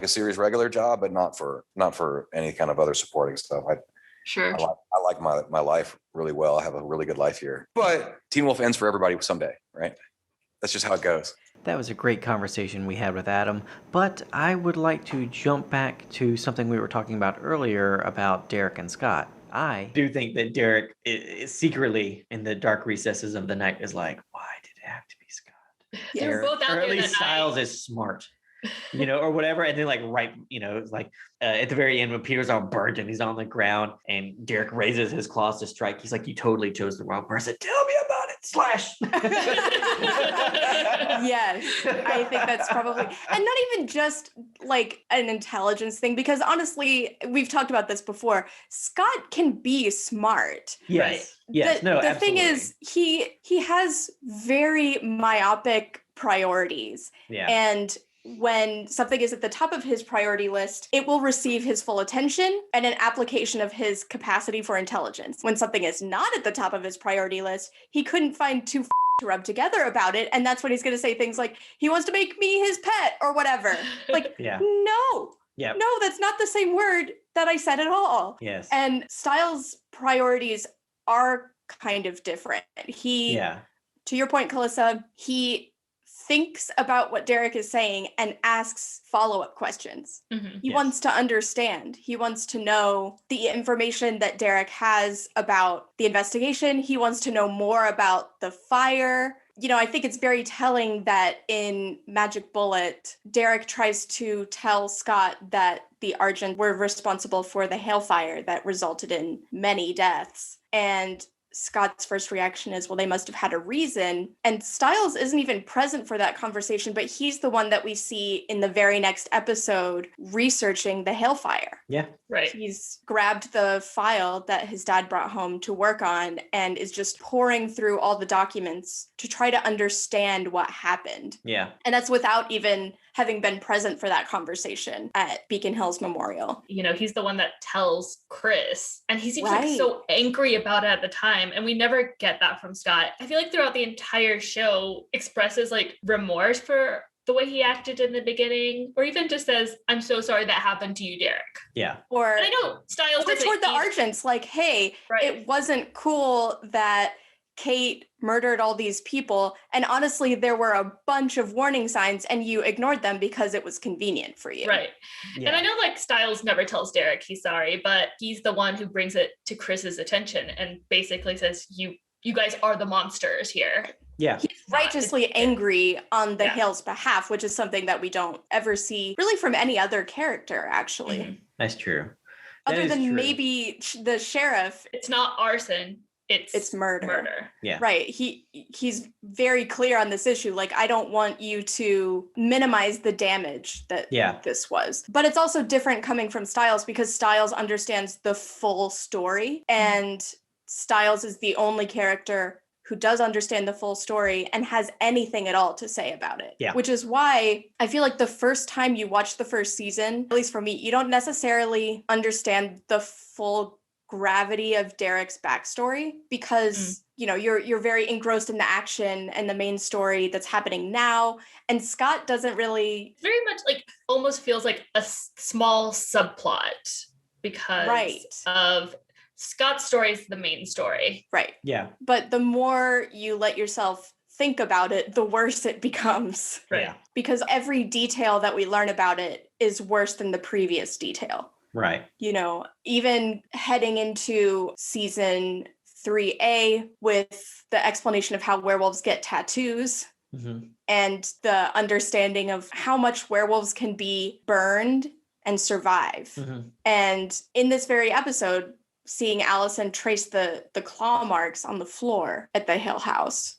series regular job, but not for any kind of other supporting stuff. sure. I like my life really well. I have a really good life here, but Teen Wolf ends for everybody someday, right? That's just how it goes. That was a great conversation we had with Adam, but I would like to jump back to something we were talking about earlier about Derek and Scott. I do think that Derek is secretly in the dark recesses of the night is like, why did it have to be Scott? They were both out or there at least that Stiles night. is smart. Or whatever. And then it's like at the very end when Peter's all burnt and he's on the ground and Derek raises his claws to strike. He's like, you totally chose the wrong person. Tell me about it. Slash. Yes, I think that's probably, and not even just like an intelligence thing, because honestly, we've talked about this before. Scott can be smart. Yes. Right. Yes. The thing is, he has very myopic priorities. Yeah. And when something is at the top of his priority list, it will receive his full attention and an application of his capacity for intelligence. When something is not at the top of his priority list, he couldn't find two to rub together about it. And that's when he's going to say things like, he wants to make me his pet or whatever. Like, Yeah. no, Yep. no, that's not the same word that I said at all. Yes. And Stiles' priorities are kind of different. Yeah. To your point, Calissa, he thinks about what Derek is saying and asks follow-up questions. Mhm. He Yes. wants to understand. He wants to know the information that Derek has about the investigation. He wants to know more about the fire. I think it's very telling that in Magic Bullet, Derek tries to tell Scott that the Argent were responsible for the hailfire that resulted in many deaths. And Scott's first reaction is, well, they must have had a reason. And Stiles isn't even present for that conversation, but he's the one that we see in the very next episode researching the hailfire. Yeah. Right. He's grabbed the file that his dad brought home to work on and is just pouring through all the documents to try to understand what happened. Yeah. And that's without even having been present for that conversation at Beacon Hills Memorial. He's the one that tells Chris, and he seems Right. so angry about it at the time. And we never get that from Scott. I feel like throughout the entire show expresses remorse for the way he acted in the beginning, or even just says, I'm so sorry that happened to you, Derek. Yeah. Or, And I know Stiles or doesn't toward the eat- Argents, like, hey, Right. it wasn't cool that Kate murdered all these people. And honestly, there were a bunch of warning signs and you ignored them because it was convenient for you. Right. Yeah. And I know Stiles never tells Derek he's sorry, but he's the one who brings it to Chris's attention and basically says, you guys are the monsters here. Yeah. He's righteously angry on the Yeah. Hale's behalf, which is something that we don't ever see really from any other character, actually. Mhm. That's true. That Other is than true. maybe the sheriff. It's not arson. It's murder. Yeah. Right. He's very clear on this issue. Like, I don't want you to minimize the damage that Yeah. this was. But it's also different coming from Stiles because Stiles understands the full story. And Stiles is the only character who does understand the full story and has anything at all to say about it. Yeah. Which is why I feel like the first time you watch the first season, at least for me, you don't necessarily understand the full gravity of Derek's backstory because you're very engrossed in the action and the main story that's happening now, and Scott doesn't really very much almost feels like a small subplot because Right. of Scott's story is the main story. right. Yeah. But the more you let yourself think about it, the worse it becomes. Right. Yeah. Because every detail that we learn about it is worse than the previous detail. Right. Even heading into season 3A with the explanation of how werewolves get tattoos Mm-hmm. and the understanding of how much werewolves can be burned and survive. Mm-hmm. And in this very episode, seeing Allison trace the claw marks on the floor at the Hill House,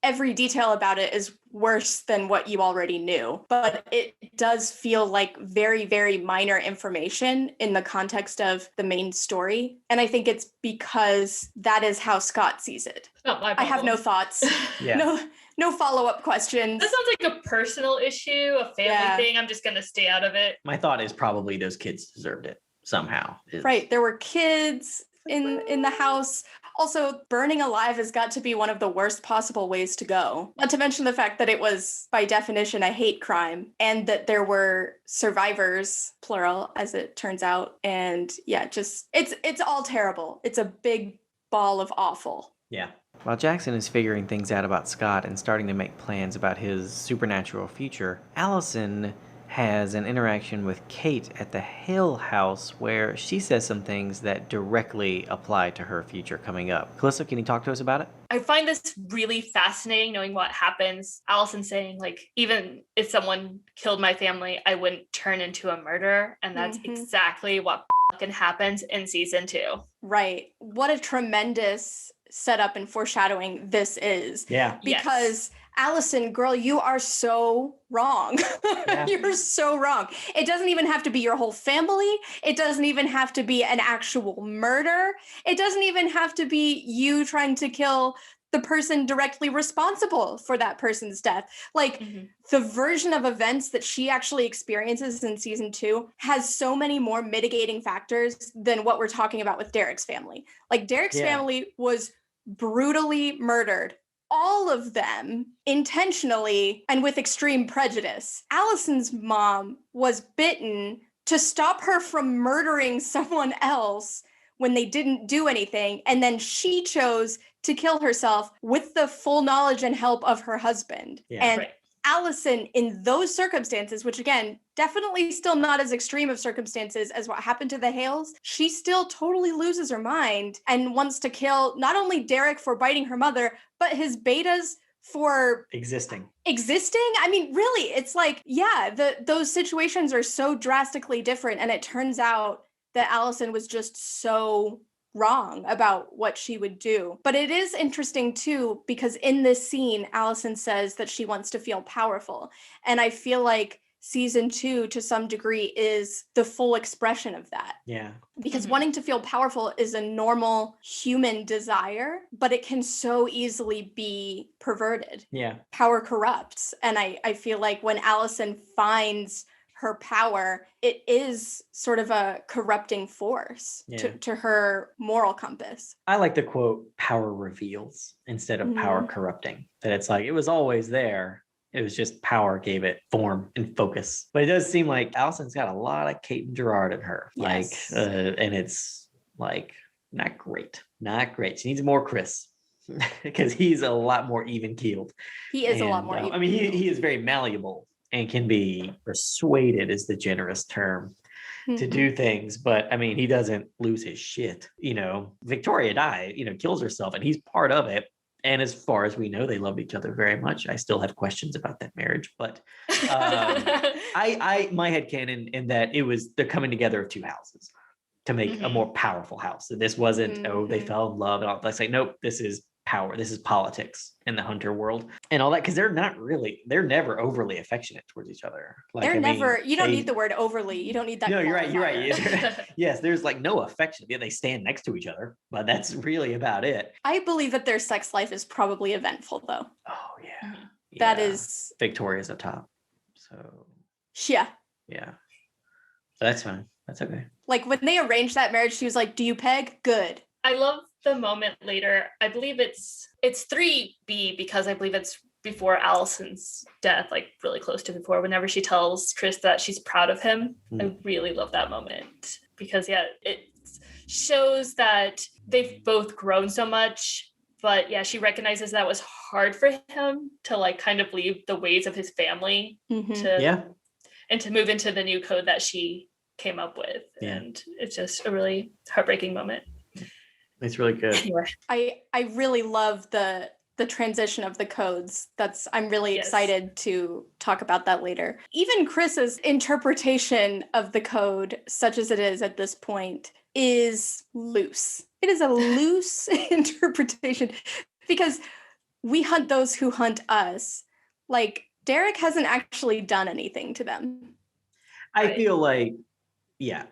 every detail about it is worse than what you already knew. But it does feel like very, very minor information in the context of the main story. And I think it's because that is how Scott sees it. It's not my I have no problem. thoughts. Yeah. No follow-up questions. That sounds like a personal issue, a family Yeah. thing. I'm just going to stay out of it. My thought is probably those kids deserved it somehow. Right. There were kids in the house. Also, burning alive has got to be one of the worst possible ways to go. Not to mention the fact that it was, by definition, a hate crime, and that there were survivors, plural, as it turns out. And yeah, just it's all terrible. It's a big ball of awful. Yeah. While Jackson is figuring things out about Scott and starting to make plans about his supernatural future, Allison has an interaction with Kate at the Hale house where she says some things that directly apply to her future coming up. Calissa, can you talk to us about it? I find this really fascinating knowing what happens. Allison saying, like, even if someone killed my family, I wouldn't turn into a murderer. And that's exactly what fucking happens in season 2. Right. What a tremendous setup and foreshadowing this is. Yeah. Because Allison, girl, you are so wrong. Yeah. You're so wrong. It doesn't even have to be your whole family. It doesn't even have to be an actual murder. It doesn't even have to be you trying to kill the person directly responsible for that person's death. Like, the version of events that she actually experiences in season 2 has so many more mitigating factors than what we're talking about with Derek's family. Like, Derek's family was brutally murdered, all of them intentionally and with extreme prejudice. Allison's mom was bitten to stop her from murdering someone else when they didn't do anything, and then she chose to kill herself with the full knowledge and help of her husband. And Allison, in those circumstances, which again, definitely still not as extreme of circumstances as what happened to the Hales, she still totally loses her mind and wants to kill not only Derek for biting her mother, but his betas for existing. I mean, really, it's like, those situations are so drastically different. And it turns out that Allison was just so wrong about what she would do. But it is interesting too, because in this scene, Allison says that she wants to feel powerful. And I feel like season 2, to some degree, is the full expression of that. Yeah. Because wanting to feel powerful is a normal human desire, but it can so easily be perverted. Yeah. Power corrupts. And I feel like when Allison finds her power, it is sort of a corrupting force to her moral compass. I like the quote, power reveals instead of power corrupting. That it's like, it was always there. It was just power gave it form and focus. But it does seem like Allison's got a lot of Kate and Gerard in her. Yes. And it's like, not great. She needs more Chris. Because he's a lot more even keeled. He is a lot more even. I mean, he is very malleable and can be persuaded, is the generous term, to do things. But I mean, he doesn't lose his shit. You know, Victoria kills herself, and he's part of it. And as far as we know, they love each other very much. I still have questions about that marriage, but my headcanon in that they're coming together of two houses to make a more powerful house. So this wasn't, they fell in love and all. Let's say, nope, this is power. This is politics in the hunter world and all that. Cause they're never overly affectionate towards each other. You don't need the word overly. You don't need that. No, you're right. Yes. There's like no affection. Yeah, they stand next to each other, but that's really about it. I believe that their sex life is probably eventful though. Oh yeah. That is Victoria's at top. So yeah. So that's fine. That's okay. Like when they arranged that marriage, she was like, "Do you peg? Good." I love the moment later. I believe it's 3B because I believe it's before Allison's death, like really close to before, whenever she tells Chris that she's proud of him. I really love that moment because it shows that they've both grown so much, but she recognizes that was hard for him to like kind of leave the ways of his family and to move into the new code that she came up with. And it's just a really heartbreaking moment. It's really good. Anyway. I really love the transition of the codes. I'm really excited to talk about that later. Even Chris's interpretation of the code, such as it is at this point, is loose. It is a loose interpretation because we hunt those who hunt us. Like Derek hasn't actually done anything to them. I feel like,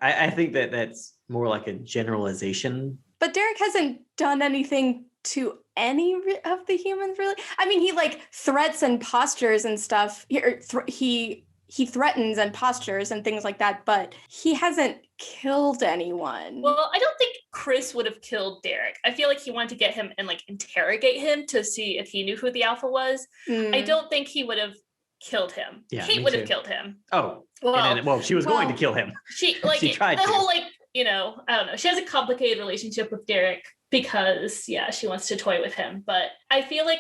I think that's more like a generalization. But Derek hasn't done anything to any of the humans, really. I mean, he like threats and postures and stuff. He threatens and postures and things like that, but he hasn't killed anyone. Well, I don't think Chris would have killed Derek. I feel like he wanted to get him and like interrogate him to see if he knew who the alpha was. I don't think he would have killed him. Kate would have killed him. Oh, well, she was going to kill him. She tried the to. whole I don't know. She has a complicated relationship with Derek. because, yeah, she wants to toy with him. But I feel like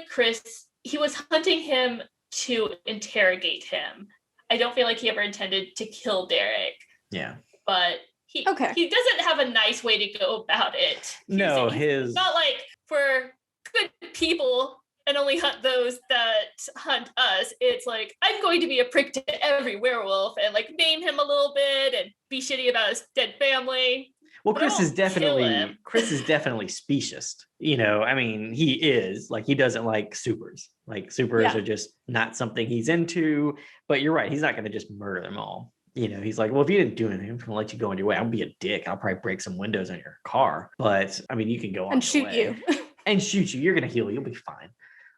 he was hunting him to interrogate him. I don't feel like he ever intended to kill Derek. Yeah. But he doesn't have a nice way to go about it. He's not like, for good people and only hunt those that hunt us. It's like, I'm going to be a prick to every werewolf and like maim him a little bit and be shitty about his dead family. Well, Chris is definitely specious. I mean, he is like, he doesn't like supers. Like supers are just not something he's into. But you're right, he's not going to just murder them all. He's like, well, if you didn't do anything, I'm going to let you go on your way. I'll be a dick. I'll probably break some windows on your car. But I mean, you can go on and shoot you. And shoot you. You're going to heal. You'll be fine.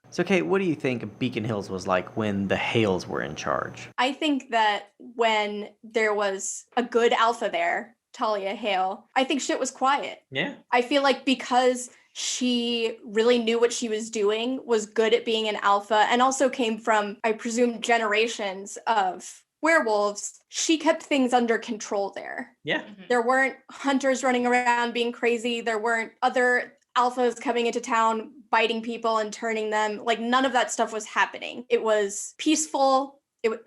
So, Kate, what do you think Beacon Hills was like when the Hales were in charge? I think that when there was a good alpha there, Talia Hale, I think shit was quiet. Yeah. I feel like because she really knew what she was doing, was good at being an alpha, and also came from, I presume, generations of werewolves, she kept things under control there. Yeah. There weren't hunters running around being crazy. There weren't other alphas coming into town biting people and turning them. Like, none of that stuff was happening. It was peaceful.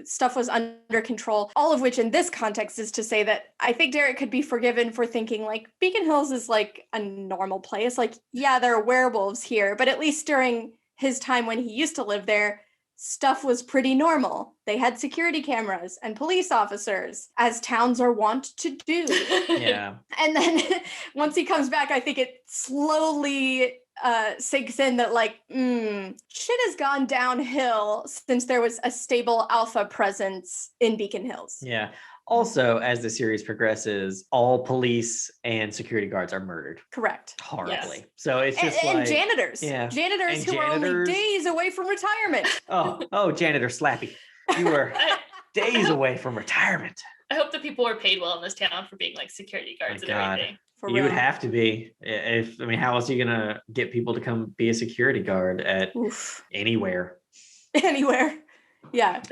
Stuff was under control. All of which in this context is to say that I think Derek could be forgiven for thinking like Beacon Hills is like a normal place. Like, yeah, there are werewolves here, but at least during his time when he used to live there, stuff was pretty normal. They had security cameras and police officers, as towns are wont to do. Yeah. And then once he comes back, I think it slowly sinks in that like, shit has gone downhill since there was a stable alpha presence in Beacon Hills. Yeah. Also, as the series progresses, all police and security guards are murdered. Correct. Horribly. Yes. So it's just and janitors. Yeah. Janitors who are only days away from retirement. Oh, janitor Slappy. You were days away from retirement. I hope the people were paid well in this town for being like security guards and everything. You would have to be. How else are you gonna get people to come be a security guard at anywhere? Anywhere. Yeah.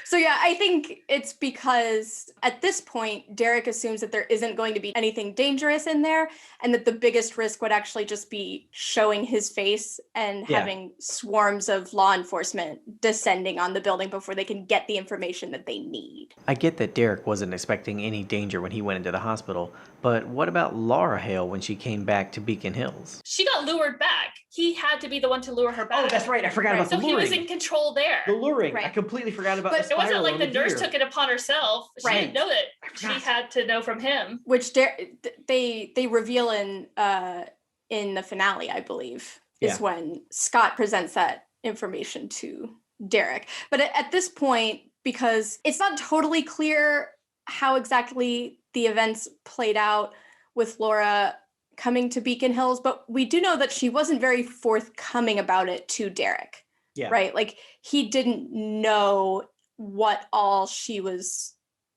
So yeah, I think it's because at this point, Derek assumes that there isn't going to be anything dangerous in there, and that the biggest risk would actually just be showing his face and having swarms of law enforcement descending on the building before they can get the information that they need. I get that Derek wasn't expecting any danger when he went into the hospital, but what about Laura Hale when she came back to Beacon Hills? She got lured back. He had to be the one to lure her back. Oh, that's right. I forgot about the luring. So he was in control there. The luring. Right. I completely forgot about the spiral. But it wasn't like the nurse took it upon herself. She didn't know it. She had to know from him. Which they reveal in the finale, I believe, is when Scott presents that information to Derek. But at this point, because it's not totally clear how exactly the events played out with Laura coming to Beacon Hills, but we do know that she wasn't very forthcoming about it to Derek. Yeah. Right? Like, he didn't know what all she was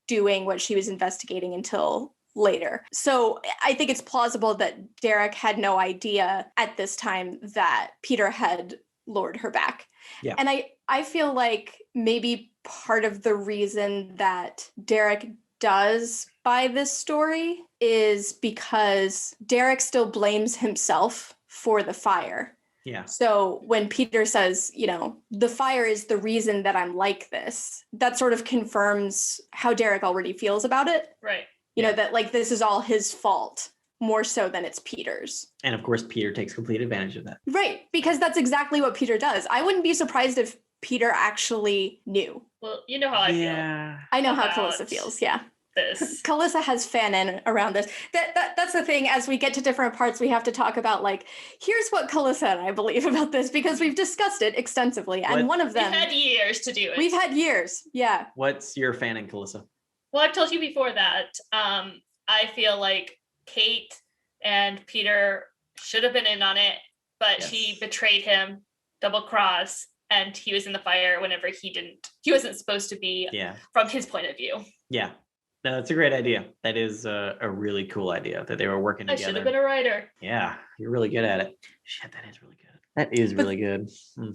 doing, what she was investigating until later. So I think it's plausible that Derek had no idea at this time that Peter had lured her back. Yeah. And I feel like maybe part of the reason that Derek does buy this story is because Derek still blames himself for the fire. Yeah. So when Peter says, the fire is the reason that I'm like this, that sort of confirms how Derek already feels about it. Right. That like this is all his fault, more so than it's Peter's. And of course, Peter takes complete advantage of that. Right. Because that's exactly what Peter does. I wouldn't be surprised if Peter actually knew. Well, you know how I feel. I know how Calissa feels. Yeah. This. Calissa has fan in around this. That's the thing. As we get to different parts, we have to talk about like, here's what Calissa and I believe about this, because we've discussed it extensively. And one of them, we've had years to do it. We've had years. Yeah. What's your fan in, Calissa? Well, I've told you before that I feel like Kate and Peter should have been in on it, but she betrayed him, double cross, and he was in the fire whenever he wasn't supposed to be from his point of view. Yeah. No, that's a great idea. That is a really cool idea that they were working together. I should have been a writer. Yeah, you're really good at it. Shit, that is really good. That is really good.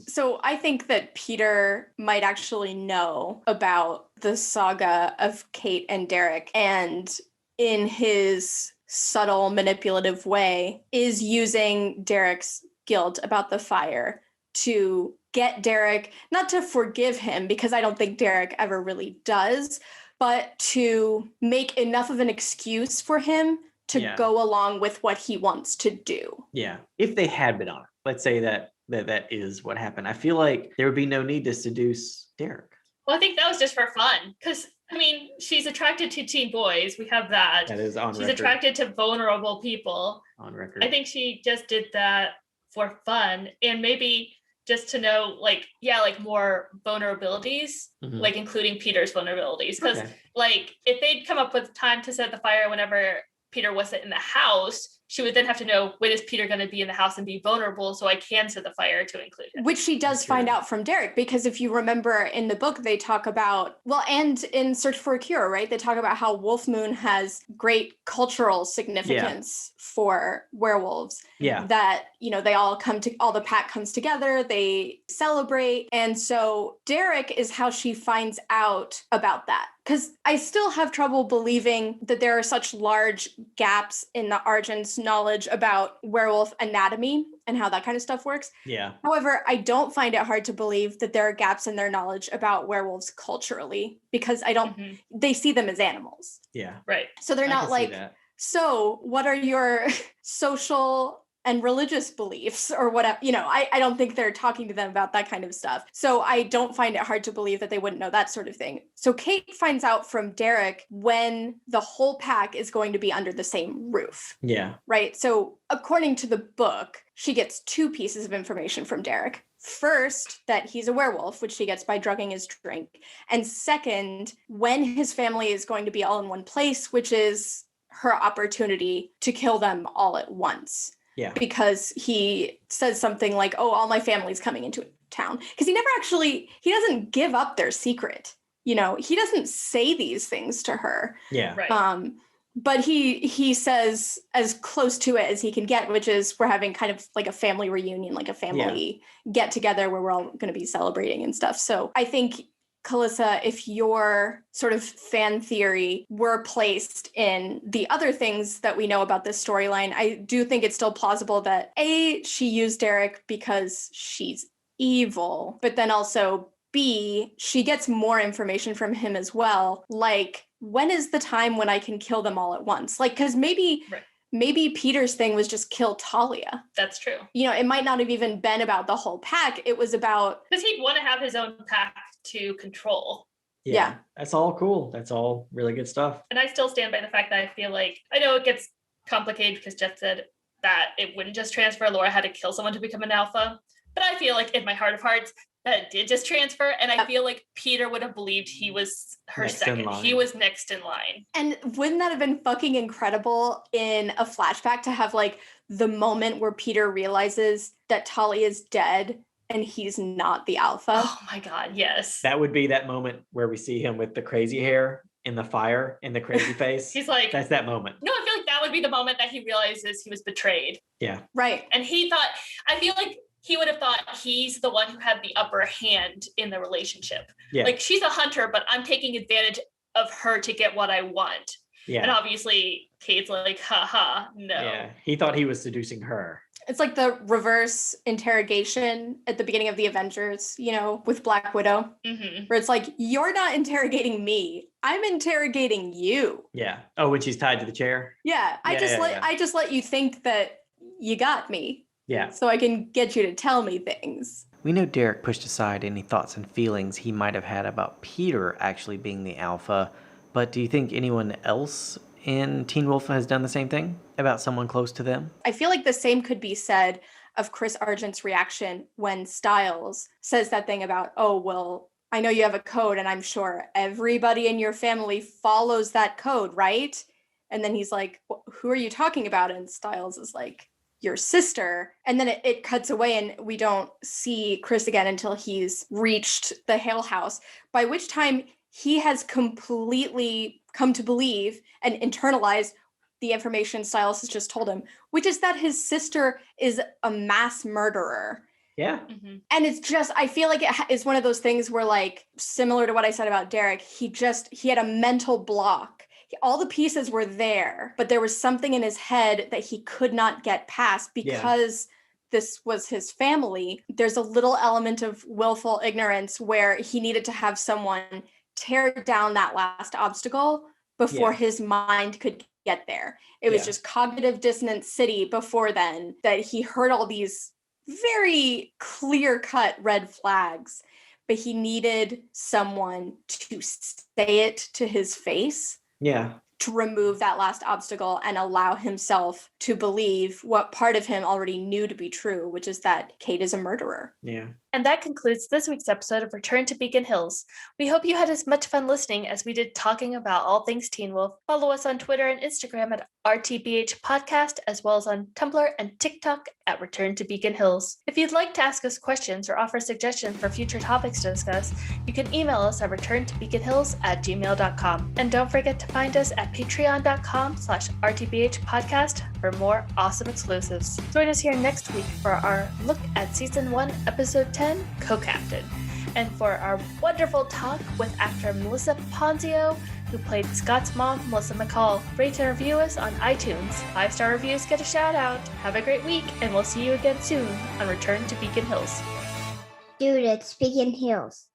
So I think that Peter might actually know about the saga of Kate and Derek and in his subtle, manipulative way, is using Derek's guilt about the fire to get Derek, not to forgive him, because I don't think Derek ever really does, but to make enough of an excuse for him to go along with what he wants to do. Yeah. If they had been on it, let's say that is what happened. I feel like there would be no need to seduce Derek. Well, I think that was just for fun. Because, I mean, she's attracted to teen boys. We have that. That is on She's record. attracted to vulnerable people. On record. I think she just did that for fun. And maybe just to know, like, more vulnerabilities, like including Peter's vulnerabilities. Because, like, if they'd come up with time to set the fire whenever Peter wasn't in the house, she would then have to know, when is Peter going to be in the house and be vulnerable so I can set the fire to include him. Which she does find out from Derek, because if you remember in the book, they talk about, well, and in Search for a Cure, right? They talk about how Wolf Moon has great cultural significance for werewolves. Yeah. That, you know, they all all the pack comes together, they celebrate. And so Derek is how she finds out about that. Because I still have trouble believing that there are such large gaps in the Argent's knowledge about werewolf anatomy and how that kind of stuff works. Yeah. However, I don't find it hard to believe that there are gaps in their knowledge about werewolves culturally, because they see them as animals. Yeah. Right. So they're not like, so what are your social and religious beliefs or whatever? You know, I don't think they're talking to them about that kind of stuff. So I don't find it hard to believe that they wouldn't know that sort of thing. So Kate finds out from Derek when the whole pack is going to be under the same roof. Yeah. Right. So according to the book, she gets 2 pieces of information from Derek. First, that he's a werewolf, which she gets by drugging his drink. And second, when his family is going to be all in one place, which is her opportunity to kill them all at once. Yeah. Because he says something like, oh, all my family's coming into town. Because he doesn't give up their secret. You know, he doesn't say these things to her. Yeah. Right. But he says as close to it as he can get, which is we're having kind of like a family reunion, like a family get together where we're all going to be celebrating and stuff. So I think, Calissa, if your sort of fan theory were placed in the other things that we know about this storyline, I do think it's still plausible that A, she used Derek because she's evil, but then also B, she gets more information from him as well. Like, when is the time when I can kill them all at once? Like, because maybe Peter's thing was just kill Talia. That's true. You know, it might not have even been about the whole pack. It was about... Because he'd want to have his own pack to control. Yeah. That's all cool. That's all really good stuff. And I still stand by the fact that I feel like, I know it gets complicated because Jeff said that it wouldn't just transfer. Laura had to kill someone to become an alpha. But I feel like in my heart of hearts, that it did just transfer. And I feel like Peter would have believed he was her Next second. He was next in line. And wouldn't that have been fucking incredible in a flashback to have like the moment where Peter realizes that Talia is dead and he's not the alpha? Oh my God, yes. That would be that moment where we see him with the crazy hair in the fire and the crazy face. He's like... That's that moment. No, I feel like that would be the moment that he realizes he was betrayed. Yeah. Right. And he thought... I feel like he would have thought he's the one who had the upper hand in the relationship. Yeah. Like, she's a hunter, but I'm taking advantage of her to get what I want. Yeah. And obviously, Kate's like, haha, no. Yeah. He thought he was seducing her. It's like the reverse interrogation at the beginning of the Avengers, you know, with Black Widow, where it's like, you're not interrogating me. I'm interrogating you. Yeah. Oh, when she's tied to the chair? Yeah. I just let you think that you got me. Yeah. So I can get you to tell me things. We know Derek pushed aside any thoughts and feelings he might have had about Peter actually being the alpha, but do you think anyone else in Teen Wolf has done the same thing about someone close to them? I feel like the same could be said of Chris Argent's reaction when Stiles says that thing about, oh, well, I know you have a code and I'm sure everybody in your family follows that code, right? And then he's like, well, who are you talking about? And Stiles is like, your sister. And then it cuts away and we don't see Chris again until he's reached the Hale house, by which time he has completely come to believe and internalized the information Stiles has just told him, which is that his sister is a mass murderer. Yeah. And it's just, I feel like it is one of those things where, like, similar to what I said about Derek, he had a mental block. all the pieces were there, but there was something in his head that he could not get past because this was his family. There's a little element of willful ignorance where he needed to have someone tear down that last obstacle before his mind could get there. It was just cognitive dissonance city before then that he heard all these very clear-cut red flags, but he needed someone to say it to his face. Yeah. To remove that last obstacle and allow himself to believe what part of him already knew to be true, which is that Kate is a murderer. Yeah. And that concludes this week's episode of Return to Beacon Hills. We hope you had as much fun listening as we did talking about all things Teen Wolf. Follow us on Twitter and Instagram at RTBH Podcast, as well as on Tumblr and TikTok at Return to Beacon Hills. If you'd like to ask us questions or offer suggestions for future topics to discuss, you can email us at returntobeaconhills@gmail.com. And don't forget to find us at patreon.com/RTBH Podcast for more awesome exclusives. Join us here next week for our look at Season 1, Episode 10, Co-Captain, and for our wonderful talk with actor Melissa Ponzio, who played Scott's mom, Melissa McCall. Rate and review us on iTunes. 5-star reviews get a shout out. Have a great week, and we'll see you again soon on Return to Beacon Hills. Dude, it's Beacon Hills.